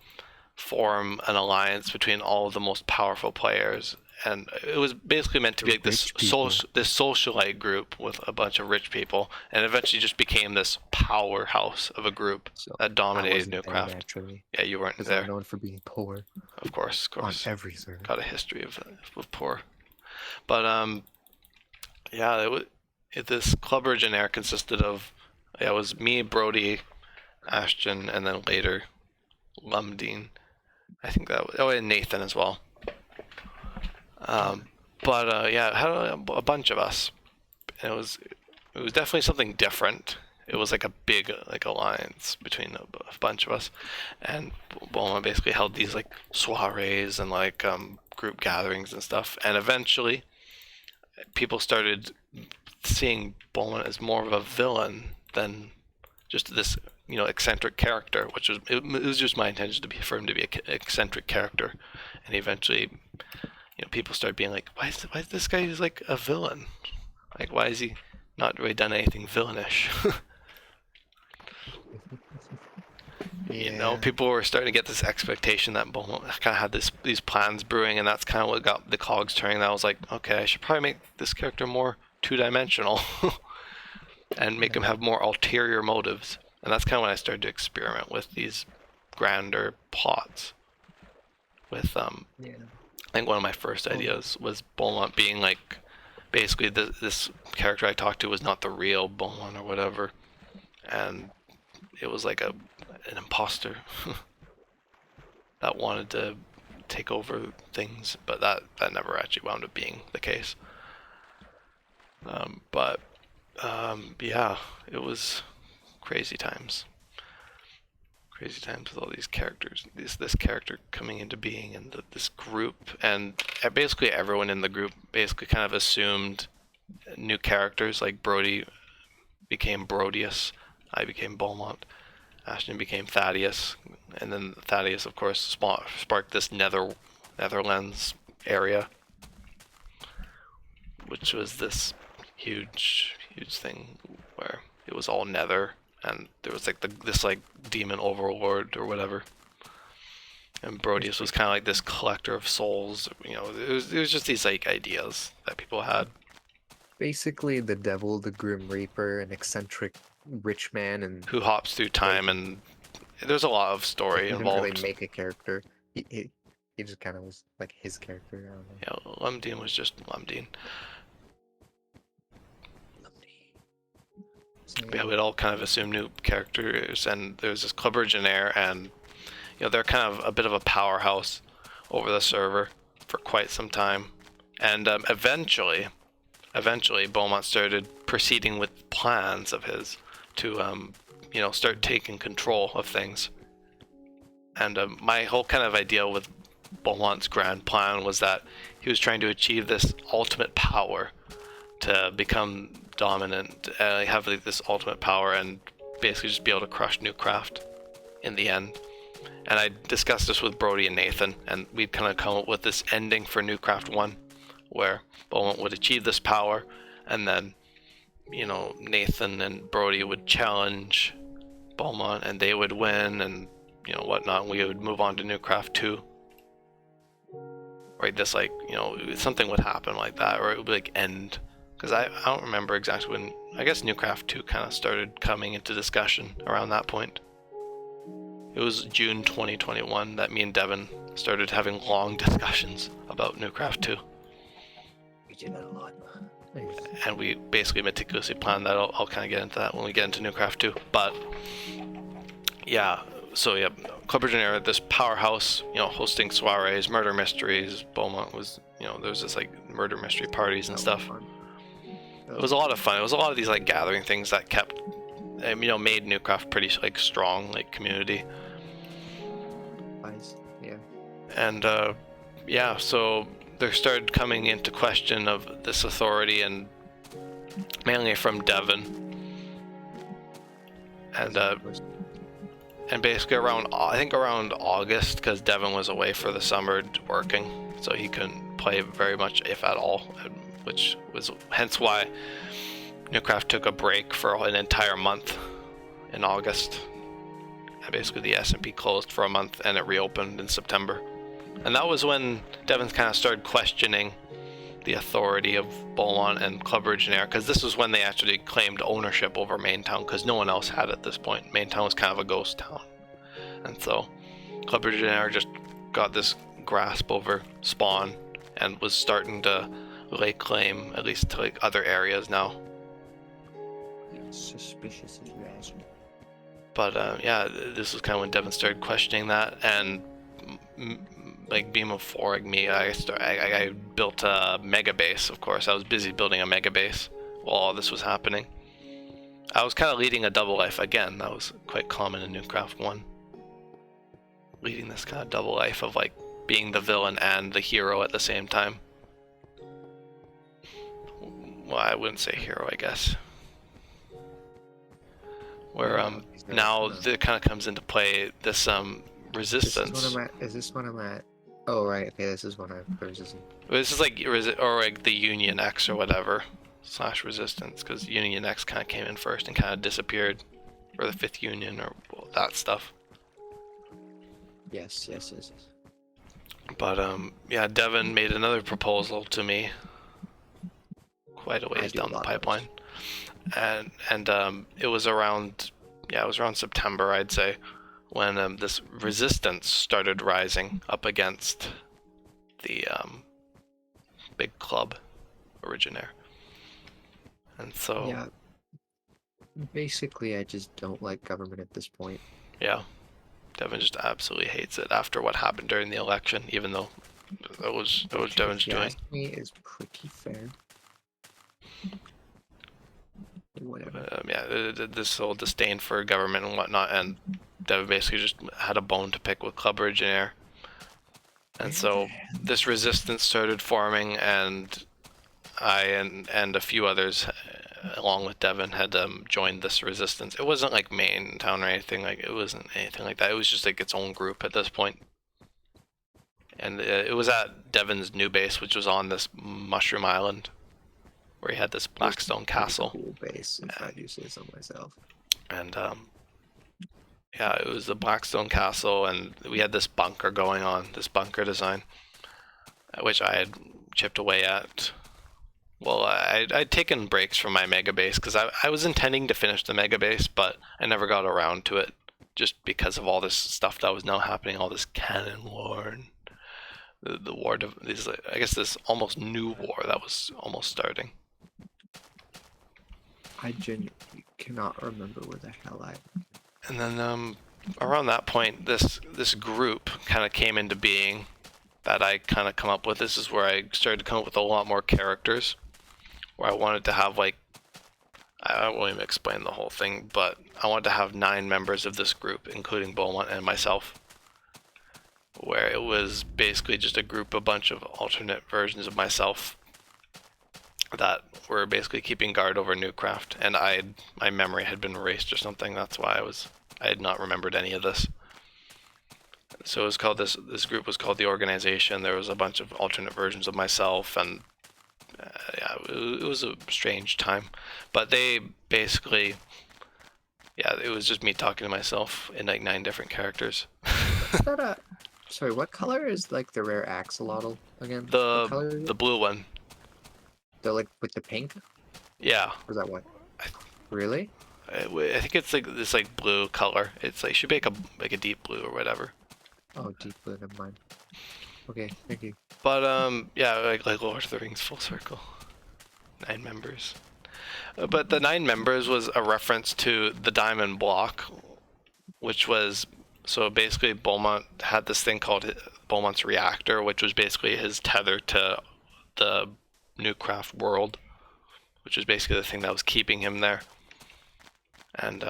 [SPEAKER 1] form an alliance between all of the most powerful players. And it was basically meant to be like this socialite group with a bunch of rich people, and eventually just became this powerhouse of a group that dominated Newcraft. Yeah, you weren't there.
[SPEAKER 2] I'm known for being poor.
[SPEAKER 1] Of course.
[SPEAKER 2] On everything.
[SPEAKER 1] Got a history of poor. But yeah, this Club Originaire consisted of, it was me, Brody, Ashton, and then later Lumdine. I think that was, and Nathan as well. Yeah, it had a bunch of us. And it was definitely something different. It was like a big alliance between a bunch of us, and Beaumont basically held these like soirees and like group gatherings and stuff. And eventually, people started seeing Beaumont as more of a villain than just this, you know, eccentric character. Which was it was just my intention for him to be an eccentric character, and eventually. You know, people start being like, why is this guy who's like a villain? Like, why has he not really done anything villainish? You know, people were starting to get this expectation that Beaumont kind of had these plans brewing, and that's kind of what got the cogs turning. That I was like, okay, I should probably make this character more two-dimensional and make him have more ulterior motives. And that's kind of when I started to experiment with these grander plots. With I think one of my first ideas was Beaumont being like, basically this character I talked to was not the real Beaumont or whatever, and it was like an imposter that wanted to take over things, but that never actually wound up being the case. But yeah, it was crazy times. Crazy times with all these characters, this character coming into being, and this group, and basically everyone in the group basically kind of assumed new characters. Like Brody became Brodius, I became Beaumont, Ashton became Thaddeus, and then Thaddeus, of course, sparked this Netherlands area, which was this huge thing where it was all Nether, and there was like this like demon overlord or whatever. And Brodius was kind of like this collector of souls. It was just these like ideas that people had.
[SPEAKER 2] Basically, the devil, the Grim Reaper, an eccentric rich man, and
[SPEAKER 1] Who hops through time, and there's a lot of story
[SPEAKER 2] he didn't
[SPEAKER 1] involved.
[SPEAKER 2] really make a character. He just kind of was like his character. I don't know.
[SPEAKER 1] Yeah, Lumdine was just Lumdine.
[SPEAKER 2] So,
[SPEAKER 1] Yeah, we'd all kind of assume new characters, and there's this Club Legionnaire, and they're kind of a bit of a powerhouse over the server for quite some time, and eventually Beaumont started proceeding with plans of his to start taking control of things. And my whole kind of idea with Beaumont's grand plan was that he was trying to achieve this ultimate power to become dominant, have like this ultimate power, and basically just be able to crush Newcraft in the end. And I discussed this with Brody and Nathan, and we'd kind of come up with this ending for Newcraft 1, where Beaumont would achieve this power, and then, Nathan and Brody would challenge Beaumont, and they would win, and, whatnot, and we would move on to Newcraft 2. Right, this, like, something would happen like that, or it would, like, end. Because I don't remember exactly when, I guess Newcraft 2 kind of started coming into discussion around that point. It was June 2021 that me and Devin started having long discussions about Newcraft 2.
[SPEAKER 2] we did that a lot.
[SPEAKER 1] And we basically meticulously planned that. I'll kind of get into that when we get into Newcraft 2. But, yeah, so yeah, Club Legionnaire, this powerhouse, hosting soirees, murder mysteries. Beaumont was, there was this, like, murder mystery parties and stuff. It was a lot of fun. It was a lot of these, like, gathering things that kept, made Newcraft pretty, like, strong, like, community.
[SPEAKER 2] Yeah.
[SPEAKER 1] And, yeah, so there started coming into question of this authority, and mainly from Devon. And basically around August, because Devon was away for the summer working, so he couldn't play very much, if at all, which was hence why Newcraft took a break for an entire month in August. And basically the SMP closed for a month, and it reopened in September. And that was when Devon kind of started questioning the authority of Beaumont and Club Legionnaire, because this was when they actually claimed ownership over Maintown, because no one else had at this point. Maintown was kind of a ghost town. And so Club Legionnaire just got this grasp over Spawn and was starting to lay claim, at least to like other areas now.
[SPEAKER 2] Suspicious if you ask me.
[SPEAKER 1] But yeah, this was kind of when Devon started questioning that, and like Beam of Four, me, I built a mega base. Of course, I was busy building a mega base while all this was happening. I was kind of leading a double life again. That was quite common in Newcraft 1. Leading this kind of double life of like being the villain and the hero at the same time. Well, I wouldn't say hero, I guess. Where now it kind of comes into play this resistance.
[SPEAKER 2] Is this one I'm at? Oh right, okay, this is one I'm resistant.
[SPEAKER 1] This is like or like the Union X or whatever / resistance, because Union X kind of came in first and kind of disappeared, or the Fifth Union or that stuff.
[SPEAKER 2] Yes.
[SPEAKER 1] But yeah, Devon made another proposal to me quite a ways down the pipeline, and it was around September, I'd say, when this resistance started rising up against the big Club Legionnaire. And so
[SPEAKER 2] yeah, basically I just don't like government at this point.
[SPEAKER 1] Yeah, Devin just absolutely hates it after what happened during the election, even though that was Devin's
[SPEAKER 2] If you
[SPEAKER 1] doing.
[SPEAKER 2] ask me, is pretty fair. Whatever.
[SPEAKER 1] This whole disdain for government and whatnot, and Devin basically just had a bone to pick with Club Originaire. And so this resistance started forming, and I and a few others, along with Devin, had joined this resistance. It wasn't like main town or anything. Like it wasn't anything like that. It was just like its own group at this point. And it was at Devin's new base, which was on this Mushroom Island, where he had this Blackstone castle.
[SPEAKER 2] Cool base, if I do say so myself.
[SPEAKER 1] And yeah, it was the Blackstone castle, and we had this bunker going on, this bunker design, which I had chipped away at. Well, I'd taken breaks from my mega base because I was intending to finish the mega base, but I never got around to it just because of all this stuff that was now happening, all this cannon war and the war, I guess this almost new war that was almost starting.
[SPEAKER 2] I genuinely cannot remember where the hell I.
[SPEAKER 1] And then around that point, this group kind of came into being that I kind of come up with. This is where I started to come up with a lot more characters, where I wanted to have like, I won't even explain the whole thing, but I wanted to have 9 members of this group, including Beaumont and myself, where it was basically just a bunch of alternate versions of myself that were basically keeping guard over Newcraft, and my memory had been erased or something. That's why I had not remembered any of this. So it was called this group was called the Organization. There was a bunch of alternate versions of myself, and yeah, it was a strange time. But they basically, yeah, it was just me talking to myself in like 9 different characters.
[SPEAKER 2] Is that sorry, what color is like the rare axolotl again?
[SPEAKER 1] The blue one.
[SPEAKER 2] The like with the pink?
[SPEAKER 1] Yeah.
[SPEAKER 2] Or is that what? Really?
[SPEAKER 1] I think it's like this like blue color. It's like should be like a deep blue or whatever.
[SPEAKER 2] Oh, deep blue, never mind. Okay, thank you.
[SPEAKER 1] But yeah, like Lord of the Rings full circle. 9 members. But the 9 members was a reference to the diamond block, which was, so basically Beaumont had this thing called Beaumont's reactor, which was basically his tether to the Newcraft world, which was basically the thing that was keeping him there. And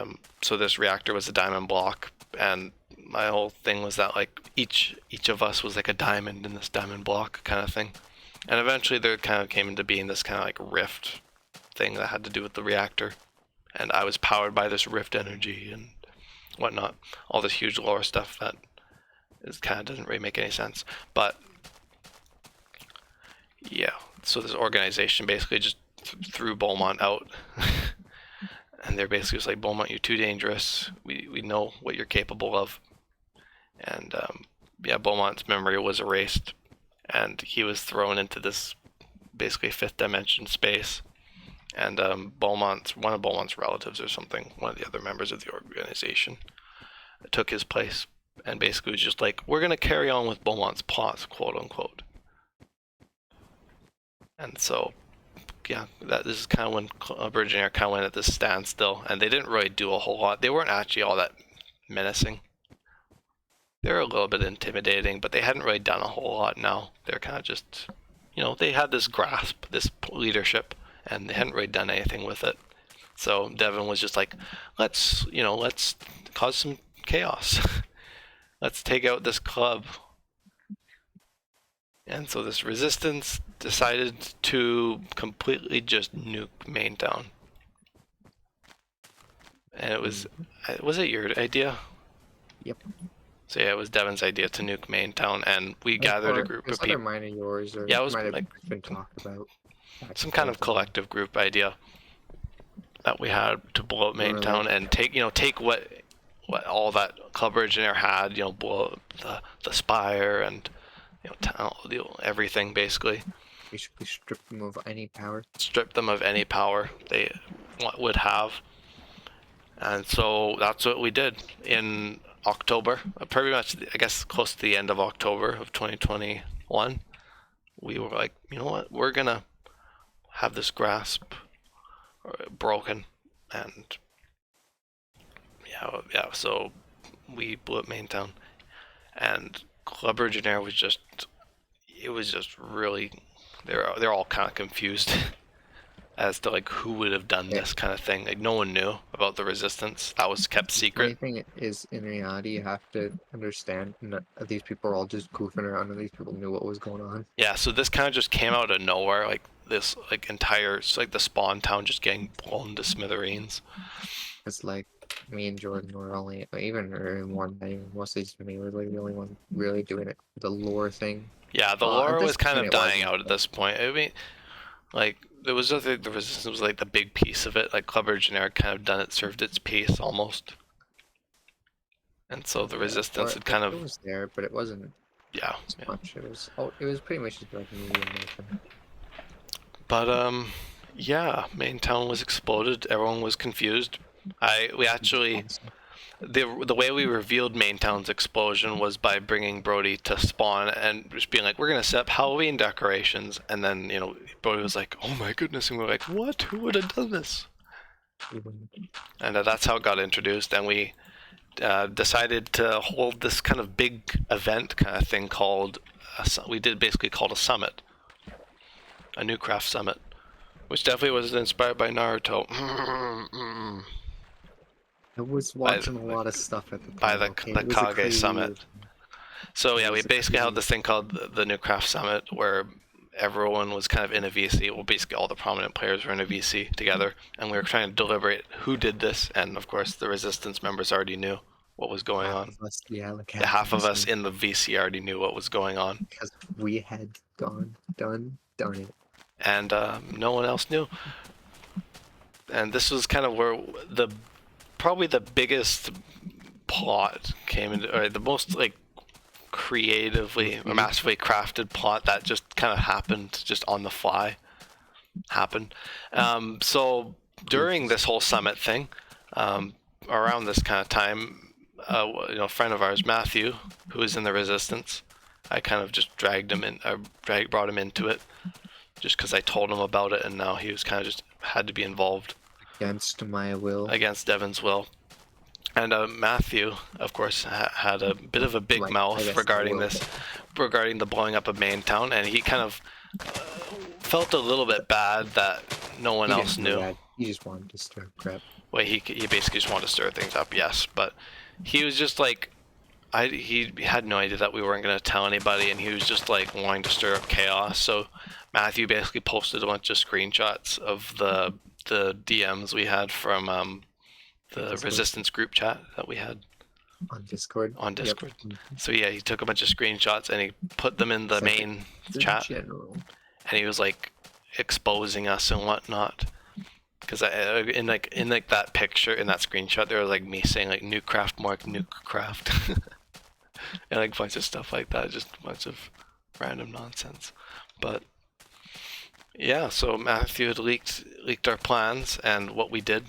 [SPEAKER 1] so this reactor was a diamond block, and my whole thing was that like each of us was like a diamond in this diamond block kind of thing. And eventually there kind of came into being this kind of like rift thing that had to do with the reactor, and I was powered by this rift energy and whatnot, all this huge lore stuff that is kind of doesn't really make any sense. But yeah, so this organization basically just threw Beaumont out. And they're basically just like, Beaumont, you're too dangerous. We know what you're capable of. And yeah, Beaumont's memory was erased, and he was thrown into this basically 5th dimension space. And one of Beaumont's relatives or something, one of the other members of the organization, took his place, and basically was just like, we're gonna carry on with Beaumont's plots, quote unquote. And so yeah, this is kind of when Originaire kind of went at this standstill, and they didn't really do a whole lot. They weren't actually all that menacing. They were a little bit intimidating, but they hadn't really done a whole lot now. They're kind of just, they had this grasp, this leadership, and they hadn't really done anything with it. So Devin was just like, let's cause some chaos. Let's take out this club. And so this resistance decided to completely just nuke Maintown. And it was it your idea?
[SPEAKER 2] Yep.
[SPEAKER 1] So yeah, it was Devin's idea to nuke Maintown, and we gathered a group of people.
[SPEAKER 2] Mine or yours, or
[SPEAKER 1] yeah, it was
[SPEAKER 2] might have
[SPEAKER 1] like
[SPEAKER 2] been talked about.
[SPEAKER 1] Some kind of collective group idea that we had to blow up Maintown and take what all that Club Originaire had, blow up the spire and everything basically.
[SPEAKER 2] Basically strip them of any power.
[SPEAKER 1] Strip them of any power they would have. And so that's what we did in October, pretty much, I guess, close to the end of October of 2021. We were like, you know what, we're gonna have this grasp broken. And yeah, so we blew up Maintown, and Club Legionnaire was just, it was just really, they're all kind of confused as to like who would have done
[SPEAKER 2] Yeah.
[SPEAKER 1] this kind of thing. Like no one knew about the resistance. That was kept
[SPEAKER 2] Funny
[SPEAKER 1] secret.
[SPEAKER 2] thing is, in reality, you have to understand that these people are all just goofing around, and these people knew what was going on.
[SPEAKER 1] Yeah, so this kind of just came out of nowhere, like this like entire like the spawn town just getting blown to smithereens.
[SPEAKER 2] It's like me and Jordan were only, even in one thing, mostly just me was like the only one really doing it. The lore thing.
[SPEAKER 1] Yeah, the
[SPEAKER 2] At
[SPEAKER 1] lore
[SPEAKER 2] this
[SPEAKER 1] was kind
[SPEAKER 2] point,
[SPEAKER 1] of
[SPEAKER 2] it
[SPEAKER 1] dying
[SPEAKER 2] wasn't.
[SPEAKER 1] out at this point. I mean, like there was just the resistance was like the big piece of it. Like Club Legionnaire kind of done it, served its piece almost, and so the
[SPEAKER 2] Yeah,
[SPEAKER 1] resistance
[SPEAKER 2] or
[SPEAKER 1] had kind
[SPEAKER 2] it
[SPEAKER 1] of
[SPEAKER 2] was there, but it wasn't
[SPEAKER 1] yeah,
[SPEAKER 2] as
[SPEAKER 1] yeah.
[SPEAKER 2] much. It was pretty much just like medium motion.
[SPEAKER 1] But yeah, main town was exploded. Everyone was confused. We actually
[SPEAKER 2] Awesome.
[SPEAKER 1] the way we revealed Maintown's explosion was by bringing Brody to spawn and just being like, we're gonna set up Halloween decorations, and then Brody was like, oh my goodness, and we're like, what? Who would have done this? And that's how it got introduced, and we decided to hold this kind of big event kind of thing called we did basically called a summit, a new craft summit, which definitely was inspired by Naruto.
[SPEAKER 2] I was
[SPEAKER 1] by
[SPEAKER 2] watching a lot of stuff at the
[SPEAKER 1] by
[SPEAKER 2] time.
[SPEAKER 1] the
[SPEAKER 2] Okay,
[SPEAKER 1] the
[SPEAKER 2] it was a
[SPEAKER 1] Kage
[SPEAKER 2] crazy.
[SPEAKER 1] summit. So
[SPEAKER 2] It
[SPEAKER 1] yeah, we
[SPEAKER 2] was a
[SPEAKER 1] basically held
[SPEAKER 2] crazy.
[SPEAKER 1] this thing called the New Craft Summit, where everyone was kind of in a VC. Well, basically all the prominent players were in a VC together, and we were trying to deliberate who did this. And of course, the Resistance members already knew what was going
[SPEAKER 2] Half
[SPEAKER 1] on.
[SPEAKER 2] of us, yeah, like
[SPEAKER 1] The
[SPEAKER 2] half
[SPEAKER 1] half
[SPEAKER 2] of
[SPEAKER 1] of
[SPEAKER 2] us,
[SPEAKER 1] us in the VC already knew what was going on,
[SPEAKER 2] because we had done it.
[SPEAKER 1] and no one else knew. And this was kind of where probably the biggest plot came into, or the most like creatively or masterfully crafted plot that just kind of happened just on the fly happened. So during this whole summit thing, around this kind of time, a friend of ours, Matthew, who was in the Resistance, I kind of just dragged him in, brought him into it, just because I told him about it, and now he was kind of just had to be involved
[SPEAKER 2] Against my will.
[SPEAKER 1] against Devin's will. And Matthew, of course, had a bit of a big
[SPEAKER 2] Like, I
[SPEAKER 1] mouth
[SPEAKER 2] guess I
[SPEAKER 1] regarding
[SPEAKER 2] will,
[SPEAKER 1] this, regarding the blowing up of Maintown, and he kind of felt a little bit bad that no one
[SPEAKER 2] He
[SPEAKER 1] else
[SPEAKER 2] didn't do
[SPEAKER 1] knew.
[SPEAKER 2] that. He just wanted to stir crap.
[SPEAKER 1] Well, he basically just wanted to stir things up, yes, but he was just like, he had no idea that we weren't going to tell anybody, and he was just like wanting to stir up chaos. So Matthew basically posted a bunch of screenshots of the DMs we had from the
[SPEAKER 2] Discord.
[SPEAKER 1] Resistance group chat that we had
[SPEAKER 2] On Discord.
[SPEAKER 1] on Discord.
[SPEAKER 2] Yep.
[SPEAKER 1] So yeah, he took a bunch of screenshots and he put them in the
[SPEAKER 2] It's like
[SPEAKER 1] main
[SPEAKER 2] the
[SPEAKER 1] chat,
[SPEAKER 2] general.
[SPEAKER 1] and he was like exposing us and whatnot. Because in that picture, in that screenshot, there was like me saying like "Nuke Craft Mark Nuke Craft," and like a bunch of stuff like that, just a bunch of random nonsense. But yeah, so Matthew had leaked our plans and what we did,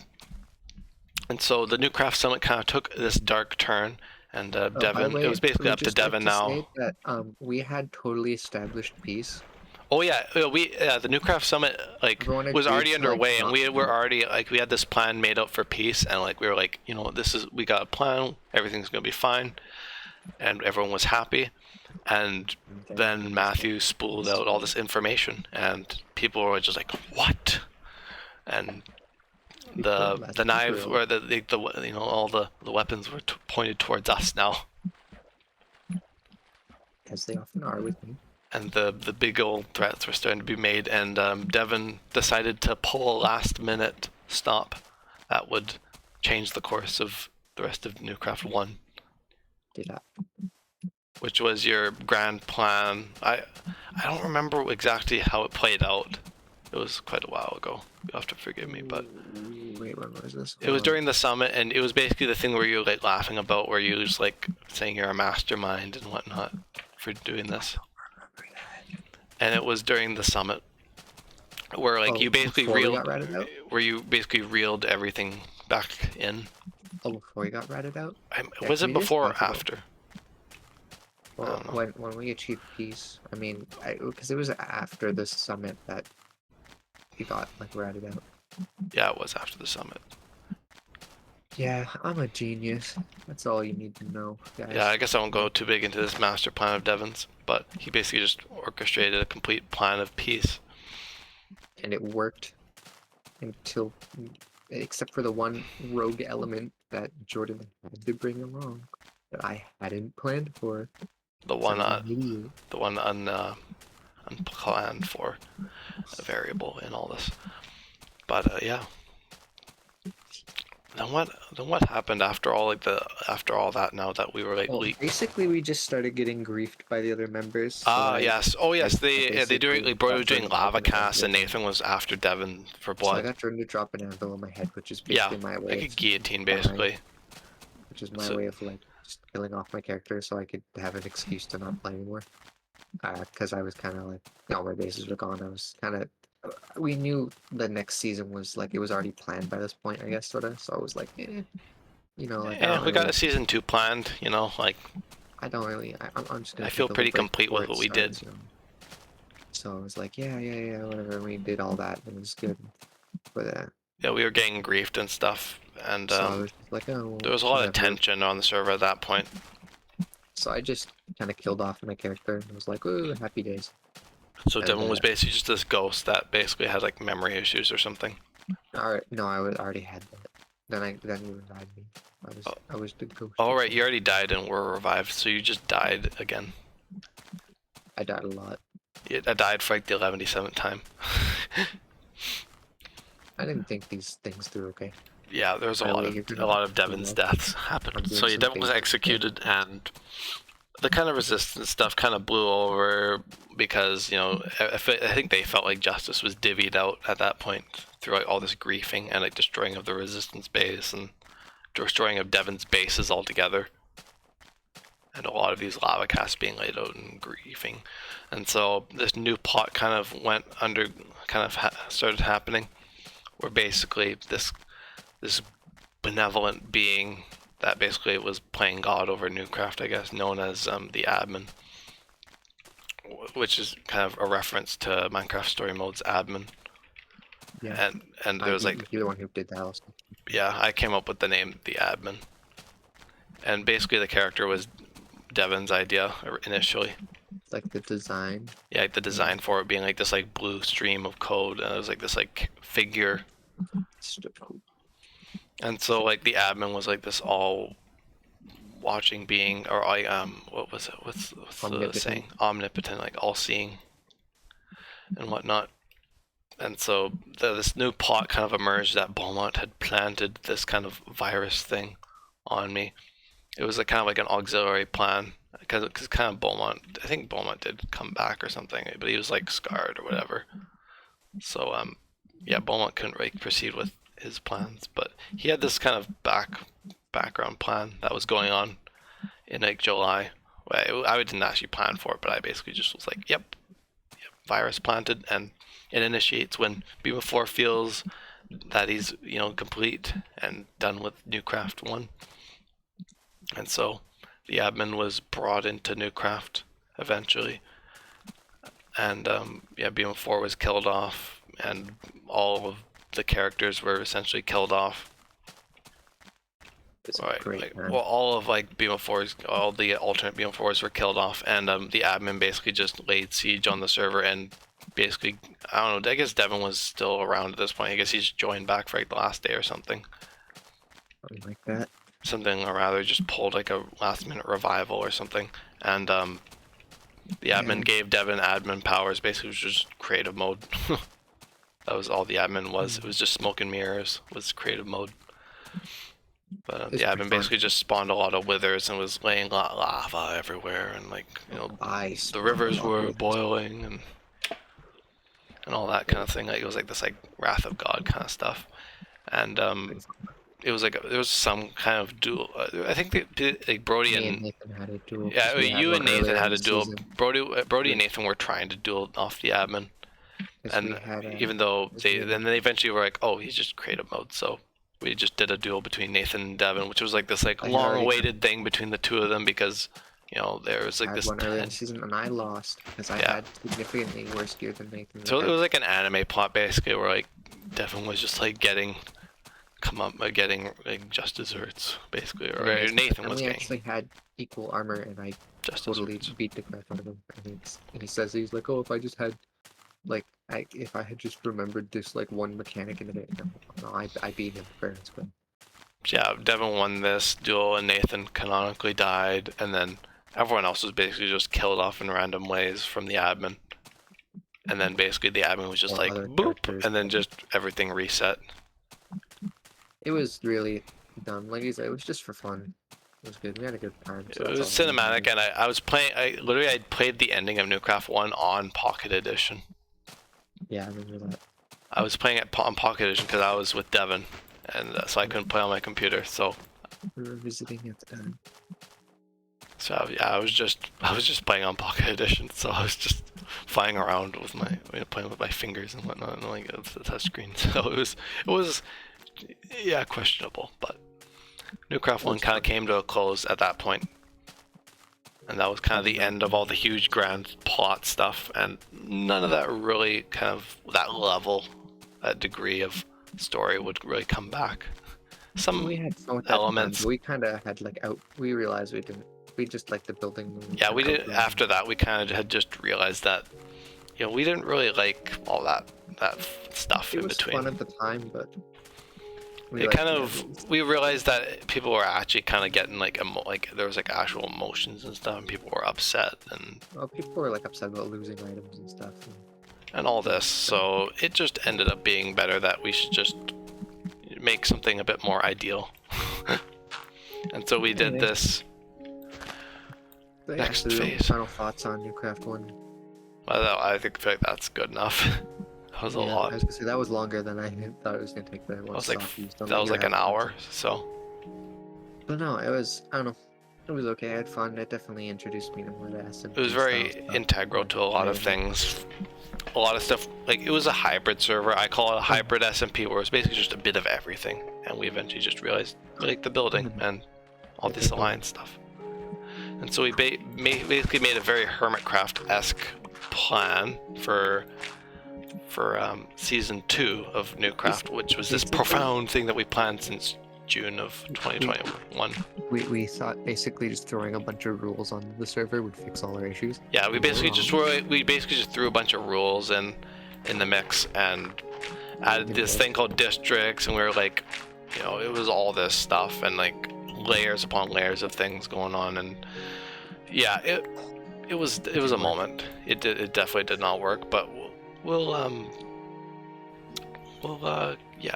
[SPEAKER 1] and so the New Craft Summit kind of took this dark turn. And
[SPEAKER 2] By the
[SPEAKER 1] Devin,
[SPEAKER 2] way,
[SPEAKER 1] it was basically
[SPEAKER 2] we
[SPEAKER 1] up to
[SPEAKER 2] just like
[SPEAKER 1] Devin
[SPEAKER 2] to
[SPEAKER 1] now.
[SPEAKER 2] say that we had totally established peace.
[SPEAKER 1] Oh yeah, the New Craft Summit like
[SPEAKER 2] Everyone
[SPEAKER 1] was
[SPEAKER 2] agreed
[SPEAKER 1] already
[SPEAKER 2] to, like,
[SPEAKER 1] underway, and
[SPEAKER 2] not
[SPEAKER 1] we were
[SPEAKER 2] fight.
[SPEAKER 1] already like we had this plan made out for peace, and like we were like, we got a plan, everything's gonna be fine, and everyone was happy. And then Matthew spooled out all this information, and people were just like, what? And the knife or the all the weapons were pointed towards us now,
[SPEAKER 2] As they often are with me.
[SPEAKER 1] and the big old threats were starting to be made, and Devin decided to pull a last minute stop that would change the course of the rest of Newcraft 1,
[SPEAKER 2] Did I?
[SPEAKER 1] which was your grand plan. I don't remember exactly how it played out. It was quite a while ago. You'll have to forgive me, but
[SPEAKER 2] Wait, when was this?
[SPEAKER 1] it was during the summit, and it was basically the thing where you were like laughing about, where you was like saying you're a mastermind and whatnot for doing this. And it was during the summit where like you basically where you basically reeled everything back in.
[SPEAKER 2] Oh, before we got ratted out? Yeah,
[SPEAKER 1] Was it
[SPEAKER 2] we just
[SPEAKER 1] before or
[SPEAKER 2] talked about-
[SPEAKER 1] after?
[SPEAKER 2] Well, when we achieved peace, I mean, because it was after the summit that we got like ratted out.
[SPEAKER 1] Yeah, it was after the summit.
[SPEAKER 2] Yeah, I'm a genius. That's all you need to know,
[SPEAKER 1] Yeah,
[SPEAKER 2] guys.
[SPEAKER 1] I guess I won't go too big into this master plan of Devon's, but he basically just orchestrated a complete plan of peace.
[SPEAKER 2] And it worked until, except for the one rogue element that Jordan had to bring along that I hadn't planned for.
[SPEAKER 1] The
[SPEAKER 2] So I
[SPEAKER 1] one,
[SPEAKER 2] was an idiot.
[SPEAKER 1] the one unplanned for a variable in all this. But yeah, then what happened after all after all that? Now that we were like
[SPEAKER 2] Well,
[SPEAKER 1] leaked.
[SPEAKER 2] basically, we just started getting griefed by the other members. So
[SPEAKER 1] Yes. Oh
[SPEAKER 2] I,
[SPEAKER 1] yes.
[SPEAKER 2] I
[SPEAKER 1] They do
[SPEAKER 2] basically
[SPEAKER 1] like Brody
[SPEAKER 2] got
[SPEAKER 1] was doing
[SPEAKER 2] Jordan to
[SPEAKER 1] lava
[SPEAKER 2] open an
[SPEAKER 1] cast and
[SPEAKER 2] anvil.
[SPEAKER 1] Nathan was after Devon for
[SPEAKER 2] So I
[SPEAKER 1] blood.
[SPEAKER 2] got Jordan to drop an anvil on my head, which is
[SPEAKER 1] Yeah,
[SPEAKER 2] basically my way
[SPEAKER 1] like a
[SPEAKER 2] of
[SPEAKER 1] guillotine
[SPEAKER 2] dying,
[SPEAKER 1] basically.
[SPEAKER 2] which is my
[SPEAKER 1] So
[SPEAKER 2] way of like just killing off my character so I could have an excuse to not play anymore. Because I was kind of like, all my bases were gone. I was kind of, we knew the next season was like, it was already planned by this point, I guess, sort of. So I was like, like I
[SPEAKER 1] yeah,
[SPEAKER 2] don't
[SPEAKER 1] we got
[SPEAKER 2] really,
[SPEAKER 1] a season 2 planned. Like
[SPEAKER 2] I'm just
[SPEAKER 1] I
[SPEAKER 2] gonna
[SPEAKER 1] feel
[SPEAKER 2] take a little
[SPEAKER 1] pretty
[SPEAKER 2] break
[SPEAKER 1] complete
[SPEAKER 2] before
[SPEAKER 1] with
[SPEAKER 2] it
[SPEAKER 1] what we did.
[SPEAKER 2] starts, So I was like, yeah, whatever. We did all that. It was good. But
[SPEAKER 1] Yeah, we were getting griefed and stuff, and
[SPEAKER 2] so I was just like, oh,
[SPEAKER 1] there
[SPEAKER 2] well,
[SPEAKER 1] was a lot of
[SPEAKER 2] whatever.
[SPEAKER 1] tension on the server at that point.
[SPEAKER 2] So I just kind of killed off my character and was like, ooh, happy days.
[SPEAKER 1] So
[SPEAKER 2] And
[SPEAKER 1] Devon was basically just this ghost that basically had like memory issues or something.
[SPEAKER 2] all right, no, already had that. Then you revived me. I was the ghost.
[SPEAKER 1] Oh
[SPEAKER 2] Or
[SPEAKER 1] right, you
[SPEAKER 2] something.
[SPEAKER 1] already died and were revived, so you just died again.
[SPEAKER 2] I died a lot.
[SPEAKER 1] I died for like the 11th time.
[SPEAKER 2] I didn't think these things through. Okay.
[SPEAKER 1] Yeah, there was a
[SPEAKER 2] By the
[SPEAKER 1] lot
[SPEAKER 2] way,
[SPEAKER 1] of
[SPEAKER 2] you're
[SPEAKER 1] a
[SPEAKER 2] gonna
[SPEAKER 1] lot of
[SPEAKER 2] pull
[SPEAKER 1] Devon's
[SPEAKER 2] up.
[SPEAKER 1] deaths
[SPEAKER 2] I'm
[SPEAKER 1] happened.
[SPEAKER 2] doing
[SPEAKER 1] So yeah,
[SPEAKER 2] some
[SPEAKER 1] Devon was
[SPEAKER 2] things.
[SPEAKER 1] executed, and the kind of resistance stuff kind of blew over because I think they felt like justice was divvied out at that point through like all this griefing and like destroying of the resistance base and destroying of Devon's bases altogether, and a lot of these lava casts being laid out and griefing, and so this new plot kind of went under, started happening, where basically this benevolent being that basically was playing God over Newcraft, I guess, known as the admin, which is kind of a reference to Minecraft Story Mode's admin.
[SPEAKER 2] Yeah.
[SPEAKER 1] And there was like,
[SPEAKER 2] You're the one who did the house.
[SPEAKER 1] yeah, I came up with the name the admin, and basically the character was Devon's idea initially.
[SPEAKER 2] Like the design.
[SPEAKER 1] Yeah, like the design for it being like this like blue stream of code, and it was like this like figure, and so like the admin was like this all watching being, or like what was it, what's the saying, omnipotent, like all seeing and whatnot. And so this new plot kind of emerged that Beaumont had planted this kind of virus thing on me. It was kind of like an auxiliary plan, because kind of Beaumont, I think Beaumont did come back or something, but he was like scarred or whatever. So yeah, Beaumont couldn't really proceed with his plans, but he had this kind of background plan that was going on in like July. I didn't actually plan for it, but I basically just was like, yep, virus planted, and it initiates when Beam4 feels that he's complete and done with Newcraft 1. And so the admin was brought into Newcraft eventually, and yeah, Beam4 was killed off, and all of the characters were essentially killed off. Right,
[SPEAKER 2] Great,
[SPEAKER 1] well, all of like Beam4's, all the alternate Beam4s were killed off, and the admin basically just laid siege on the server, and basically, I don't know, I guess Devon was still around at this point. I guess he's joined back for like the last day or something.
[SPEAKER 2] Something like that.
[SPEAKER 1] Something, or rather just pulled like a last minute revival or something, and the admin gave Devon admin powers, basically, which was just creative mode. That was all the admin was. It was just smoke and mirrors, was creative mode. But the admin basically just spawned a lot of withers and was laying lava everywhere, and like the rivers were boiling and all that kind of thing. Like it was like this like wrath of God kind of stuff, and it was like there was some kind of duel. I think like Brody and
[SPEAKER 2] Nathan had a duel.
[SPEAKER 1] Yeah, you and Nathan had a duel. Brody and Nathan were trying to duel off the admin, and even though then they eventually were like, oh, he's just creative mode, so we just did a duel between Nathan and Devon, which was like this like long-awaited thing between the two of them, because there was like this
[SPEAKER 2] one early in the season, and I lost because I had significantly worse gear than Nathan.
[SPEAKER 1] So it was like an anime plot basically, where like Devon was just like getting come up getting like just desserts, basically, or
[SPEAKER 2] Yeah,
[SPEAKER 1] Nathan
[SPEAKER 2] and
[SPEAKER 1] was
[SPEAKER 2] we
[SPEAKER 1] getting
[SPEAKER 2] actually had equal armor, and I
[SPEAKER 1] just
[SPEAKER 2] totally
[SPEAKER 1] desserts.
[SPEAKER 2] beat the crap out of him. And he says he's like, oh, if I just had like if I had just remembered this like one mechanic in it, no, I beat him fair and square.
[SPEAKER 1] Yeah, Devin won this duel, and Nathan canonically died, and then everyone else was basically just killed off in random ways from the admin. And then basically the admin was just
[SPEAKER 2] Or
[SPEAKER 1] like
[SPEAKER 2] other
[SPEAKER 1] boop,
[SPEAKER 2] characters.
[SPEAKER 1] and then just everything reset.
[SPEAKER 2] It was really dumb. Like he said, it was just for fun. It was good. We had a good time. So
[SPEAKER 1] It
[SPEAKER 2] that's
[SPEAKER 1] was
[SPEAKER 2] all that
[SPEAKER 1] cinematic,
[SPEAKER 2] matters.
[SPEAKER 1] and I was playing. I literally I played the ending of Newcraft 1 on Pocket Edition.
[SPEAKER 2] Yeah, I remember that.
[SPEAKER 1] I was playing it on Pocket Edition because I was with Devin, and so I couldn't play on my computer. So
[SPEAKER 2] We were visiting at the time.
[SPEAKER 1] yeah, I was just playing on Pocket Edition. So I was just flying around with playing with my fingers and whatnot, and like it's the touch screen. So it was yeah, questionable, but Newcraft 1 kind of came to a close at that point. And that was kind of the end of all the huge grand plot stuff, and none of that really kind of that level, that degree of story would really come back. Some
[SPEAKER 2] We had fun with that
[SPEAKER 1] elements.
[SPEAKER 2] time. We kind of had like we realized we didn't. We just liked the building.
[SPEAKER 1] Yeah, we did. After that, we kind of had just realized that, we didn't really like all that stuff in between.
[SPEAKER 2] It was fun at the time, but
[SPEAKER 1] We realized that people were actually kind of getting like there was like actual emotions and stuff, and people were upset and
[SPEAKER 2] people were like upset about losing items and stuff.
[SPEAKER 1] And all this, so it just ended up being better that we should just make something a bit more ideal. And so we did this next phase.
[SPEAKER 2] Final thoughts on Newcraft 1.
[SPEAKER 1] Well, I feel like that's good enough. That was a lot.
[SPEAKER 2] I was gonna say that was longer than I thought it was gonna take. That
[SPEAKER 1] was like an hour. So.
[SPEAKER 2] But no, it was. I don't know. It was okay. I had fun. It definitely introduced me to more of the SMP.
[SPEAKER 1] It was very integral to a lot of things. A lot of stuff. Like it was a hybrid server. I call it a hybrid SMP, where it's basically just a bit of everything. And we eventually just realized we like the building and all this alliance stuff. And so we basically made a very Hermitcraft-esque plan for season 2 of Newcraft, which was this profound thing that we planned since June of 2021.
[SPEAKER 2] We thought basically just throwing a bunch of rules on the server would fix all our issues.
[SPEAKER 1] Yeah, we basically just threw a bunch of rules in the mix and added this thing called districts, and we were like, it was all this stuff and like layers upon layers of things going on, and yeah, it was a moment. It definitely did not work, but we'll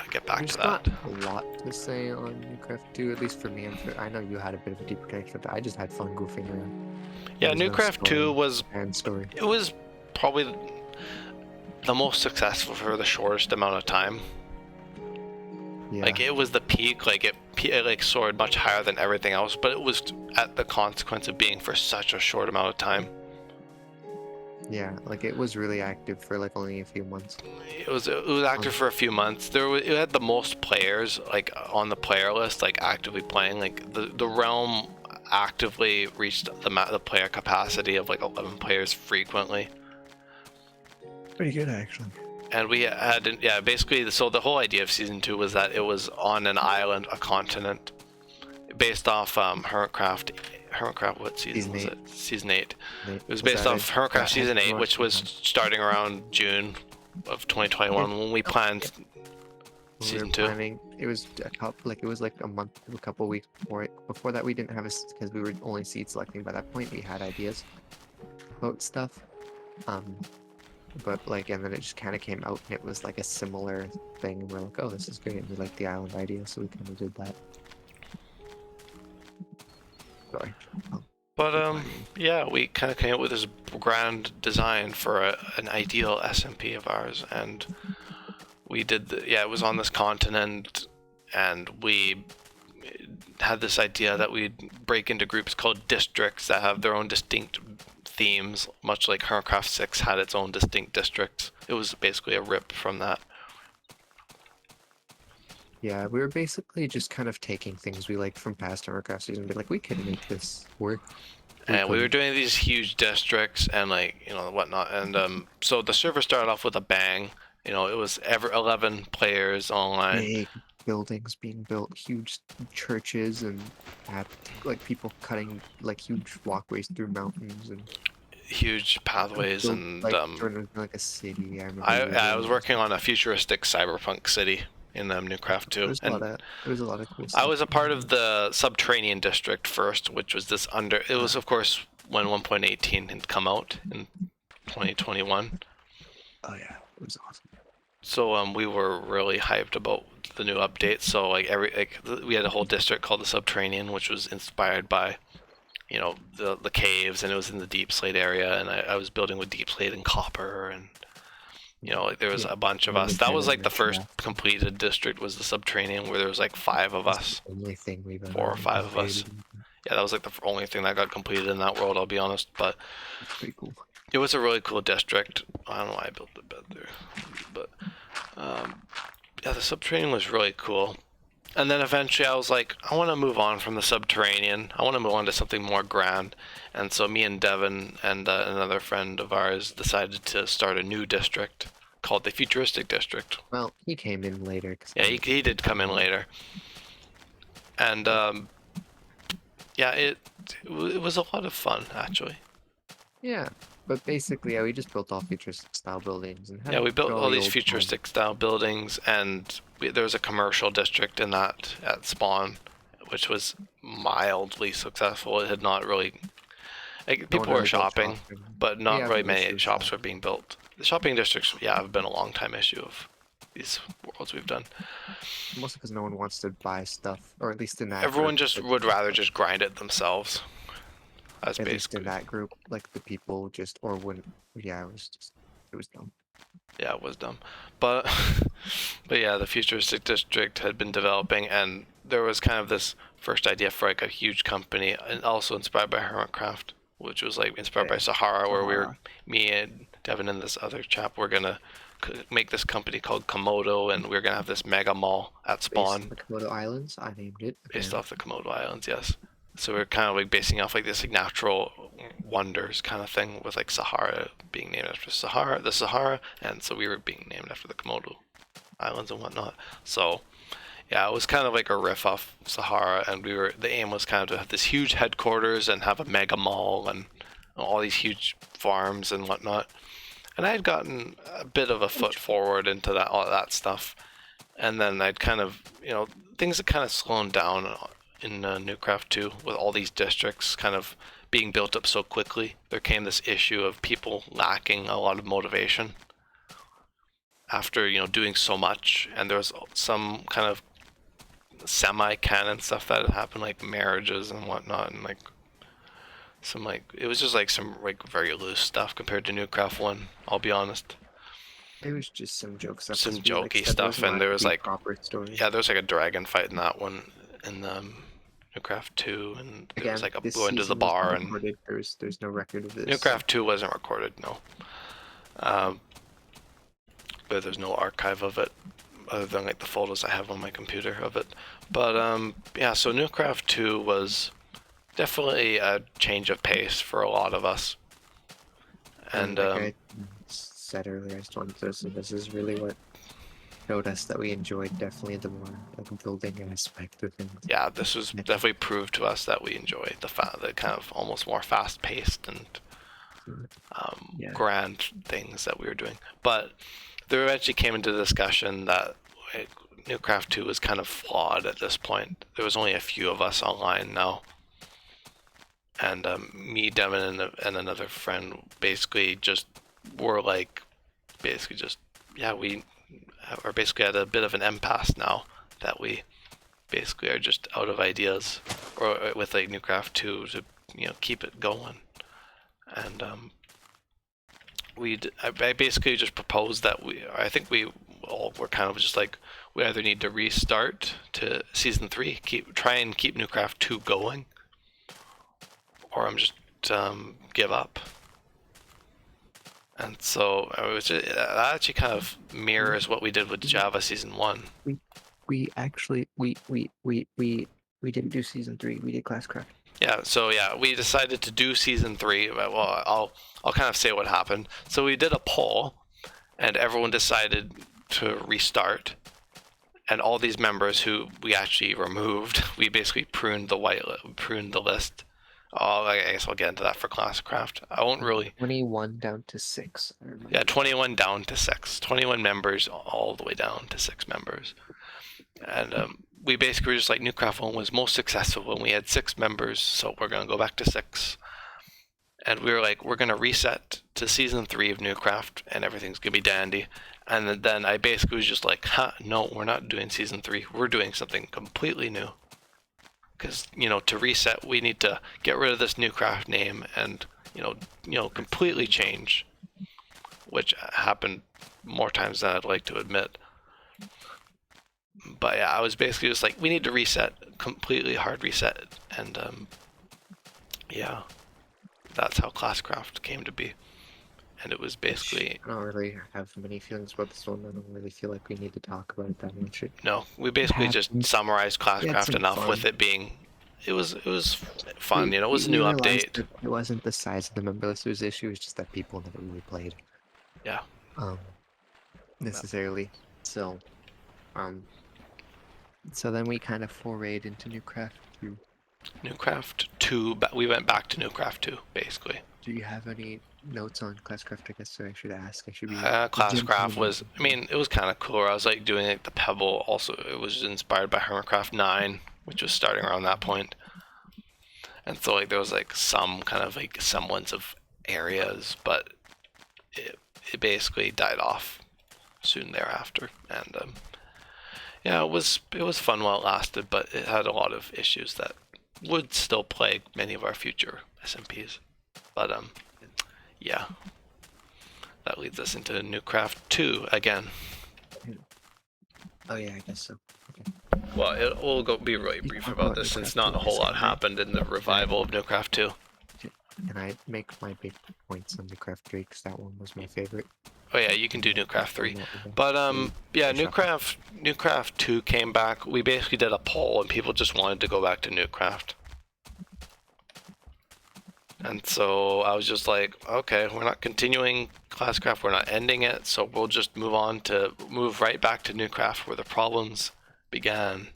[SPEAKER 1] get back to that.
[SPEAKER 2] There's not a lot to say on Newcraft 2, at least for me. I know you had a bit of a deeper connection, but I just had fun goofing around.
[SPEAKER 1] Yeah, Newcraft 2 was
[SPEAKER 2] story.
[SPEAKER 1] It was probably the most successful for the shortest amount of time. Yeah. Like it was the peak. Like it soared much higher than everything else, but it was at the consequence of being for such a short amount of time.
[SPEAKER 2] Yeah, like it was really active for like only a few months.
[SPEAKER 1] It was active for a few months. It had the most players like on the player list, like actively playing. Like the realm actively reached the player capacity of like 11 players frequently.
[SPEAKER 2] Pretty good actually.
[SPEAKER 1] And we had basically so the whole idea of season 2 was that it was on an island, a continent, based off Hermitcraft. What season was it? Season 8. It was based off Hermitcraft Season 8, which was starting around June of 2021 when we planned Season 2.
[SPEAKER 2] It was like a couple weeks before it. Before that, we didn't have because we were only seed selecting by that point. We had ideas about stuff, but like, and then it just kind of came out, and it was like a similar thing. And we're like, oh, this is great. And we like the island idea, so we kind of did that. Sorry.
[SPEAKER 1] But yeah, we kind of came up with this grand design for an ideal SMP of ours, and we did it was on this continent, and we had this idea that we'd break into groups called districts that have their own distinct themes, much like Hermitcraft 6 had its own distinct districts. It was basically a rip from that.
[SPEAKER 2] Yeah, we were basically just kind of taking things we liked from past Hermitcraft season and be like, we could make this work.
[SPEAKER 1] And we were doing these huge districts and whatnot. And so the server started off with a bang. It was 11 players online.
[SPEAKER 2] buildings being built, huge churches, and at like people cutting like huge walkways through mountains and
[SPEAKER 1] Huge pathways
[SPEAKER 2] build
[SPEAKER 1] and
[SPEAKER 2] like turn into like a city. I remember we were
[SPEAKER 1] I
[SPEAKER 2] doing
[SPEAKER 1] was
[SPEAKER 2] those.
[SPEAKER 1] working on a futuristic cyberpunk city in Newcraft too, and
[SPEAKER 2] There was a lot of cool
[SPEAKER 1] I
[SPEAKER 2] stuff
[SPEAKER 1] was a
[SPEAKER 2] going
[SPEAKER 1] part
[SPEAKER 2] on.
[SPEAKER 1] of the subterranean district first, which was this under. It was
[SPEAKER 2] Uh,
[SPEAKER 1] of course when 1.18 had come out in 2021.
[SPEAKER 2] oh yeah, it was awesome.
[SPEAKER 1] So we were really hyped about the new update. So we had a whole district called the Subterranean, which was inspired by the caves, and it was in the deep slate area, and I was building with deep slate and copper, and like there was
[SPEAKER 2] Yeah,
[SPEAKER 1] a bunch of
[SPEAKER 2] and
[SPEAKER 1] us.
[SPEAKER 2] the
[SPEAKER 1] That was like the
[SPEAKER 2] generator
[SPEAKER 1] first
[SPEAKER 2] shaft
[SPEAKER 1] completed district was the Subterranean, where there was like five of
[SPEAKER 2] is the
[SPEAKER 1] us,
[SPEAKER 2] only thing we've
[SPEAKER 1] four or
[SPEAKER 2] ever
[SPEAKER 1] five of us.
[SPEAKER 2] updated.
[SPEAKER 1] Yeah, that was like the only thing that got completed in that world, I'll be honest. But
[SPEAKER 2] It's pretty cool.
[SPEAKER 1] it was a really cool district. I don't know why I built the bed there, but yeah, the Subterranean was really cool. And then eventually I was like, I want to move on from the Subterranean. I want to move on to something more grand. And so me and Devin and another friend of ours decided to start a new district called the Futuristic District.
[SPEAKER 2] Well, he came in later because
[SPEAKER 1] Yeah, he did come in later. And yeah, it was a lot of fun, actually.
[SPEAKER 2] yeah, but basically, yeah, we just built all futuristic style buildings and had
[SPEAKER 1] Yeah,
[SPEAKER 2] a
[SPEAKER 1] we built all
[SPEAKER 2] jolly
[SPEAKER 1] these
[SPEAKER 2] old time.
[SPEAKER 1] futuristic style buildings, and there was a commercial district in that at spawn, which was mildly successful. It had not really
[SPEAKER 2] No
[SPEAKER 1] people
[SPEAKER 2] one
[SPEAKER 1] were
[SPEAKER 2] really built
[SPEAKER 1] shopping,
[SPEAKER 2] shopping.
[SPEAKER 1] but
[SPEAKER 2] We
[SPEAKER 1] not
[SPEAKER 2] have
[SPEAKER 1] really
[SPEAKER 2] an issue
[SPEAKER 1] many
[SPEAKER 2] with
[SPEAKER 1] shops
[SPEAKER 2] that.
[SPEAKER 1] were being built. The shopping districts, yeah, have been a long time issue of these worlds we've done.
[SPEAKER 2] Mostly because no one wants to buy stuff, or at least in that
[SPEAKER 1] Everyone
[SPEAKER 2] group.
[SPEAKER 1] just would rather just grind it themselves. That's
[SPEAKER 2] At least in
[SPEAKER 1] basically,
[SPEAKER 2] that group, like the people just or wouldn't. Yeah, it was dumb.
[SPEAKER 1] yeah, it was dumb. But but yeah, the futuristic district had been developing, and there was kind of this first idea for like a huge company, and also inspired by Hermitcraft, which was like inspired by
[SPEAKER 2] Yeah,
[SPEAKER 1] Sahara, where
[SPEAKER 2] Sahara.
[SPEAKER 1] me and Devin and this other chap were gonna make this company called Komodo, and we are gonna have this mega mall at
[SPEAKER 2] Based on
[SPEAKER 1] spawn
[SPEAKER 2] the Komodo Islands, I named it
[SPEAKER 1] based
[SPEAKER 2] again.
[SPEAKER 1] off the Komodo Islands. Yes. So we're kind of like basing off like this like natural wonders kind of thing, with like Sahara being named after the Sahara, and so we were being named after the Komodo Islands and whatnot. So yeah, it was kind of like a riff off Sahara, and the aim was kind of to have this huge headquarters and have a mega mall and all these huge farms and whatnot. And I had gotten a bit of a foot forward into all that stuff, and then I'd kind of things had kind of slowed down in Newcraft 2 with all these districts kind of being built up so quickly. There came this issue of people lacking a lot of motivation after doing so much, and there was some kind of semi-canon stuff that had happened, like marriages and whatnot, and like some like it was just like some like very loose stuff compared to Newcraft 1. I'll be honest.
[SPEAKER 2] It was just some joke stuff.
[SPEAKER 1] Some
[SPEAKER 2] 'Cause we, like,
[SPEAKER 1] jokey
[SPEAKER 2] said
[SPEAKER 1] stuff,
[SPEAKER 2] not
[SPEAKER 1] and there was
[SPEAKER 2] the
[SPEAKER 1] like
[SPEAKER 2] proper story.
[SPEAKER 1] yeah, there was like a dragon fight in that one in Newcraft 2, and there was
[SPEAKER 2] Again,
[SPEAKER 1] like a
[SPEAKER 2] this
[SPEAKER 1] going to the
[SPEAKER 2] season was
[SPEAKER 1] bar,
[SPEAKER 2] not
[SPEAKER 1] and
[SPEAKER 2] recorded. There's no record of this.
[SPEAKER 1] Newcraft 2 wasn't recorded, no. Um, but there's no archive of it other than like the photos I have on my computer of it. But yeah, so Newcraft 2 was definitely a change of pace for a lot of us. And
[SPEAKER 2] like I said earlier, I just wanted to say this is really what showed us that we enjoyed definitely the more like building aspect of things.
[SPEAKER 1] yeah, this was definitely proved to us that we enjoy the kind of almost more fast-paced and
[SPEAKER 2] Yeah.
[SPEAKER 1] grand things that we were doing. But there eventually came into discussion that like, Newcraft 2 was kind of flawed at this point. There was only a few of us online now. And me, Devin, and another friend basically just were like, basically just, yeah, we are basically at a bit of an impasse now that we basically are just out of ideas or with like Newcraft 2 to keep it going. And I basically just proposed that I think we all were kind of just like, we either need to restart to season 3, try and keep Newcraft 2 going, or I'm just give up. And so that actually kind of mirrors what we did with Java season 1.
[SPEAKER 2] We actually we didn't do season 3. We did Classcraft.
[SPEAKER 1] Yeah, so yeah, we decided to do season 3. Well, I'll kind of say what happened. So we did a poll, and everyone decided to restart. and all these members who we actually removed, we basically pruned the list. Oh, I guess I'll get into that for Classcraft. I won't really.
[SPEAKER 2] 21 down to 6. I remember.
[SPEAKER 1] Yeah, 21 down to 6. 21 members all the way down to 6 members. And we basically were just like Newcraft 1 was most successful when we had 6 members, so we're going to go back to 6. And we were like, we're going to reset to Season 3 of Newcraft, and everything's going to be dandy. And then I basically was just like, no, we're not doing Season 3. We're doing something completely new. Because, to reset, we need to get rid of this Newcraft name and, completely change. Which happened more times than I'd like to admit. But yeah, I was basically just like, we need to reset, completely hard reset. And, yeah, that's how Classcraft came to be. And it was basically...
[SPEAKER 2] I don't really have many feelings about this one. I don't really feel like we need to talk about it that much.
[SPEAKER 1] No, we basically just summarized Classcraft enough with it being... It was fun, it was a new update.
[SPEAKER 2] It wasn't the size of the member list was the issue, it was just that people never really played.
[SPEAKER 1] Yeah.
[SPEAKER 2] Necessarily. So then we kind of forayed into Newcraft 2.
[SPEAKER 1] Newcraft 2, we went back to Newcraft 2, basically.
[SPEAKER 2] Do you have any notes on Classcraft? I guess I should ask. I should be.
[SPEAKER 1] Classcraft was, it was kind of cool. I was like doing like the Pebble. Also, it was inspired by Hermitcraft 9, which was starting around that point. And so like there was like some kind of like semblance of areas, but it basically died off soon thereafter. And yeah, it was fun while it lasted, but it had a lot of issues that would still plague many of our future SMPs. But yeah, that leads us into Newcraft 2 again.
[SPEAKER 2] Oh yeah, I guess so. Okay.
[SPEAKER 1] Well, we'll be really brief about this since not a whole lot happened in the revival of Newcraft 2.
[SPEAKER 2] Can I make my big points on Newcraft 3 because that one was my favorite?
[SPEAKER 1] Oh yeah, you can do Newcraft 3. But yeah, Newcraft 2 came back. We basically did a poll and people just wanted to go back to Newcraft. And so I was just like, okay, we're not continuing Classcraft, we're not ending it, so we'll just move right back to Newcraft where the problems began.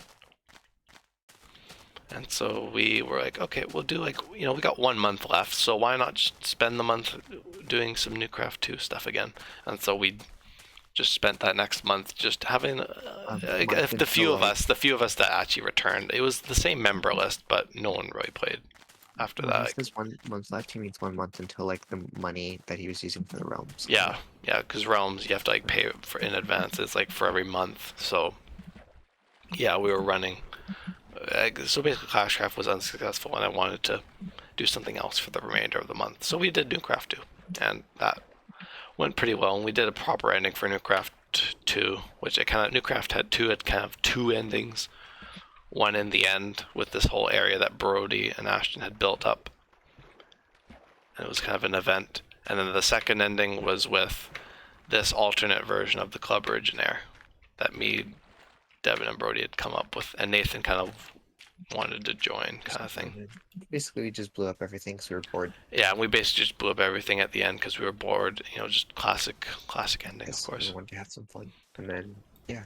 [SPEAKER 1] And so we were like, okay, we'll do like, we got 1 month left, so why not just spend the month doing some Newcraft 2 stuff again? And so we just spent that next month just having the few of us that actually returned. It was the same member list, but no one really played. After that,
[SPEAKER 2] there's 1 month left. He means 1 month until like the money that he was using for the realms.
[SPEAKER 1] Yeah, because realms you have to like pay for in advance. It's like for every month. So yeah, we were running. So basically, Classcraft was unsuccessful, and I wanted to do something else for the remainder of the month. So we did Newcraft 2, and that went pretty well. And we did a proper ending for Newcraft 2, which Newcraft had kind of two endings. One in the end with this whole area that Brody and Ashton had built up. And it was kind of an event. And then the second ending was with this alternate version of the Club Originaire that me, Devin, and Brody had come up with. And Nathan kind of wanted to join, kind of thing.
[SPEAKER 2] Basically, we just blew up everything because we were bored.
[SPEAKER 1] Yeah, we basically just blew up everything at the end because we were bored. Just classic ending, of course.
[SPEAKER 2] We wanted to have some fun. And then, yeah.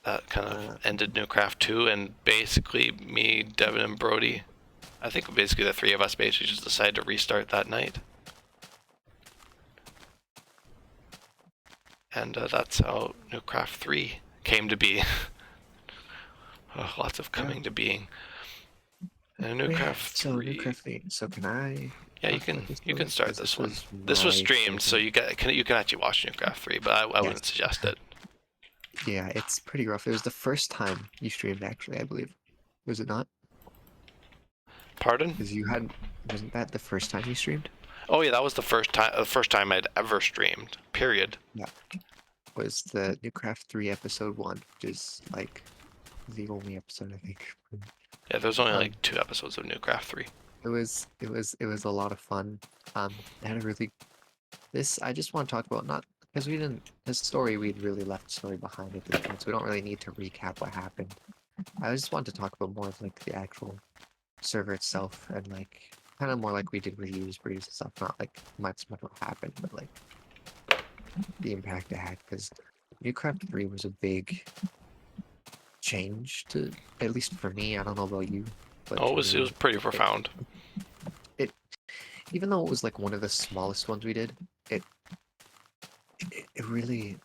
[SPEAKER 1] That kind of ended Newcraft 2, and basically me, Devin, and Brody, I think basically the three of us basically just decided to restart that night. And that's how Newcraft 3 came to be. Lots of coming to being. And Newcraft 3.
[SPEAKER 2] Newcraft 3. So can I?
[SPEAKER 1] Yeah, you can start this one. This was streamed, so you can actually watch Newcraft 3, but I wouldn't suggest it.
[SPEAKER 2] Yeah, it's pretty rough. It was the first time you streamed, actually, I believe. Was it not?
[SPEAKER 1] Pardon?
[SPEAKER 2] Because wasn't that the first time you streamed?
[SPEAKER 1] Oh yeah, that was the first time I'd ever streamed. Period.
[SPEAKER 2] Yeah. Was the Newcraft 3 episode 1, which is like the only episode I think.
[SPEAKER 1] Yeah, there's only like 2 episodes of Newcraft 3.
[SPEAKER 2] It was a lot of fun. It had a really. I just want to talk about not. Because the story, we'd really left the story behind at this point, so we don't really need to recap what happened. I just wanted to talk about more of, like, the actual server itself, and, like, kind of more like we did with reviews and stuff, not, like, much what happened, but, like, the impact it had, because Newcraft 3 was a big changed, at least for me. I don't know about you, but
[SPEAKER 1] Oh,
[SPEAKER 2] to
[SPEAKER 1] it was
[SPEAKER 2] me,
[SPEAKER 1] pretty
[SPEAKER 2] it,
[SPEAKER 1] profound.
[SPEAKER 2] it even though it was like one of the smallest ones we did, it really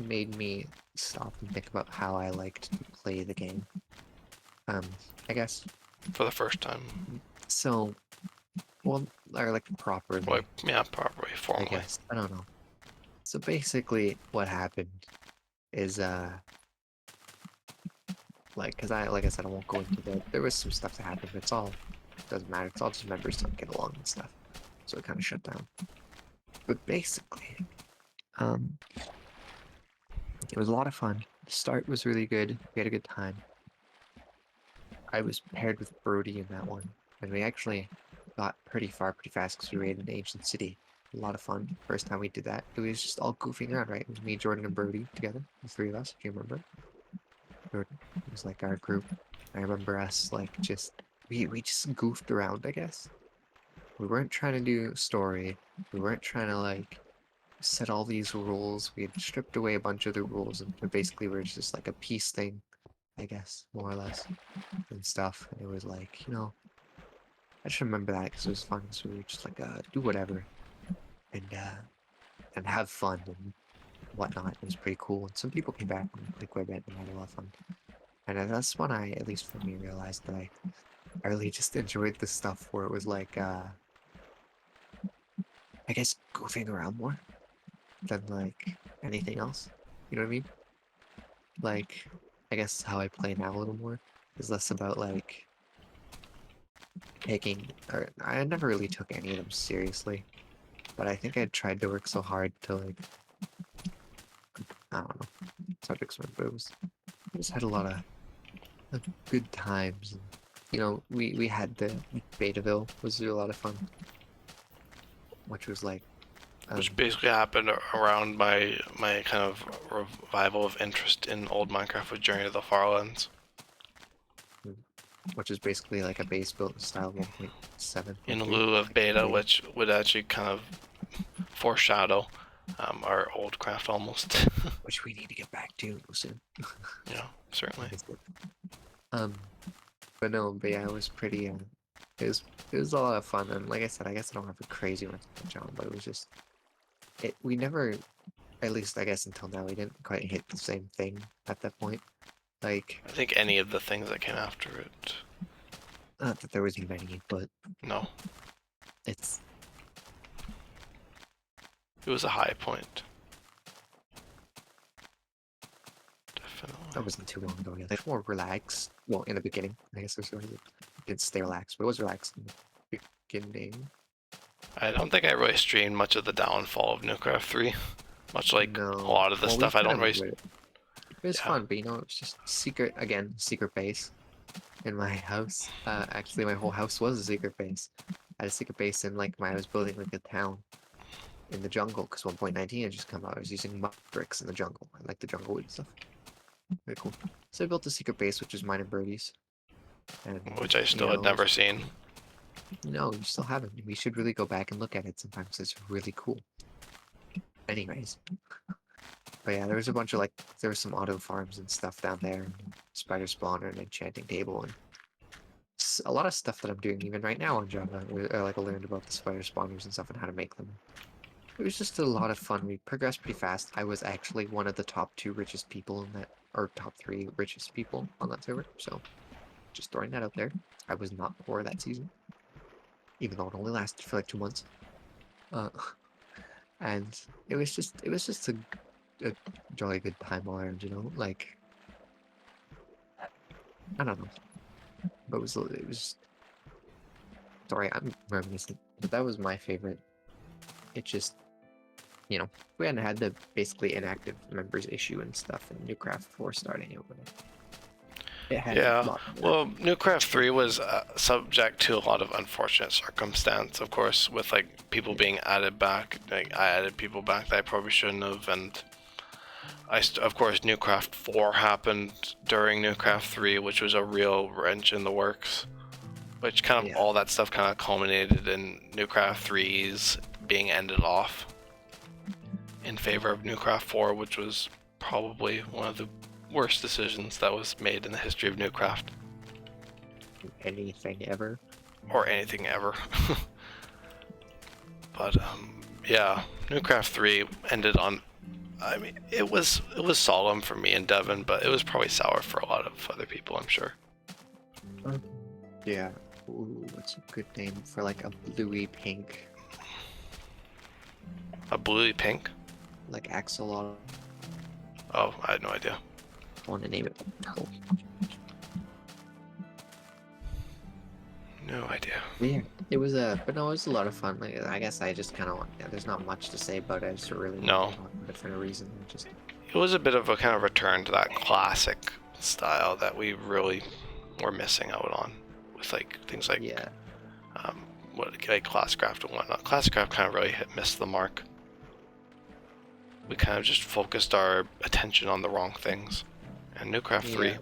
[SPEAKER 2] made me stop and think about how I liked to play the game. I guess
[SPEAKER 1] For the first time.
[SPEAKER 2] so. Well, or like
[SPEAKER 1] Well,
[SPEAKER 2] properly,
[SPEAKER 1] yeah, probably
[SPEAKER 2] I
[SPEAKER 1] formally.
[SPEAKER 2] guess. I don't know. So basically, what happened is like, cause like I said, I won't go into the. There was some stuff that happened, but it's all doesn't matter. It's all just members don't get along and stuff. So it kind of shut down. But basically, um, it was a lot of fun. The start was really good. We had a good time. I was paired with Brody in that one, and we actually got pretty far pretty fast because we raided an ancient city. A lot of fun. First time we did that, it was just all goofing around, right? It was me, Jordan, and Brody together, the three of us. Do you remember? Jordan. It was like our group. I remember us like just we just goofed around, I guess. We weren't trying to do story. We weren't trying to like set all these rules. We had stripped away a bunch of the rules and basically we're just like a peace thing, I guess, more or less, and stuff. And it was like, I just remember that because it was fun. So we were just like, do whatever and have fun and whatnot. It was pretty cool. And some people came back and played quite a bit and had a lot of fun. And that's when I, at least for me, realized that I really just enjoyed the stuff where it was like, I guess goofing around more than like anything else. You know what I mean? Like, I guess how I play now a little more is less about like taking, or I never really took any of them seriously, but I think I tried to work so hard to like, I don't know, subjects were boobs. I just had a lot of good times. And, we had the Betaville was a lot of fun, which was like,
[SPEAKER 1] Which basically happened around my kind of revival of interest in old Minecraft with Journey to the Farlands.
[SPEAKER 2] which is basically like a base built in style 1.7,
[SPEAKER 1] In
[SPEAKER 2] 1.3.
[SPEAKER 1] lieu of beta,
[SPEAKER 2] Beta.
[SPEAKER 1] which would actually kind of foreshadow our old craft almost.
[SPEAKER 2] Which we need to get back to soon.
[SPEAKER 1] Yeah, certainly.
[SPEAKER 2] Um, but no, but yeah, it was pretty. It was it was a lot of fun, and like I said, I guess I don't have a crazy one to touch on, but it was just it. We never, at least I guess until now, we didn't quite hit the same thing at that point. Like,
[SPEAKER 1] I think any of the things that came after it.
[SPEAKER 2] not that there was many, but
[SPEAKER 1] No,
[SPEAKER 2] it's
[SPEAKER 1] it was a high point.
[SPEAKER 2] that
[SPEAKER 1] Definitely.
[SPEAKER 2] wasn't too long ago. Yeah, it's more relaxed. Well, in the beginning, I guess it didn't stay relaxed, but it was relaxed in the beginning.
[SPEAKER 1] I don't think I really streamed much of the downfall of Newcraft 3. Much like a
[SPEAKER 2] No,
[SPEAKER 1] lot of the
[SPEAKER 2] well, we
[SPEAKER 1] stuff I
[SPEAKER 2] kind
[SPEAKER 1] don't
[SPEAKER 2] of
[SPEAKER 1] really.
[SPEAKER 2] enjoyed it. It was
[SPEAKER 1] Yeah.
[SPEAKER 2] fun, but it was just secret base in my house. Actually, my whole house was a secret base. I had a secret base in like I was building like a town in the jungle because 1.19 had just come out. I was using mud bricks in the jungle. I like the jungle wood stuff. Very cool. So I built a secret base, which is mine and Birdie's. And
[SPEAKER 1] Which I still had never seen.
[SPEAKER 2] no, you still haven't. We should really go back and look at it sometimes. It's really cool. Anyways. But yeah, there was a bunch of there was some auto farms and stuff down there, and spider spawner and enchanting table, and a lot of stuff that I'm doing even right now on Java. I learned about the spider spawners and stuff and how to make them. It was just a lot of fun. We progressed pretty fast. I was actually one of the top 2 richest people in that, or top 3 richest people on that server. So, just throwing that out there. I was not poor that season, even though it only lasted for like 2 months. And it was just a jolly good time all around, like I don't know, but it was sorry, I'm reminiscent, but that was my favorite. It just we hadn't had the basically inactive members issue and stuff in Newcraft before starting it, but it had a
[SPEAKER 1] Yeah,
[SPEAKER 2] lot more.
[SPEAKER 1] well, Newcraft 3 was subject to a lot of unfortunate circumstance, of course, with like people being added back. Like I added people back that I probably shouldn't have, and of course, Newcraft 4 happened during Newcraft 3, which was a real wrench in the works. Which kind of all that stuff kind of culminated in Newcraft 3's being ended off in favor of Newcraft 4, which was probably one of the worst decisions that was made in the history of Newcraft,
[SPEAKER 2] Anything ever.
[SPEAKER 1] or anything ever. But yeah, Newcraft 3 ended on. I mean, it was solemn for me and Devin, but it was probably sour for a lot of other people, I'm sure.
[SPEAKER 2] Yeah. Ooh, what's a good name for like a bluey pink,
[SPEAKER 1] A bluey pink?
[SPEAKER 2] like axolotl?
[SPEAKER 1] Oh, I had no idea.
[SPEAKER 2] I want to name it. Oh,
[SPEAKER 1] No idea.
[SPEAKER 2] yeah. It was but no, it was a lot of fun. Like, I guess I just kind of want. Yeah, there's not much to say about it. I just really
[SPEAKER 1] No.
[SPEAKER 2] want to talk about it for no reason. Just
[SPEAKER 1] It was a bit of a kind of return to that classic style that we really were missing out on, with like things like
[SPEAKER 2] yeah.
[SPEAKER 1] like Classcraft and whatnot. Classcraft kind of really missed the mark. We kind of just focused our attention on the wrong things, and Newcraft 3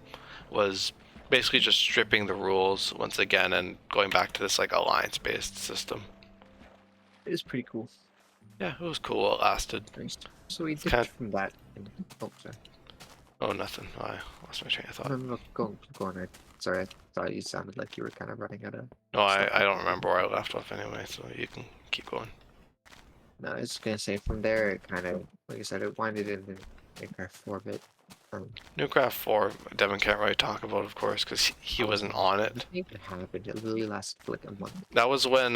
[SPEAKER 1] was basically just stripping the rules once again and going back to this like alliance-based system.
[SPEAKER 2] It was pretty cool.
[SPEAKER 1] Yeah, it was cool. It lasted.
[SPEAKER 2] So we did
[SPEAKER 1] kind of-
[SPEAKER 2] from that. Oh, sorry.
[SPEAKER 1] Oh, nothing. I lost my train of thought.
[SPEAKER 2] No, go on. Sorry, I thought you sounded like you were kind of running out of.
[SPEAKER 1] No, I don't remember where I left off anyway, so you can keep going.
[SPEAKER 2] No, I was just gonna say from there, it kind of, like I said, it winded into Minecraft 4 bit.
[SPEAKER 1] Newcraft 4, Devin can't really talk about, of course, because he wasn't on it.
[SPEAKER 2] Nothing even happened. It literally lasted for like a month.
[SPEAKER 1] That was when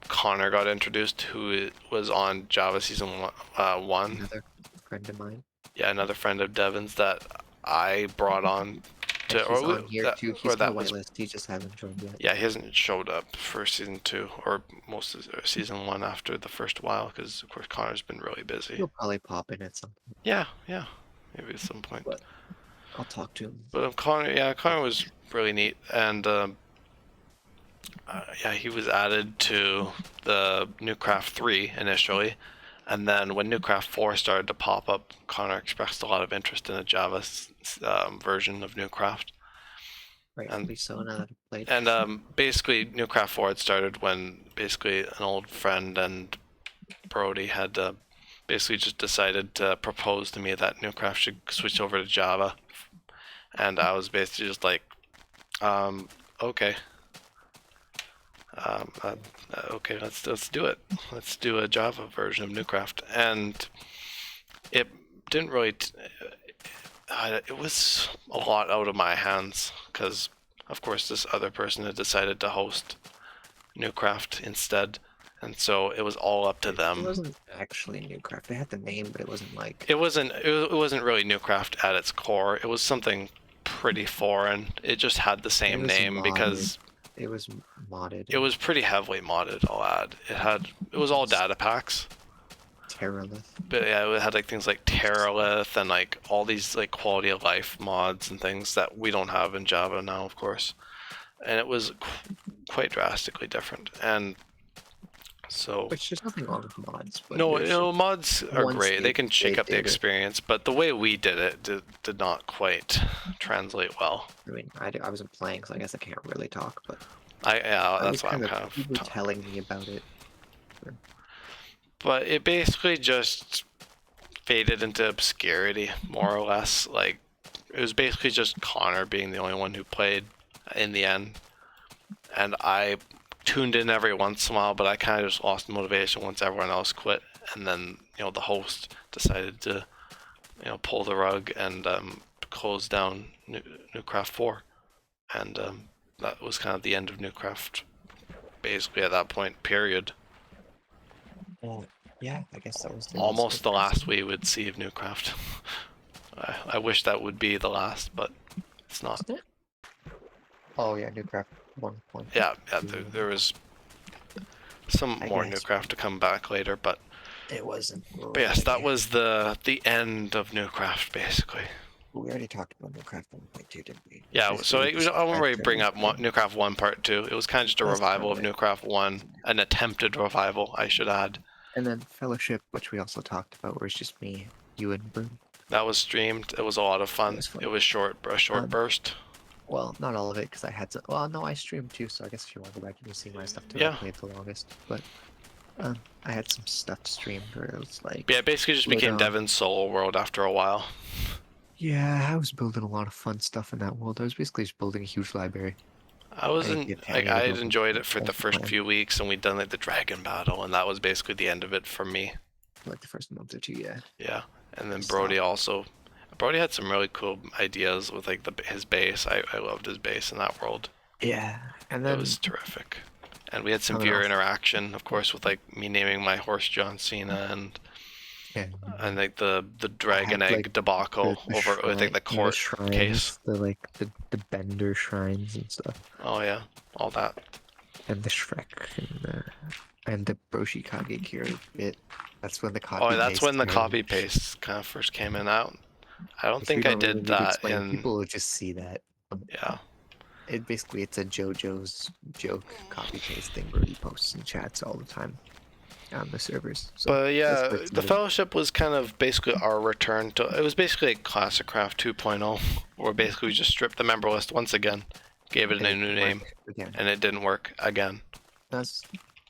[SPEAKER 1] Connor got introduced, who was on Java Season 1.
[SPEAKER 2] Another friend of mine.
[SPEAKER 1] Yeah, another friend of Devin's that I brought on to.
[SPEAKER 2] He's on here too. He's on the whitelist. He just hasn't joined yet.
[SPEAKER 1] Yeah, he hasn't showed up for Season 2 or most of Season 1 after the first while, because of course Connor's been really busy.
[SPEAKER 2] He'll probably pop in at some point.
[SPEAKER 1] Yeah, maybe at some point.
[SPEAKER 2] But I'll talk to him.
[SPEAKER 1] But Connor was really neat, and yeah, he was added to the Newcraft 3 initially, and then when Newcraft 4 started to pop up, Connor expressed a lot of interest in a Java version of Newcraft.
[SPEAKER 2] Rightfully so, now that I've played.
[SPEAKER 1] And basically, Newcraft 4 had started when basically an old friend and Brody had basically just decided to propose to me that Newcraft should switch over to Java, and I was basically just like, okay. Okay, let's do it. Let's do a Java version of Newcraft, and it didn't really. It was a lot out of my hands because, of course, this other person had decided to host Newcraft instead, and so it was all up to them.
[SPEAKER 2] It wasn't actually Newcraft. They had the name, but it wasn't like.
[SPEAKER 1] It wasn't really Newcraft at its core. It was something pretty foreign. It just had the same name
[SPEAKER 2] modded.
[SPEAKER 1] because.
[SPEAKER 2] It was modded.
[SPEAKER 1] It was pretty heavily modded, I'll add. It was all data packs.
[SPEAKER 2] Terralith.
[SPEAKER 1] But yeah, it had like things like Terralith and like all these like quality of life mods and things that we don't have in Java now, of course. And it was quite drastically different. And so
[SPEAKER 2] Which there's nothing wrong with mods. But
[SPEAKER 1] no, mods are great. They can shake up the
[SPEAKER 2] did
[SPEAKER 1] experience, but the way we did it did not quite translate well.
[SPEAKER 2] I mean, I wasn't playing, so I guess I can't really talk. But
[SPEAKER 1] that's why I'm kind of
[SPEAKER 2] people telling me about it.
[SPEAKER 1] But it basically just faded into obscurity, more or less. Like, it was basically just Connor being the only one who played in the end. And I tuned in every once in a while, but I kind of just lost motivation once everyone else quit. And then, the host decided to, pull the rug and close down Newcraft 4. And that was kind of the end of Newcraft, basically at that point, period.
[SPEAKER 2] Well, yeah, I guess that was
[SPEAKER 1] Almost the last we would see of Newcraft. I wish that would be the last, but it's not.
[SPEAKER 2] Isn't it? Oh yeah, Newcraft 1.
[SPEAKER 1] Yeah, there was some more Newcraft to come back later, but
[SPEAKER 2] it wasn't.
[SPEAKER 1] But yes, that was the end of Newcraft, basically.
[SPEAKER 2] We already talked about Newcraft 1.2, didn't we?
[SPEAKER 1] Yeah, so I won't really bring up Newcraft 1 Part 2. It was kind of just a revival of Newcraft 1, an attempted revival, I should add.
[SPEAKER 2] And then Fellowship, which we also talked about, where it's just me, you, and Boone.
[SPEAKER 1] That was streamed. It was a lot of fun. It was a short burst.
[SPEAKER 2] Well, not all of it, because I had to. Well, no, I streamed too, so I guess if you want to go back, you can see my stuff too.
[SPEAKER 1] Yeah.
[SPEAKER 2] I played the longest, but I had some stuff streamed where it was like.
[SPEAKER 1] Yeah, it basically just became Devin's solo world after a while.
[SPEAKER 2] Yeah, I was building a lot of fun stuff in that world. I was basically just building a huge library. I
[SPEAKER 1] I
[SPEAKER 2] had to
[SPEAKER 1] had
[SPEAKER 2] build
[SPEAKER 1] enjoyed it for
[SPEAKER 2] like
[SPEAKER 1] the
[SPEAKER 2] the
[SPEAKER 1] first
[SPEAKER 2] plan
[SPEAKER 1] few weeks, and we'd done like the dragon battle, and that was basically the end of it for me.
[SPEAKER 2] for like the first month or two. Yeah,
[SPEAKER 1] Yeah, and
[SPEAKER 2] I
[SPEAKER 1] then
[SPEAKER 2] stopped.
[SPEAKER 1] Brody had some really cool ideas with like his base. I loved his base in that world.
[SPEAKER 2] Yeah, and
[SPEAKER 1] It was
[SPEAKER 2] then
[SPEAKER 1] terrific. And we had some
[SPEAKER 2] coming
[SPEAKER 1] viewer
[SPEAKER 2] off.
[SPEAKER 1] interaction, of course, with like me naming my horse John Cena
[SPEAKER 2] Yeah,
[SPEAKER 1] and like the
[SPEAKER 2] I
[SPEAKER 1] dragon
[SPEAKER 2] had like
[SPEAKER 1] egg debacle
[SPEAKER 2] the
[SPEAKER 1] over with like
[SPEAKER 2] shrine,
[SPEAKER 1] the
[SPEAKER 2] yeah, the
[SPEAKER 1] court case.
[SPEAKER 2] shrines, the bender shrines and stuff,
[SPEAKER 1] Oh yeah, all that.
[SPEAKER 2] and the Shrek and the Broshikage Kira bit. That's when the
[SPEAKER 1] Oh,
[SPEAKER 2] copy
[SPEAKER 1] that's
[SPEAKER 2] paste
[SPEAKER 1] when the
[SPEAKER 2] started.
[SPEAKER 1] copy paste kind of first came in out. I don't
[SPEAKER 2] If you
[SPEAKER 1] think I
[SPEAKER 2] don't really
[SPEAKER 1] did
[SPEAKER 2] need to
[SPEAKER 1] that
[SPEAKER 2] explain,
[SPEAKER 1] in.
[SPEAKER 2] people will just see that.
[SPEAKER 1] Yeah,
[SPEAKER 2] It's a JoJo's joke copy paste thing where he posts in chats all the time on the servers. So
[SPEAKER 1] but
[SPEAKER 2] that's
[SPEAKER 1] yeah,
[SPEAKER 2] where it
[SPEAKER 1] the
[SPEAKER 2] started.
[SPEAKER 1] fellowship was kind of basically our return to. It was basically like Classic Craft 2.0, where basically we just stripped the member list once again, gave it
[SPEAKER 2] And
[SPEAKER 1] a
[SPEAKER 2] it
[SPEAKER 1] new
[SPEAKER 2] didn't
[SPEAKER 1] name,
[SPEAKER 2] work again.
[SPEAKER 1] and it didn't work again.
[SPEAKER 2] That's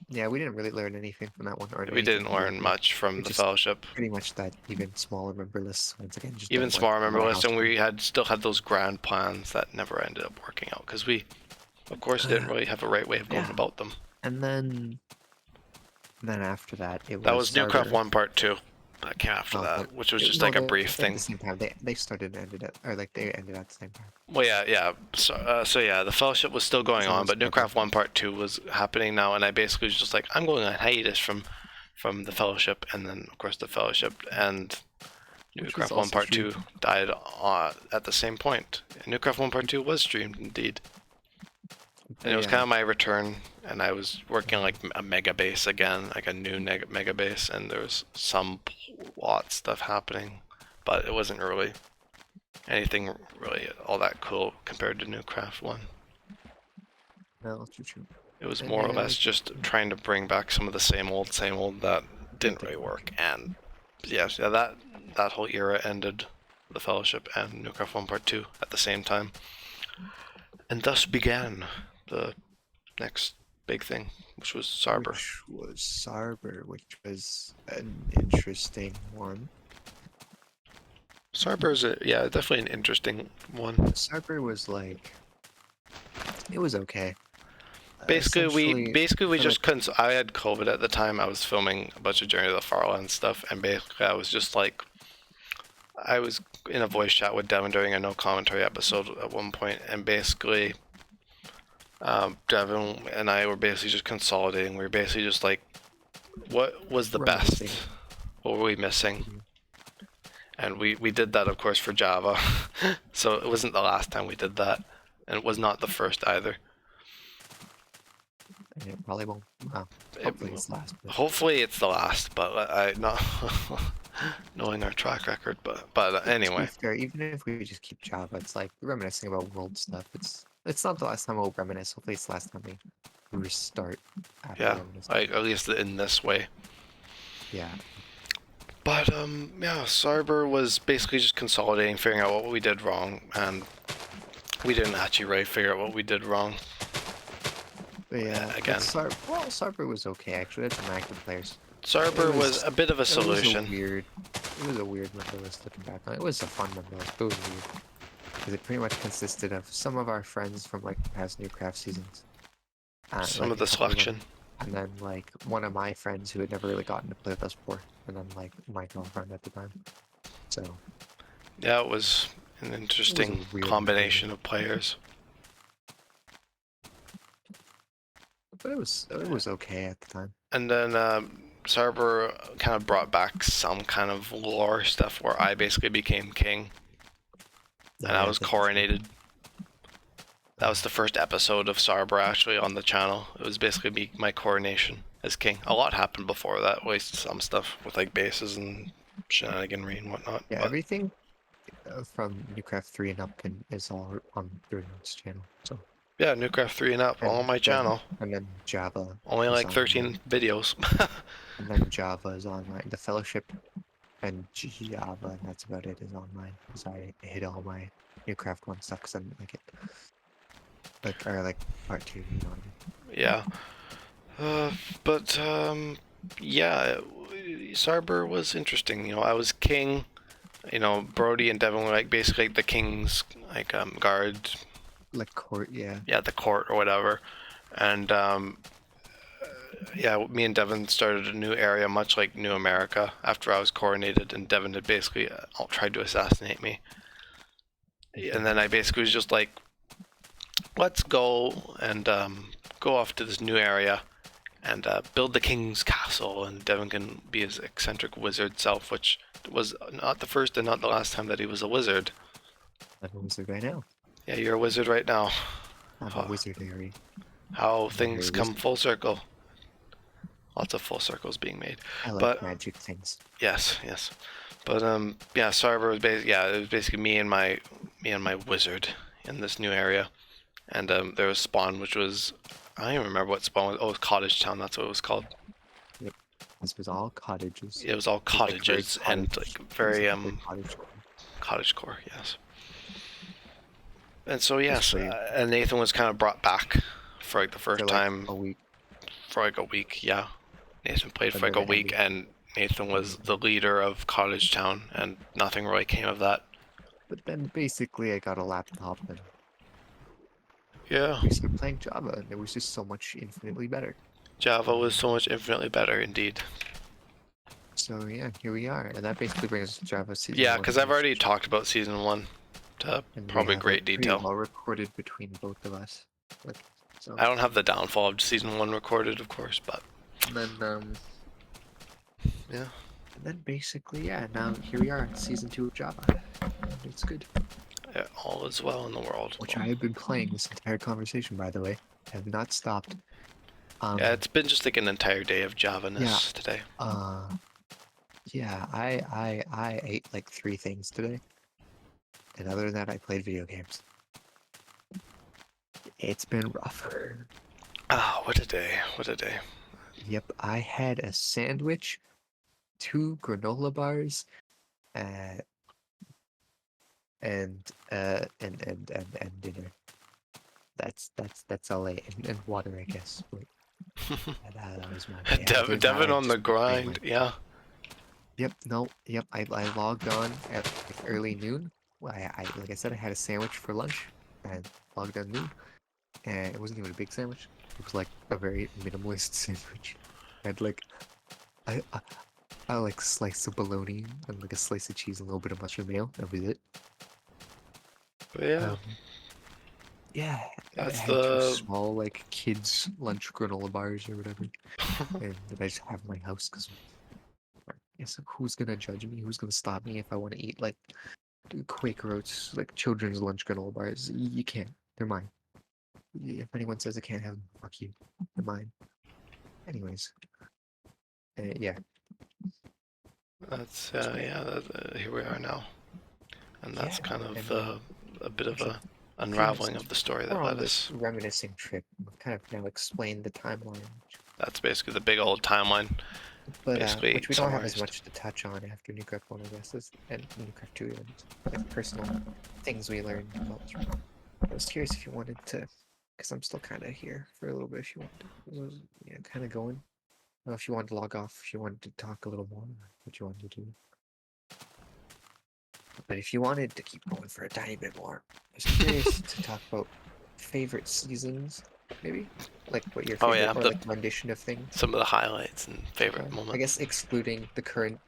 [SPEAKER 2] Yeah, we didn't really learn anything from that one or
[SPEAKER 1] We
[SPEAKER 2] anything
[SPEAKER 1] didn't
[SPEAKER 2] new.
[SPEAKER 1] learn much from
[SPEAKER 2] It
[SPEAKER 1] the
[SPEAKER 2] just
[SPEAKER 1] fellowship.
[SPEAKER 2] pretty much that even smaller member lists once again just
[SPEAKER 1] Even
[SPEAKER 2] don't work
[SPEAKER 1] smaller
[SPEAKER 2] no
[SPEAKER 1] member
[SPEAKER 2] matter how
[SPEAKER 1] list, and
[SPEAKER 2] small.
[SPEAKER 1] we had still had those grand plans that never ended up working out because we, of course, didn't really have a right way of going
[SPEAKER 2] Yeah,
[SPEAKER 1] about them.
[SPEAKER 2] and then after that it
[SPEAKER 1] That
[SPEAKER 2] was
[SPEAKER 1] was Newcraft
[SPEAKER 2] Sarber.
[SPEAKER 1] 1 Part 2 that came after
[SPEAKER 2] Oh,
[SPEAKER 1] that, which was just
[SPEAKER 2] no,
[SPEAKER 1] like a
[SPEAKER 2] they
[SPEAKER 1] brief
[SPEAKER 2] at the
[SPEAKER 1] thing.
[SPEAKER 2] same time. They started and ended at or like they ended at the same time.
[SPEAKER 1] Well, yeah. So yeah, the Fellowship was still going
[SPEAKER 2] So it
[SPEAKER 1] on,
[SPEAKER 2] was
[SPEAKER 1] but
[SPEAKER 2] Sarber,
[SPEAKER 1] Newcraft 1 Part 2 was happening now, and I basically was just like, I'm going on hiatus from the Fellowship, and then of course the Fellowship and
[SPEAKER 2] which was
[SPEAKER 1] Newcraft 1
[SPEAKER 2] also
[SPEAKER 1] Part
[SPEAKER 2] true.
[SPEAKER 1] 2 died at the same point. Newcraft 1 Part 2 was streamed indeed. And
[SPEAKER 2] But
[SPEAKER 1] it was kind
[SPEAKER 2] yeah,
[SPEAKER 1] of my return, and I was working on like a mega base again, like a new mega base, and there was some plot stuff happening, but it wasn't really anything really all that cool compared to Newcraft 1.
[SPEAKER 2] no, it's true.
[SPEAKER 1] It was
[SPEAKER 2] And
[SPEAKER 1] more or
[SPEAKER 2] yeah,
[SPEAKER 1] less just trying to bring back some of the same old that
[SPEAKER 2] that
[SPEAKER 1] didn't really
[SPEAKER 2] didn't work.
[SPEAKER 1] work. And yes, yeah, that whole era ended the Fellowship and Newcraft 1 Part 2 at the same time. And thus began the next big thing, which was Sarber.
[SPEAKER 2] Which was Sarber, which was an interesting one.
[SPEAKER 1] Sarber is definitely an interesting one.
[SPEAKER 2] Sarber was like, it was okay.
[SPEAKER 1] Basically
[SPEAKER 2] Essentially,
[SPEAKER 1] we
[SPEAKER 2] for
[SPEAKER 1] just
[SPEAKER 2] like,
[SPEAKER 1] couldn't. I had COVID at the time. I was filming a bunch of Journey to the Farland stuff, and basically I was just like, I was in a voice chat with Devin during a no commentary episode at one point, and basically, Devin and I were basically just consolidating. We were basically just like, what was the best?
[SPEAKER 2] reminiscing.
[SPEAKER 1] What were we missing?
[SPEAKER 2] Mhm.
[SPEAKER 1] And we did that, of course, for Java. So it wasn't the last time we did that, and it was not the first either.
[SPEAKER 2] And it probably won't. Well,
[SPEAKER 1] It,
[SPEAKER 2] hopefully it's last. But
[SPEAKER 1] hopefully it's the last, but I not knowing our track record. But
[SPEAKER 2] to be
[SPEAKER 1] anyway,
[SPEAKER 2] fair, even if we just keep Java, it's like reminiscing about world stuff. It's not the last time we'll reminisce. Hopefully it's the last time we restart after
[SPEAKER 1] yeah,
[SPEAKER 2] reminiscing.
[SPEAKER 1] like at least in this way.
[SPEAKER 2] Yeah,
[SPEAKER 1] But yeah, Sarber was basically just consolidating, figuring out what we did wrong, and we didn't actually really figure out what we did wrong.
[SPEAKER 2] but yeah. But
[SPEAKER 1] Again,
[SPEAKER 2] Sarber was okay actually. It's some active players. It
[SPEAKER 1] Sarber was
[SPEAKER 2] was
[SPEAKER 1] a bit of a
[SPEAKER 2] it was a
[SPEAKER 1] solution.
[SPEAKER 2] weird it was a weird member list looking back on it. It was a fun member list, but it was weird. Because it pretty much consisted of some of our friends from like past new craft seasons.
[SPEAKER 1] Some
[SPEAKER 2] Like
[SPEAKER 1] of
[SPEAKER 2] a
[SPEAKER 1] the
[SPEAKER 2] couple of them.
[SPEAKER 1] selection.
[SPEAKER 2] And then like one of my friends who had never really gotten to play with us before. And then like my girlfriend at the time. So
[SPEAKER 1] Yeah, it was an
[SPEAKER 2] it was a
[SPEAKER 1] interesting
[SPEAKER 2] weird member
[SPEAKER 1] combination
[SPEAKER 2] list.
[SPEAKER 1] of players.
[SPEAKER 2] But it was okay at the time.
[SPEAKER 1] And then Sarber kind of brought back some kind of lore stuff where I basically became king
[SPEAKER 2] Oh
[SPEAKER 1] and I
[SPEAKER 2] yeah,
[SPEAKER 1] was
[SPEAKER 2] that's for sure.
[SPEAKER 1] coronated. That was the first episode of Sarber actually on the channel. It was basically my coronation as king. A lot happened before that, wasted some stuff with like bases and shenaniganry and whatnot.
[SPEAKER 2] Yeah,
[SPEAKER 1] But
[SPEAKER 2] everything from Newcraft 3 and up is all on Bruno's channel. So
[SPEAKER 1] yeah, Newcraft 3 and up all on my channel.
[SPEAKER 2] and then Java
[SPEAKER 1] Only
[SPEAKER 2] is
[SPEAKER 1] like
[SPEAKER 2] online.
[SPEAKER 1] 13 videos.
[SPEAKER 2] And then Java is online. The Fellowship and Java, and that's about it, is online. Because I hid all my Newcraft 1 stuff because I didn't like it. Like part 2, you know what I mean?
[SPEAKER 1] Yeah. But yeah, Sarber was interesting. You know, I was king. Brody and Devin were like basically like the king's like guards.
[SPEAKER 2] Like court, yeah.
[SPEAKER 1] Yeah, the court or whatever. And yeah, me and Devin started a new area, much like New America, after I was coronated, and Devin had basically tried to assassinate me. And then I basically was just like, let's go and go off to this new area and build the king's castle, and Devin can be his eccentric wizard self, which was not the first and not the last time that he was a wizard.
[SPEAKER 2] I'm a wizard right now.
[SPEAKER 1] Yeah, you're a wizard right now.
[SPEAKER 2] I'm a wizard, Harry.
[SPEAKER 1] How
[SPEAKER 2] I'm a Harry
[SPEAKER 1] things come
[SPEAKER 2] wizard.
[SPEAKER 1] full circle. Lots of full circles being made.
[SPEAKER 2] I like
[SPEAKER 1] But
[SPEAKER 2] magic things.
[SPEAKER 1] yes, yes. But yeah, Sarver was it was basically me and my wizard in this new area, and there was Spawn, which was I don't even remember what Spawn was. Oh, it was Cottage Town. That's what it was called.
[SPEAKER 2] Yep. This was all cottages.
[SPEAKER 1] It was all
[SPEAKER 2] It was, like, very
[SPEAKER 1] cottages and
[SPEAKER 2] cottage.
[SPEAKER 1] like
[SPEAKER 2] It was
[SPEAKER 1] very
[SPEAKER 2] like a very cottage.
[SPEAKER 1] cottage core, yes. And so yes,
[SPEAKER 2] Basically,
[SPEAKER 1] and Nathan was kind of brought back for like the first
[SPEAKER 2] for like
[SPEAKER 1] time
[SPEAKER 2] a week.
[SPEAKER 1] for like a week. Yeah, Nathan played for
[SPEAKER 2] And
[SPEAKER 1] like
[SPEAKER 2] then
[SPEAKER 1] a
[SPEAKER 2] it
[SPEAKER 1] week,
[SPEAKER 2] ended.
[SPEAKER 1] and Nathan was the leader of Cottage Town, and nothing really came of that.
[SPEAKER 2] But then basically I got a laptop and
[SPEAKER 1] Yeah,
[SPEAKER 2] we started playing Java and it was just so much infinitely better.
[SPEAKER 1] Java was so much infinitely better indeed.
[SPEAKER 2] So yeah, here we are. And that basically brings us to Java Season
[SPEAKER 1] Yeah,
[SPEAKER 2] 1.
[SPEAKER 1] because I've already talked about season one to
[SPEAKER 2] And we
[SPEAKER 1] probably
[SPEAKER 2] have
[SPEAKER 1] great
[SPEAKER 2] it pretty
[SPEAKER 1] detail.
[SPEAKER 2] well recorded between both of us. Like, so.
[SPEAKER 1] I don't have the downfall of season one recorded, of course, but
[SPEAKER 2] And then,
[SPEAKER 1] yeah.
[SPEAKER 2] and then basically, yeah, now here we are in Season 2 of Java. And it's good.
[SPEAKER 1] Yeah, all is well in the world.
[SPEAKER 2] Which I have been playing this entire conversation, by the way. I have not stopped.
[SPEAKER 1] Yeah, it's been just like an entire day of Java-ness today.
[SPEAKER 2] Yeah, I ate like 3 things today. And other than that, I played video games. It's been rough.
[SPEAKER 1] Ah, what a day, what a day.
[SPEAKER 2] Yep, I had a sandwich, 2 granola bars, and dinner. That's all I ate, and water, I guess. But that was my day. Other than that,
[SPEAKER 1] Devin
[SPEAKER 2] I've
[SPEAKER 1] on the
[SPEAKER 2] just been playing,
[SPEAKER 1] grind,
[SPEAKER 2] like,
[SPEAKER 1] yeah.
[SPEAKER 2] yep, no, yep. I logged on at like early noon. Well, like I said, I had a sandwich for lunch. I logged on noon, and it wasn't even a big sandwich. It was like a very minimalist sandwich. I had like I I, I like slice of bologna and like a slice of cheese and a little bit of mustard mayo. That was it.
[SPEAKER 1] But yeah,
[SPEAKER 2] Um, yeah, I
[SPEAKER 1] that's
[SPEAKER 2] had 2
[SPEAKER 1] the...
[SPEAKER 2] small like kids lunch granola bars or whatever, and then I just have in my house because guess who's gonna judge me? Who's gonna stop me if I want to eat like Quaker Oats, like children's lunch granola bars? You can't. They're mine. If anyone says I can't have them, fuck you. They're mine. Anyways, yeah.
[SPEAKER 1] That's, yeah, here we are now. And that's
[SPEAKER 2] Yeah,
[SPEAKER 1] kind
[SPEAKER 2] and
[SPEAKER 1] of a bit of
[SPEAKER 2] actually,
[SPEAKER 1] a unraveling of the story
[SPEAKER 2] we're
[SPEAKER 1] that
[SPEAKER 2] on
[SPEAKER 1] led
[SPEAKER 2] this
[SPEAKER 1] us.
[SPEAKER 2] reminiscing trip. We've kind of now explained the timeline,
[SPEAKER 1] That's basically the big old timeline,
[SPEAKER 2] but
[SPEAKER 1] basically
[SPEAKER 2] which we don't have as
[SPEAKER 1] summarized.
[SPEAKER 2] much to touch on after Newcraft 1, I guess, and Newcraft 2, and like personal things we learned about. I was curious if you wanted to, because I'm still kind of here for a little bit. If you want to, yeah, kind of going. I don't know if you wanted to log off, if you wanted to talk a little more, what you wanted to do. But if you wanted to keep going for a tiny bit more, I was curious to talk about favorite seasons, maybe? Like what your
[SPEAKER 1] Oh
[SPEAKER 2] favorite,
[SPEAKER 1] yeah,
[SPEAKER 2] or like rendition of things.
[SPEAKER 1] some of the highlights and favorite
[SPEAKER 2] I
[SPEAKER 1] moments.
[SPEAKER 2] guess excluding the current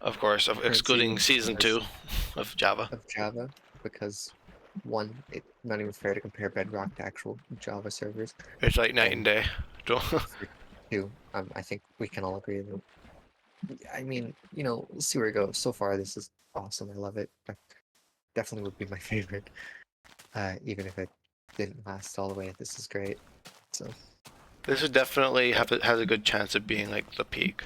[SPEAKER 1] Of course, excluding season 2 of Java.
[SPEAKER 2] of Java, because one, it's not even fair to compare Bedrock to actual Java servers.
[SPEAKER 1] It's like night and
[SPEAKER 2] And
[SPEAKER 1] day.
[SPEAKER 2] for 2, I think we can all agree that. I mean, we'll see where it goes. So far, this is awesome. I love it. Definitely would be my favorite, even if it didn't last all the way. This is great. So
[SPEAKER 1] This would definitely has a good chance of being like the peak.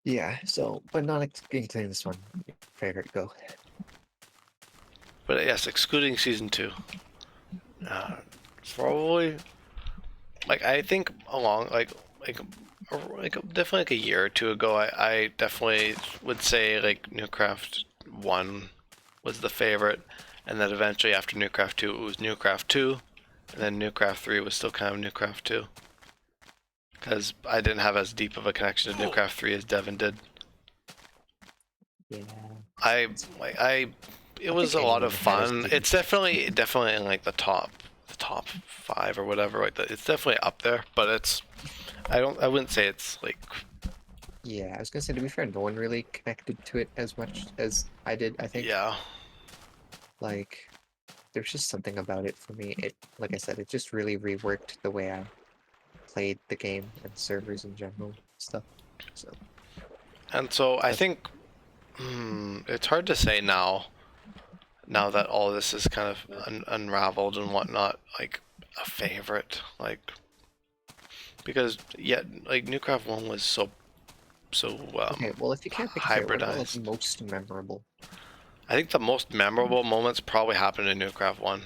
[SPEAKER 2] yeah. So, but not including this one. Favorite, go.
[SPEAKER 1] But yes, excluding season 2, probably like I think along like definitely like a year or 2 ago, I definitely would say like Newcraft 1 was the favorite, and then eventually after Newcraft 2 it was Newcraft 2, and then Newcraft 3 was still kind of Newcraft 2. Because I didn't have as deep of a connection to Newcraft 3 as Devin did.
[SPEAKER 2] Yeah.
[SPEAKER 1] I like I. It
[SPEAKER 2] I
[SPEAKER 1] was
[SPEAKER 2] think
[SPEAKER 1] a lot
[SPEAKER 2] anyone
[SPEAKER 1] of
[SPEAKER 2] had a
[SPEAKER 1] fun.
[SPEAKER 2] decent
[SPEAKER 1] It's definitely in like the top five or whatever. Like it's definitely up there, but I wouldn't say it's like.
[SPEAKER 2] Yeah, I was gonna say, to be fair, no one really connected to it as much as I did. I think,
[SPEAKER 1] Yeah.
[SPEAKER 2] like, there's just something about it for me. It, like I said, it just really reworked the way I played the game and servers in general stuff. So
[SPEAKER 1] And so I
[SPEAKER 2] that's
[SPEAKER 1] think it's hard to say now. Now that all this is kind of unraveled and whatnot, like a favorite, like because yeah, like Newcraft One was so
[SPEAKER 2] okay. Well, if you can't pick a favorite, what about like
[SPEAKER 1] hybridized.
[SPEAKER 2] most memorable?
[SPEAKER 1] I think the most memorable moments probably happened in Newcraft One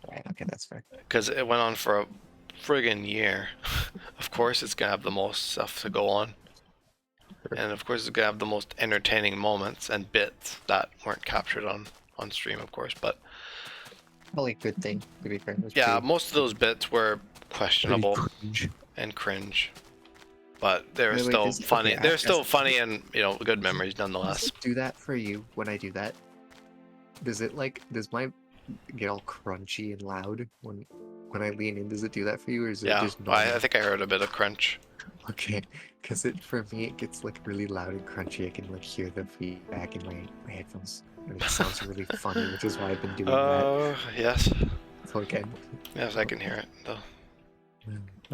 [SPEAKER 2] Right. Okay, that's fair.
[SPEAKER 1] because it went on for a friggin' year. Of course, it's gonna have the most stuff to go on,
[SPEAKER 2] Sure.
[SPEAKER 1] and of course, it's gonna have the most entertaining moments and bits that weren't captured on stream, of course. But
[SPEAKER 2] Probably a good thing, to be fair. It was
[SPEAKER 1] yeah, most of those bits were
[SPEAKER 2] pretty
[SPEAKER 1] questionable
[SPEAKER 2] cringe.
[SPEAKER 1] and cringe, but they're
[SPEAKER 2] By the way,
[SPEAKER 1] still
[SPEAKER 2] does okay?
[SPEAKER 1] funny.
[SPEAKER 2] I
[SPEAKER 1] They're
[SPEAKER 2] have to ask,
[SPEAKER 1] still funny and good
[SPEAKER 2] does it,
[SPEAKER 1] memories
[SPEAKER 2] does
[SPEAKER 1] nonetheless.
[SPEAKER 2] it do that for you when I do that? Does it like does my get all crunchy and loud when I lean in? Does it do that for you, or is it
[SPEAKER 1] Yeah,
[SPEAKER 2] just
[SPEAKER 1] I
[SPEAKER 2] normal?
[SPEAKER 1] think I heard a bit of crunch.
[SPEAKER 2] Okay, because it for me it gets like really loud and crunchy. I can like hear the feedback in my headphones, and it sounds really funny, which is why I've been doing that.
[SPEAKER 1] Yes,
[SPEAKER 2] So again,
[SPEAKER 1] yes, I can hear it though.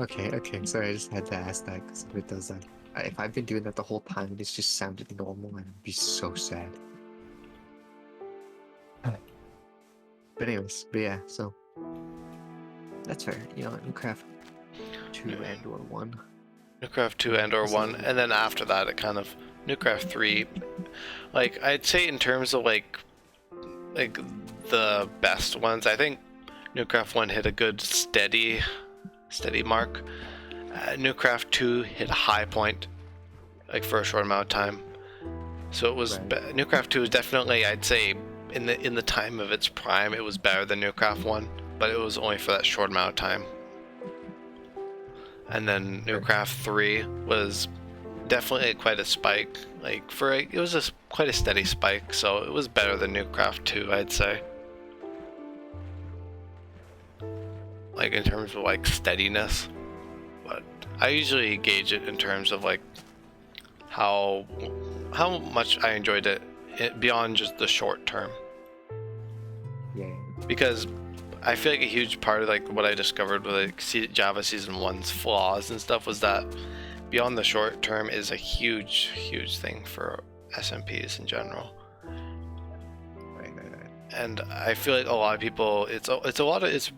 [SPEAKER 2] okay, okay. Sorry, I just had to ask that because if it does that, if I've been doing that the whole time and it's just sounded normal, I'd be so sad. But anyways, but yeah, so that's fair. You know, in Craft 2 and or 1.
[SPEAKER 1] Newcraft 2 and or 1, and then after that it kind of Newcraft 3, like I'd say in terms of like the best ones, I think Newcraft 1 hit a good steady mark. Newcraft 2 hit a high point like for a short amount of time. So it was
[SPEAKER 2] Right.
[SPEAKER 1] Newcraft 2 is definitely, I'd say, in the time of its prime it was better than Newcraft 1, but it was only for that short amount of time. And then
[SPEAKER 2] Sure.
[SPEAKER 1] Newcraft 3 was definitely quite a spike. Like it was quite a steady spike, so it was better than Newcraft 2, I'd say. Like in terms of like steadiness, but I usually gauge it in terms of like how much I enjoyed it beyond just the short term.
[SPEAKER 2] Yeah.
[SPEAKER 1] Because I feel like a huge part of like what I discovered with like Java Season 1's flaws and stuff was that beyond the short term is a huge thing for SMPs in general.
[SPEAKER 2] Right.
[SPEAKER 1] And I feel like a lot of people, it's a lot of it's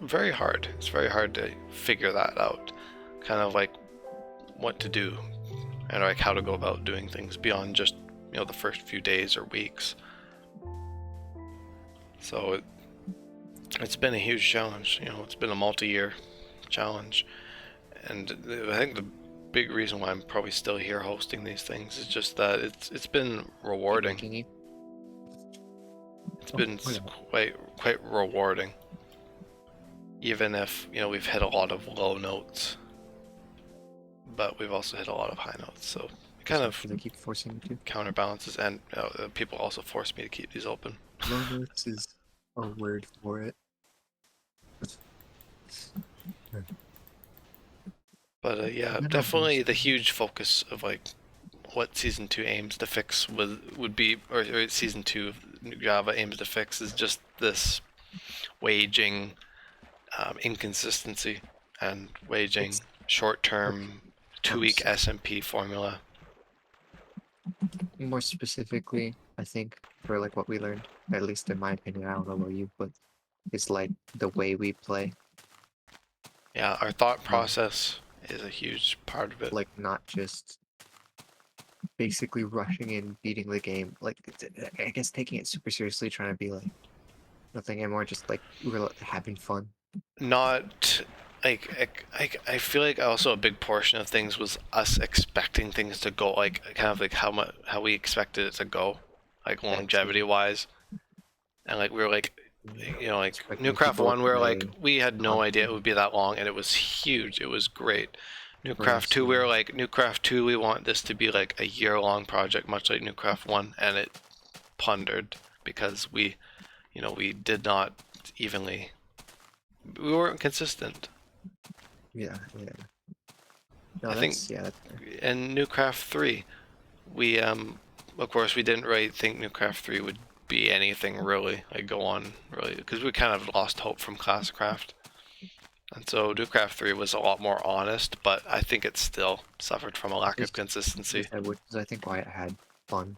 [SPEAKER 1] very hard. It's very hard to figure that out, kind of like what to do and like how to go about doing things beyond just the first few days or weeks. So it's been a huge challenge. It's been a multi-year challenge, and I think the big reason why I'm probably still here hosting these things is just that it's been rewarding.
[SPEAKER 2] Making you.
[SPEAKER 1] It's
[SPEAKER 2] Oh,
[SPEAKER 1] been
[SPEAKER 2] whatever.
[SPEAKER 1] quite rewarding, even if we've hit a lot of low notes, but we've also hit a lot of high notes. So it kind of
[SPEAKER 2] Do they keep forcing you to?
[SPEAKER 1] counterbalances, and people also force me to keep these open.
[SPEAKER 2] Low notes is a word for it.
[SPEAKER 1] But yeah,
[SPEAKER 2] I don't
[SPEAKER 1] definitely
[SPEAKER 2] understand.
[SPEAKER 1] the huge focus of like what season 2 aims to fix would be, or season 2 of Java aims to fix, is just this waging inconsistency and waging
[SPEAKER 2] It's okay.
[SPEAKER 1] short-term 2-week
[SPEAKER 2] So
[SPEAKER 1] SMP formula.
[SPEAKER 2] more specifically, I think for like what we learned, at least in my opinion, I don't know about you, but it's like the way we play.
[SPEAKER 1] Yeah, our thought
[SPEAKER 2] Um,
[SPEAKER 1] process is a huge part of it.
[SPEAKER 2] like not just basically rushing in, beating the game. Like I guess taking it super seriously, trying to be like nothing anymore, just like having fun.
[SPEAKER 1] Not I feel like also a big portion of things was us expecting things to go like kind of like how we expected it to go, like
[SPEAKER 2] That
[SPEAKER 1] longevity
[SPEAKER 2] too.
[SPEAKER 1] wise. And like we were like like
[SPEAKER 2] Expecting
[SPEAKER 1] Newcraft
[SPEAKER 2] people to
[SPEAKER 1] 1 we were like
[SPEAKER 2] play
[SPEAKER 1] we had no idea it
[SPEAKER 2] constantly.
[SPEAKER 1] would be that long, and it was huge. It was great. Newcraft
[SPEAKER 2] Whereas
[SPEAKER 1] 2, we were like, Newcraft 2, we want this to be like a year-long project, much like Newcraft 1, and it plundered because we did not evenly, we weren't consistent.
[SPEAKER 2] yeah, yeah. No,
[SPEAKER 1] I think
[SPEAKER 2] that's fair.
[SPEAKER 1] in Newcraft 3, we of course we didn't really think Newcraft 3 would be anything really, like go on really, because we kind of lost hope from Classicraft. And so Newcraft 3 was a lot more honest, but I think it still suffered from a lack of consistency.
[SPEAKER 2] Which is I think why it had fun,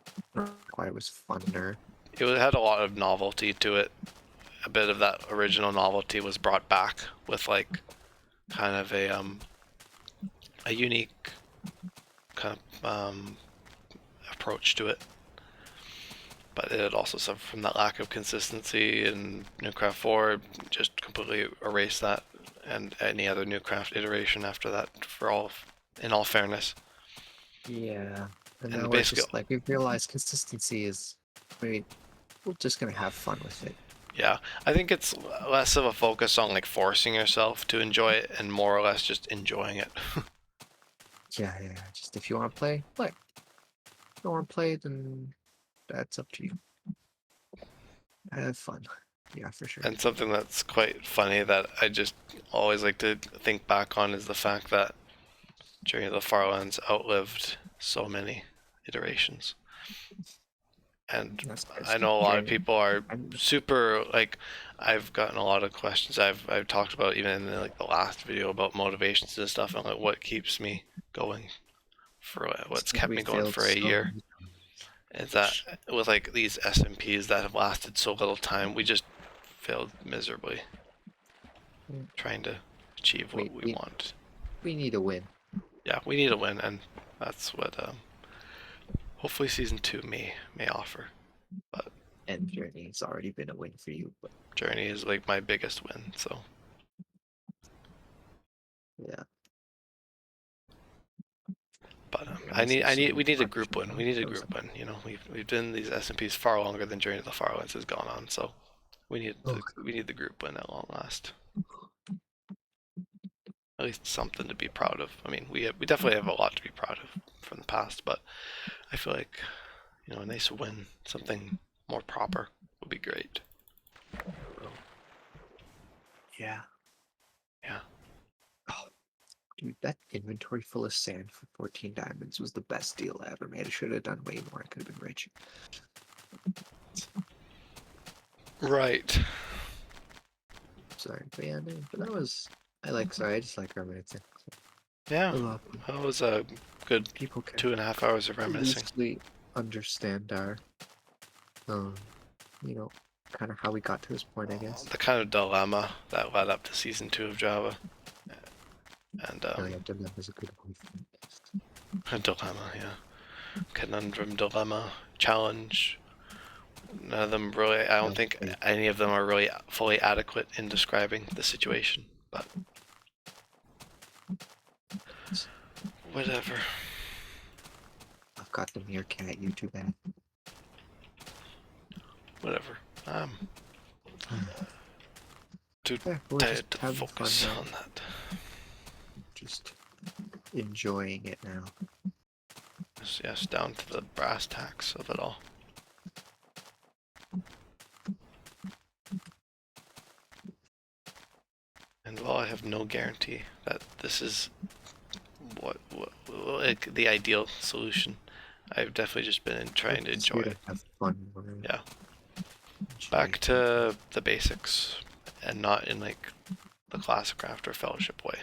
[SPEAKER 2] why it was funner.
[SPEAKER 1] It had a lot of novelty to it. A bit of that original novelty was brought back with like kind of a unique kind of approach to it. But it also suffered from that lack of consistency, and Newcraft 4 just completely erased that, and any other Newcraft iteration after that, in all fairness.
[SPEAKER 2] Yeah, and
[SPEAKER 1] And
[SPEAKER 2] now we're
[SPEAKER 1] basically,
[SPEAKER 2] just like we realize consistency is, we're just gonna have fun with it.
[SPEAKER 1] yeah, I think it's less of a focus on like forcing yourself to enjoy it, and more or less just enjoying it.
[SPEAKER 2] Yeah, yeah. Just if you want to play, play. If you don't want to play, then that's up to you. Have fun. Yeah, for sure.
[SPEAKER 1] And something that's quite funny that I just always like to think back on is the fact that Journey of the Farlands outlived so many iterations. And
[SPEAKER 2] That's
[SPEAKER 1] I know a lot of
[SPEAKER 2] Journey.
[SPEAKER 1] people are
[SPEAKER 2] I'm,
[SPEAKER 1] super like, I've gotten a lot of questions. I've talked about even in like the last video about motivations and stuff, and like what keeps me going for what's kept
[SPEAKER 2] we
[SPEAKER 1] me going
[SPEAKER 2] failed
[SPEAKER 1] for a
[SPEAKER 2] so
[SPEAKER 1] year.
[SPEAKER 2] many
[SPEAKER 1] Is that with like these SMPs that have lasted so little time, we just failed miserably
[SPEAKER 2] times.
[SPEAKER 1] trying to achieve what we want.
[SPEAKER 2] We need a win.
[SPEAKER 1] Yeah, we need a win, and that's what hopefully season 2 may offer. But
[SPEAKER 2] And Journey's already been a win for you, but
[SPEAKER 1] Journey is like my biggest win, so
[SPEAKER 2] yeah.
[SPEAKER 1] but
[SPEAKER 2] Honestly,
[SPEAKER 1] we need a
[SPEAKER 2] so
[SPEAKER 1] group win. We need a group win. You know, we've done these SMPs far longer than Journey to the Farlands has gone on, so
[SPEAKER 2] Oh,
[SPEAKER 1] we need the group win at long last. At least something to be proud of. I mean, we definitely have a lot to be proud of from the past, but I feel like a nice win, something more proper would be great.
[SPEAKER 2] yeah.
[SPEAKER 1] Yeah.
[SPEAKER 2] Oh, dude, that inventory full of sand for 14 diamonds was the best deal I ever made. I should have done way more. I could have been rich.
[SPEAKER 1] Right.
[SPEAKER 2] Sorry, but yeah, no, but that was. Sorry, I just like reminiscing.
[SPEAKER 1] Yeah.
[SPEAKER 2] I love
[SPEAKER 1] That was a good
[SPEAKER 2] people can
[SPEAKER 1] 2.5 hours of reminiscing.
[SPEAKER 2] loosely understand our, um, you know, kind of how we got to this point, I guess.
[SPEAKER 1] The kind of dilemma that led up to season 2 of Java, and
[SPEAKER 2] Oh yeah, that was a good point.
[SPEAKER 1] a dilemma, yeah, conundrum, dilemma, challenge. None of them really. I don't think any of them are really fully adequate in describing the situation. But whatever.
[SPEAKER 2] I've got the meerkat YouTube ad.
[SPEAKER 1] Whatever. Too
[SPEAKER 2] Yeah, we're
[SPEAKER 1] tired
[SPEAKER 2] just
[SPEAKER 1] to
[SPEAKER 2] having
[SPEAKER 1] focus
[SPEAKER 2] fun now.
[SPEAKER 1] on that.
[SPEAKER 2] Just enjoying it now.
[SPEAKER 1] Yes, down to the brass tacks of it all. And while I have no guarantee that this is what like the ideal solution, I've definitely just been trying to enjoy it.
[SPEAKER 2] Have fun.
[SPEAKER 1] Yeah. Back to the basics, and not in like the Classicraft or Fellowship way.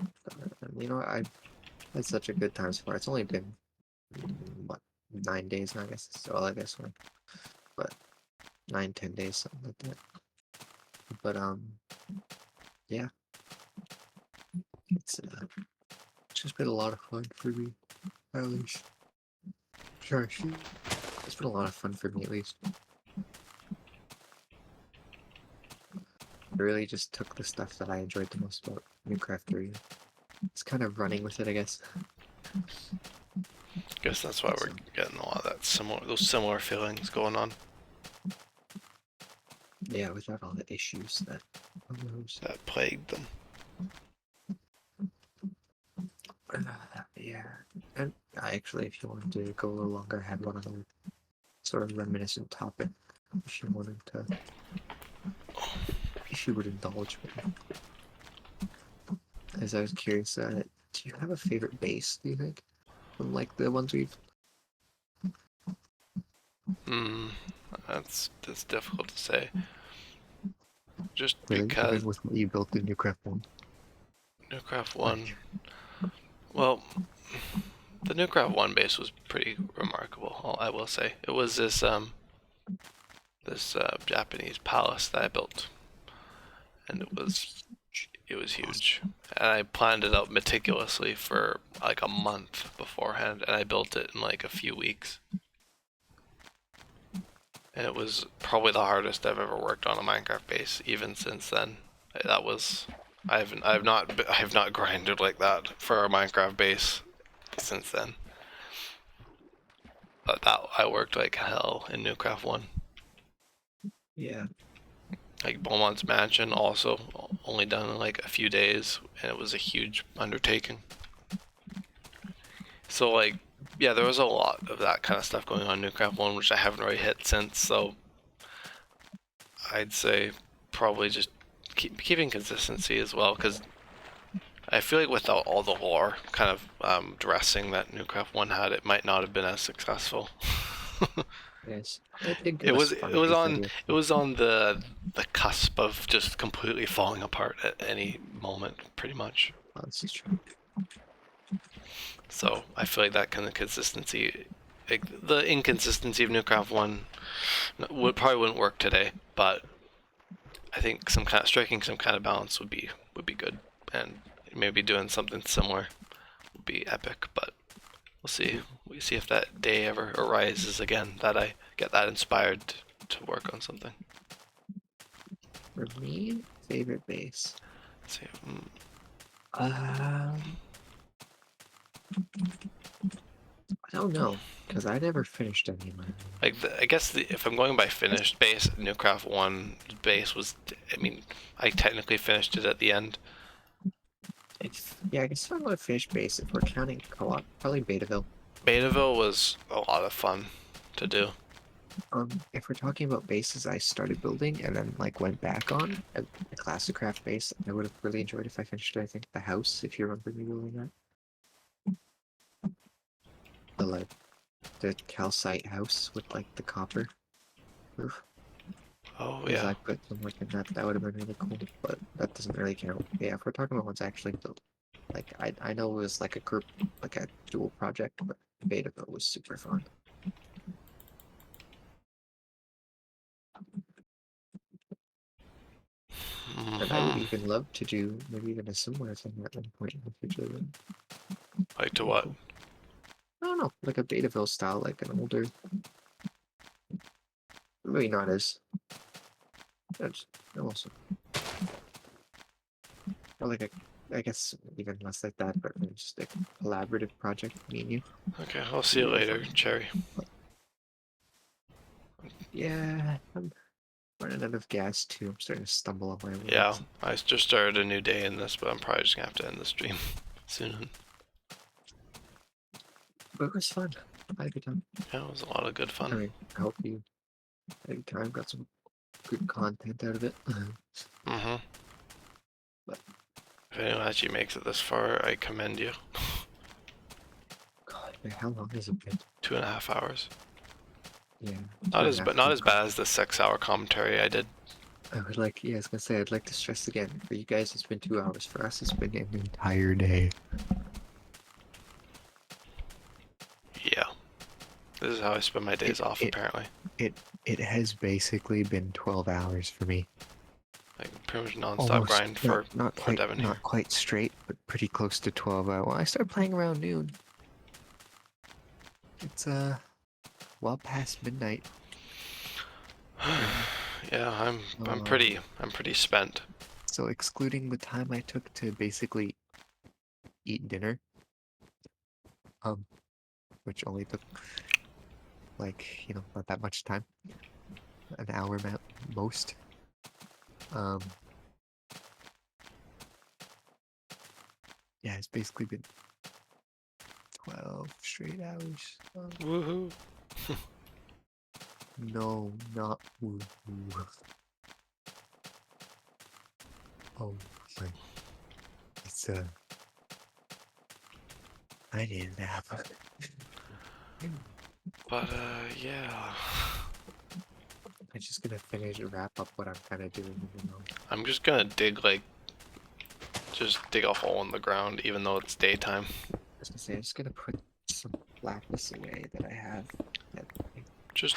[SPEAKER 2] I had such a good time so far. It's only been what 9 days now, I guess. So I guess one, but 9, 10 days, something like that. But yeah, it's just been a lot of fun for me, at least. Sure, it's been a lot of fun for me, at least. I really just took the stuff that I enjoyed the most about Newcraft 3. It's kind of running with it, I guess.
[SPEAKER 1] Guess that's why we're getting a lot of those similar feelings going on.
[SPEAKER 2] Yeah, without all the issues that arose.
[SPEAKER 1] That plagued them.
[SPEAKER 2] Yeah, and I actually, if you wanted to go a little longer, I had one other sort of reminiscent topic. If you wanted to, if you would indulge me, as I was curious, do you have a favorite base? Do you think from like the ones we've?
[SPEAKER 1] Hmm, that's difficult to say. Just
[SPEAKER 2] Really,
[SPEAKER 1] because
[SPEAKER 2] even with what you built in your craft one.
[SPEAKER 1] Newcraft
[SPEAKER 2] Like,
[SPEAKER 1] One. Well, the Newcraft One base was pretty remarkable. I will say it was this Japanese palace that I built, and it was huge. And I planned it out meticulously for like a month beforehand, and I built it in like a few weeks. And it was probably the hardest I've ever worked on a Minecraft base. Even since then, that was I have not grinded like that for a Minecraft base since then. But that I worked like hell in Newcraft One.
[SPEAKER 2] yeah,
[SPEAKER 1] Like Beaumont's Mansion, also only done in like a few days, and it was a huge undertaking. So like, yeah, there was a lot of that kind of stuff going on in Newcraft One, which I haven't really hit since. So I'd say probably just keeping consistency as well, because I feel like without all the lore kind of dressing that Newcraft One had, it might not have been as successful.
[SPEAKER 2] yes, it did give us
[SPEAKER 1] It
[SPEAKER 2] fun
[SPEAKER 1] was
[SPEAKER 2] base
[SPEAKER 1] on
[SPEAKER 2] ideas.
[SPEAKER 1] it was on the cusp of just completely falling apart at any moment, pretty much.
[SPEAKER 2] Oh, this is true.
[SPEAKER 1] So I feel like that kind of consistency, like the inconsistency of Newcraft One, wouldn't work today. But I think striking some kind of balance would be good, and maybe doing something similar would be epic. But we'll see. We see if that day ever arises again that I get that inspired to work on something.
[SPEAKER 2] For me, favorite base.
[SPEAKER 1] Let's see.
[SPEAKER 2] Um, I don't know, because I never finished any of mine.
[SPEAKER 1] Like I guess if I'm going by finished base, Newcraft One base was. I mean, I technically finished it at the end.
[SPEAKER 2] Yeah, I guess I'm going to finish base if we're counting co-op. Probably Betaville.
[SPEAKER 1] Betaville was a lot of fun to do.
[SPEAKER 2] If we're talking about bases I started building and then like went back on, a classic craft base, I would have really enjoyed if I finished it. I think the house, if you remember me building that, the like the calcite house with like the copper roof.
[SPEAKER 1] Oh
[SPEAKER 2] Because
[SPEAKER 1] yeah.
[SPEAKER 2] I put some work in that, that would have been really cool. But that doesn't really count. Yeah, if we're talking about what's actually built, like I know it was like a group, like a dual project, but Betaville was super fun. And I would
[SPEAKER 1] Hmm.
[SPEAKER 2] even love to do maybe even a similar thing at one point in the future.
[SPEAKER 1] Like to
[SPEAKER 2] Pretty
[SPEAKER 1] what?
[SPEAKER 2] cool. I don't know, like a Betaville style, like an older, maybe not as, that's awesome. Or like a, I guess even less like that, but maybe just a collaborative project, me and you.
[SPEAKER 1] Okay, I'll
[SPEAKER 2] It'd
[SPEAKER 1] see
[SPEAKER 2] be
[SPEAKER 1] you
[SPEAKER 2] really
[SPEAKER 1] later,
[SPEAKER 2] fun.
[SPEAKER 1] Cherry.
[SPEAKER 2] But yeah, I'm running out of gas too. I'm starting to stumble on my
[SPEAKER 1] Yeah,
[SPEAKER 2] words.
[SPEAKER 1] I just started a new day in this, but I'm probably just gonna have to end the stream soon.
[SPEAKER 2] But it was fun. I had a good time.
[SPEAKER 1] Yeah, it was a lot of good
[SPEAKER 2] I
[SPEAKER 1] fun.
[SPEAKER 2] mean, I hope you had a good time, got some good content out of it.
[SPEAKER 1] Mm-hmm.
[SPEAKER 2] But
[SPEAKER 1] If anyone actually makes it this far, I commend you.
[SPEAKER 2] God, man, how long has it been?
[SPEAKER 1] 2.5 hours.
[SPEAKER 2] Yeah,
[SPEAKER 1] Not
[SPEAKER 2] two and
[SPEAKER 1] as
[SPEAKER 2] a half.
[SPEAKER 1] but not
[SPEAKER 2] Oh
[SPEAKER 1] as
[SPEAKER 2] God.
[SPEAKER 1] bad as the 6 hour commentary I did.
[SPEAKER 2] I would like, yeah, I was gonna say, I'd like to stress again. For you guys, it's been 2 hours. For us, it's been an entire day.
[SPEAKER 1] Yeah, this is how I spend my
[SPEAKER 2] It
[SPEAKER 1] days off.
[SPEAKER 2] it
[SPEAKER 1] Apparently,
[SPEAKER 2] it it has basically been 12 hours for me.
[SPEAKER 1] like pretty much non-stop
[SPEAKER 2] Almost
[SPEAKER 1] grind for Devon here.
[SPEAKER 2] not quite straight, but pretty close to 12 hours. Well, I started playing around noon. It's well past midnight.
[SPEAKER 1] Yeah,
[SPEAKER 2] Um,
[SPEAKER 1] I'm pretty spent.
[SPEAKER 2] so excluding the time I took to basically eat dinner, um, which only took like, not that much time, an hour most. Um, yeah, it's basically been 12 straight hours.
[SPEAKER 1] Woohoo!
[SPEAKER 2] No, not woo. Oh my, it's I need a nap.
[SPEAKER 1] But yeah,
[SPEAKER 2] I'm just gonna finish and wrap up what I'm kind of doing,
[SPEAKER 1] I'm just gonna just dig a hole in the ground, even though it's daytime.
[SPEAKER 2] I was gonna say, I'm just gonna put some blackness away that I have. That,
[SPEAKER 1] Just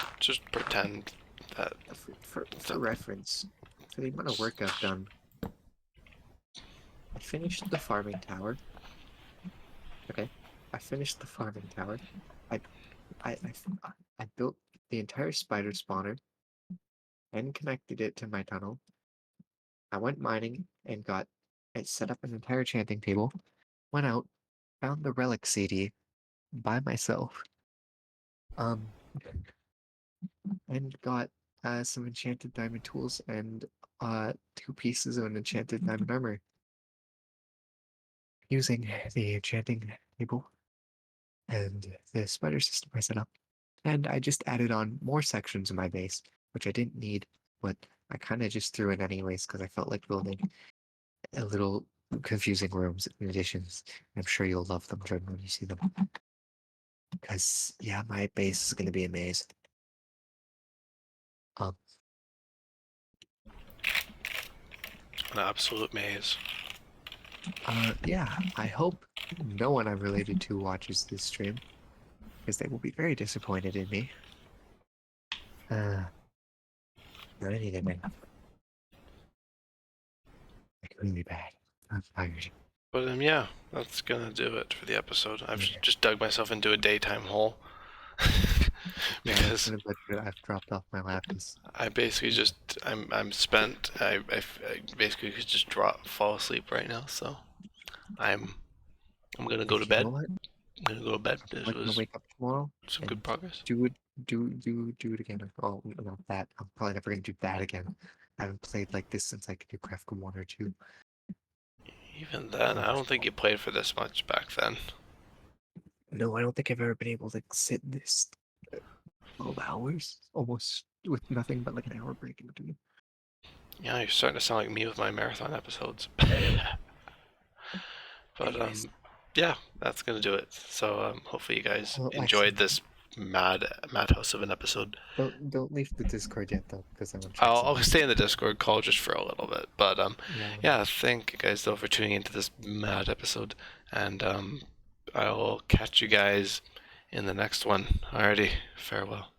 [SPEAKER 1] pretend that
[SPEAKER 2] for reference, for the amount of work I've done, I finished the farming tower. Okay, I finished the farming tower. I I I built the entire spider spawner and connected it to my tunnel. I went mining and got I set up an entire enchanting table. Went out, found the relic CD by myself. Um, and got some enchanted diamond tools and 2 pieces of an enchanted diamond armor using the enchanting table and the spider system I set up. And I just added on more sections of my base, which I didn't need, but I kind of just threw in anyways because I felt like building a little confusing rooms and additions. I'm sure you'll love them, Jordan, when you see them. Because, yeah, my base is going to be a maze. Um,
[SPEAKER 1] An absolute maze.
[SPEAKER 2] yeah, I hope no one I'm related to watches this stream, because they will be very disappointed in me. I need a nap. Like, really bad. I'm tired.
[SPEAKER 1] But yeah, that's gonna do it for the episode. I've just dug myself into a daytime hole.
[SPEAKER 2] Yeah,
[SPEAKER 1] Because
[SPEAKER 2] I've dropped off my lapis.
[SPEAKER 1] I basically just I'm spent. I basically could just fall asleep right now. So I'm I'm gonna go to
[SPEAKER 2] You know
[SPEAKER 1] bed.
[SPEAKER 2] what?
[SPEAKER 1] I'm gonna go to bed. This
[SPEAKER 2] I'm gonna
[SPEAKER 1] was
[SPEAKER 2] wake up tomorrow
[SPEAKER 1] some good
[SPEAKER 2] and
[SPEAKER 1] progress.
[SPEAKER 2] do it again. Oh, not that. I'm probably never gonna do that again. I haven't played like this since I could do Kafka 1 or 2.
[SPEAKER 1] Even then, I don't think you played for this much back then.
[SPEAKER 2] No, I don't think I've ever been able to sit this 12 hours almost with nothing but like an hour break in between.
[SPEAKER 1] Yeah, you're starting to sound like me with my marathon episodes. But
[SPEAKER 2] Anyways,
[SPEAKER 1] yeah, that's gonna do it. So hopefully you guys
[SPEAKER 2] well,
[SPEAKER 1] enjoyed
[SPEAKER 2] actually,
[SPEAKER 1] this madhouse of an episode.
[SPEAKER 2] don't leave the Discord yet though, because I want to check
[SPEAKER 1] I'll
[SPEAKER 2] something.
[SPEAKER 1] stay in the Discord call just for a little bit. But
[SPEAKER 2] Yeah.
[SPEAKER 1] yeah, thank you guys though for tuning into this mad episode, and I will catch you guys in the next one. Alrighty, farewell.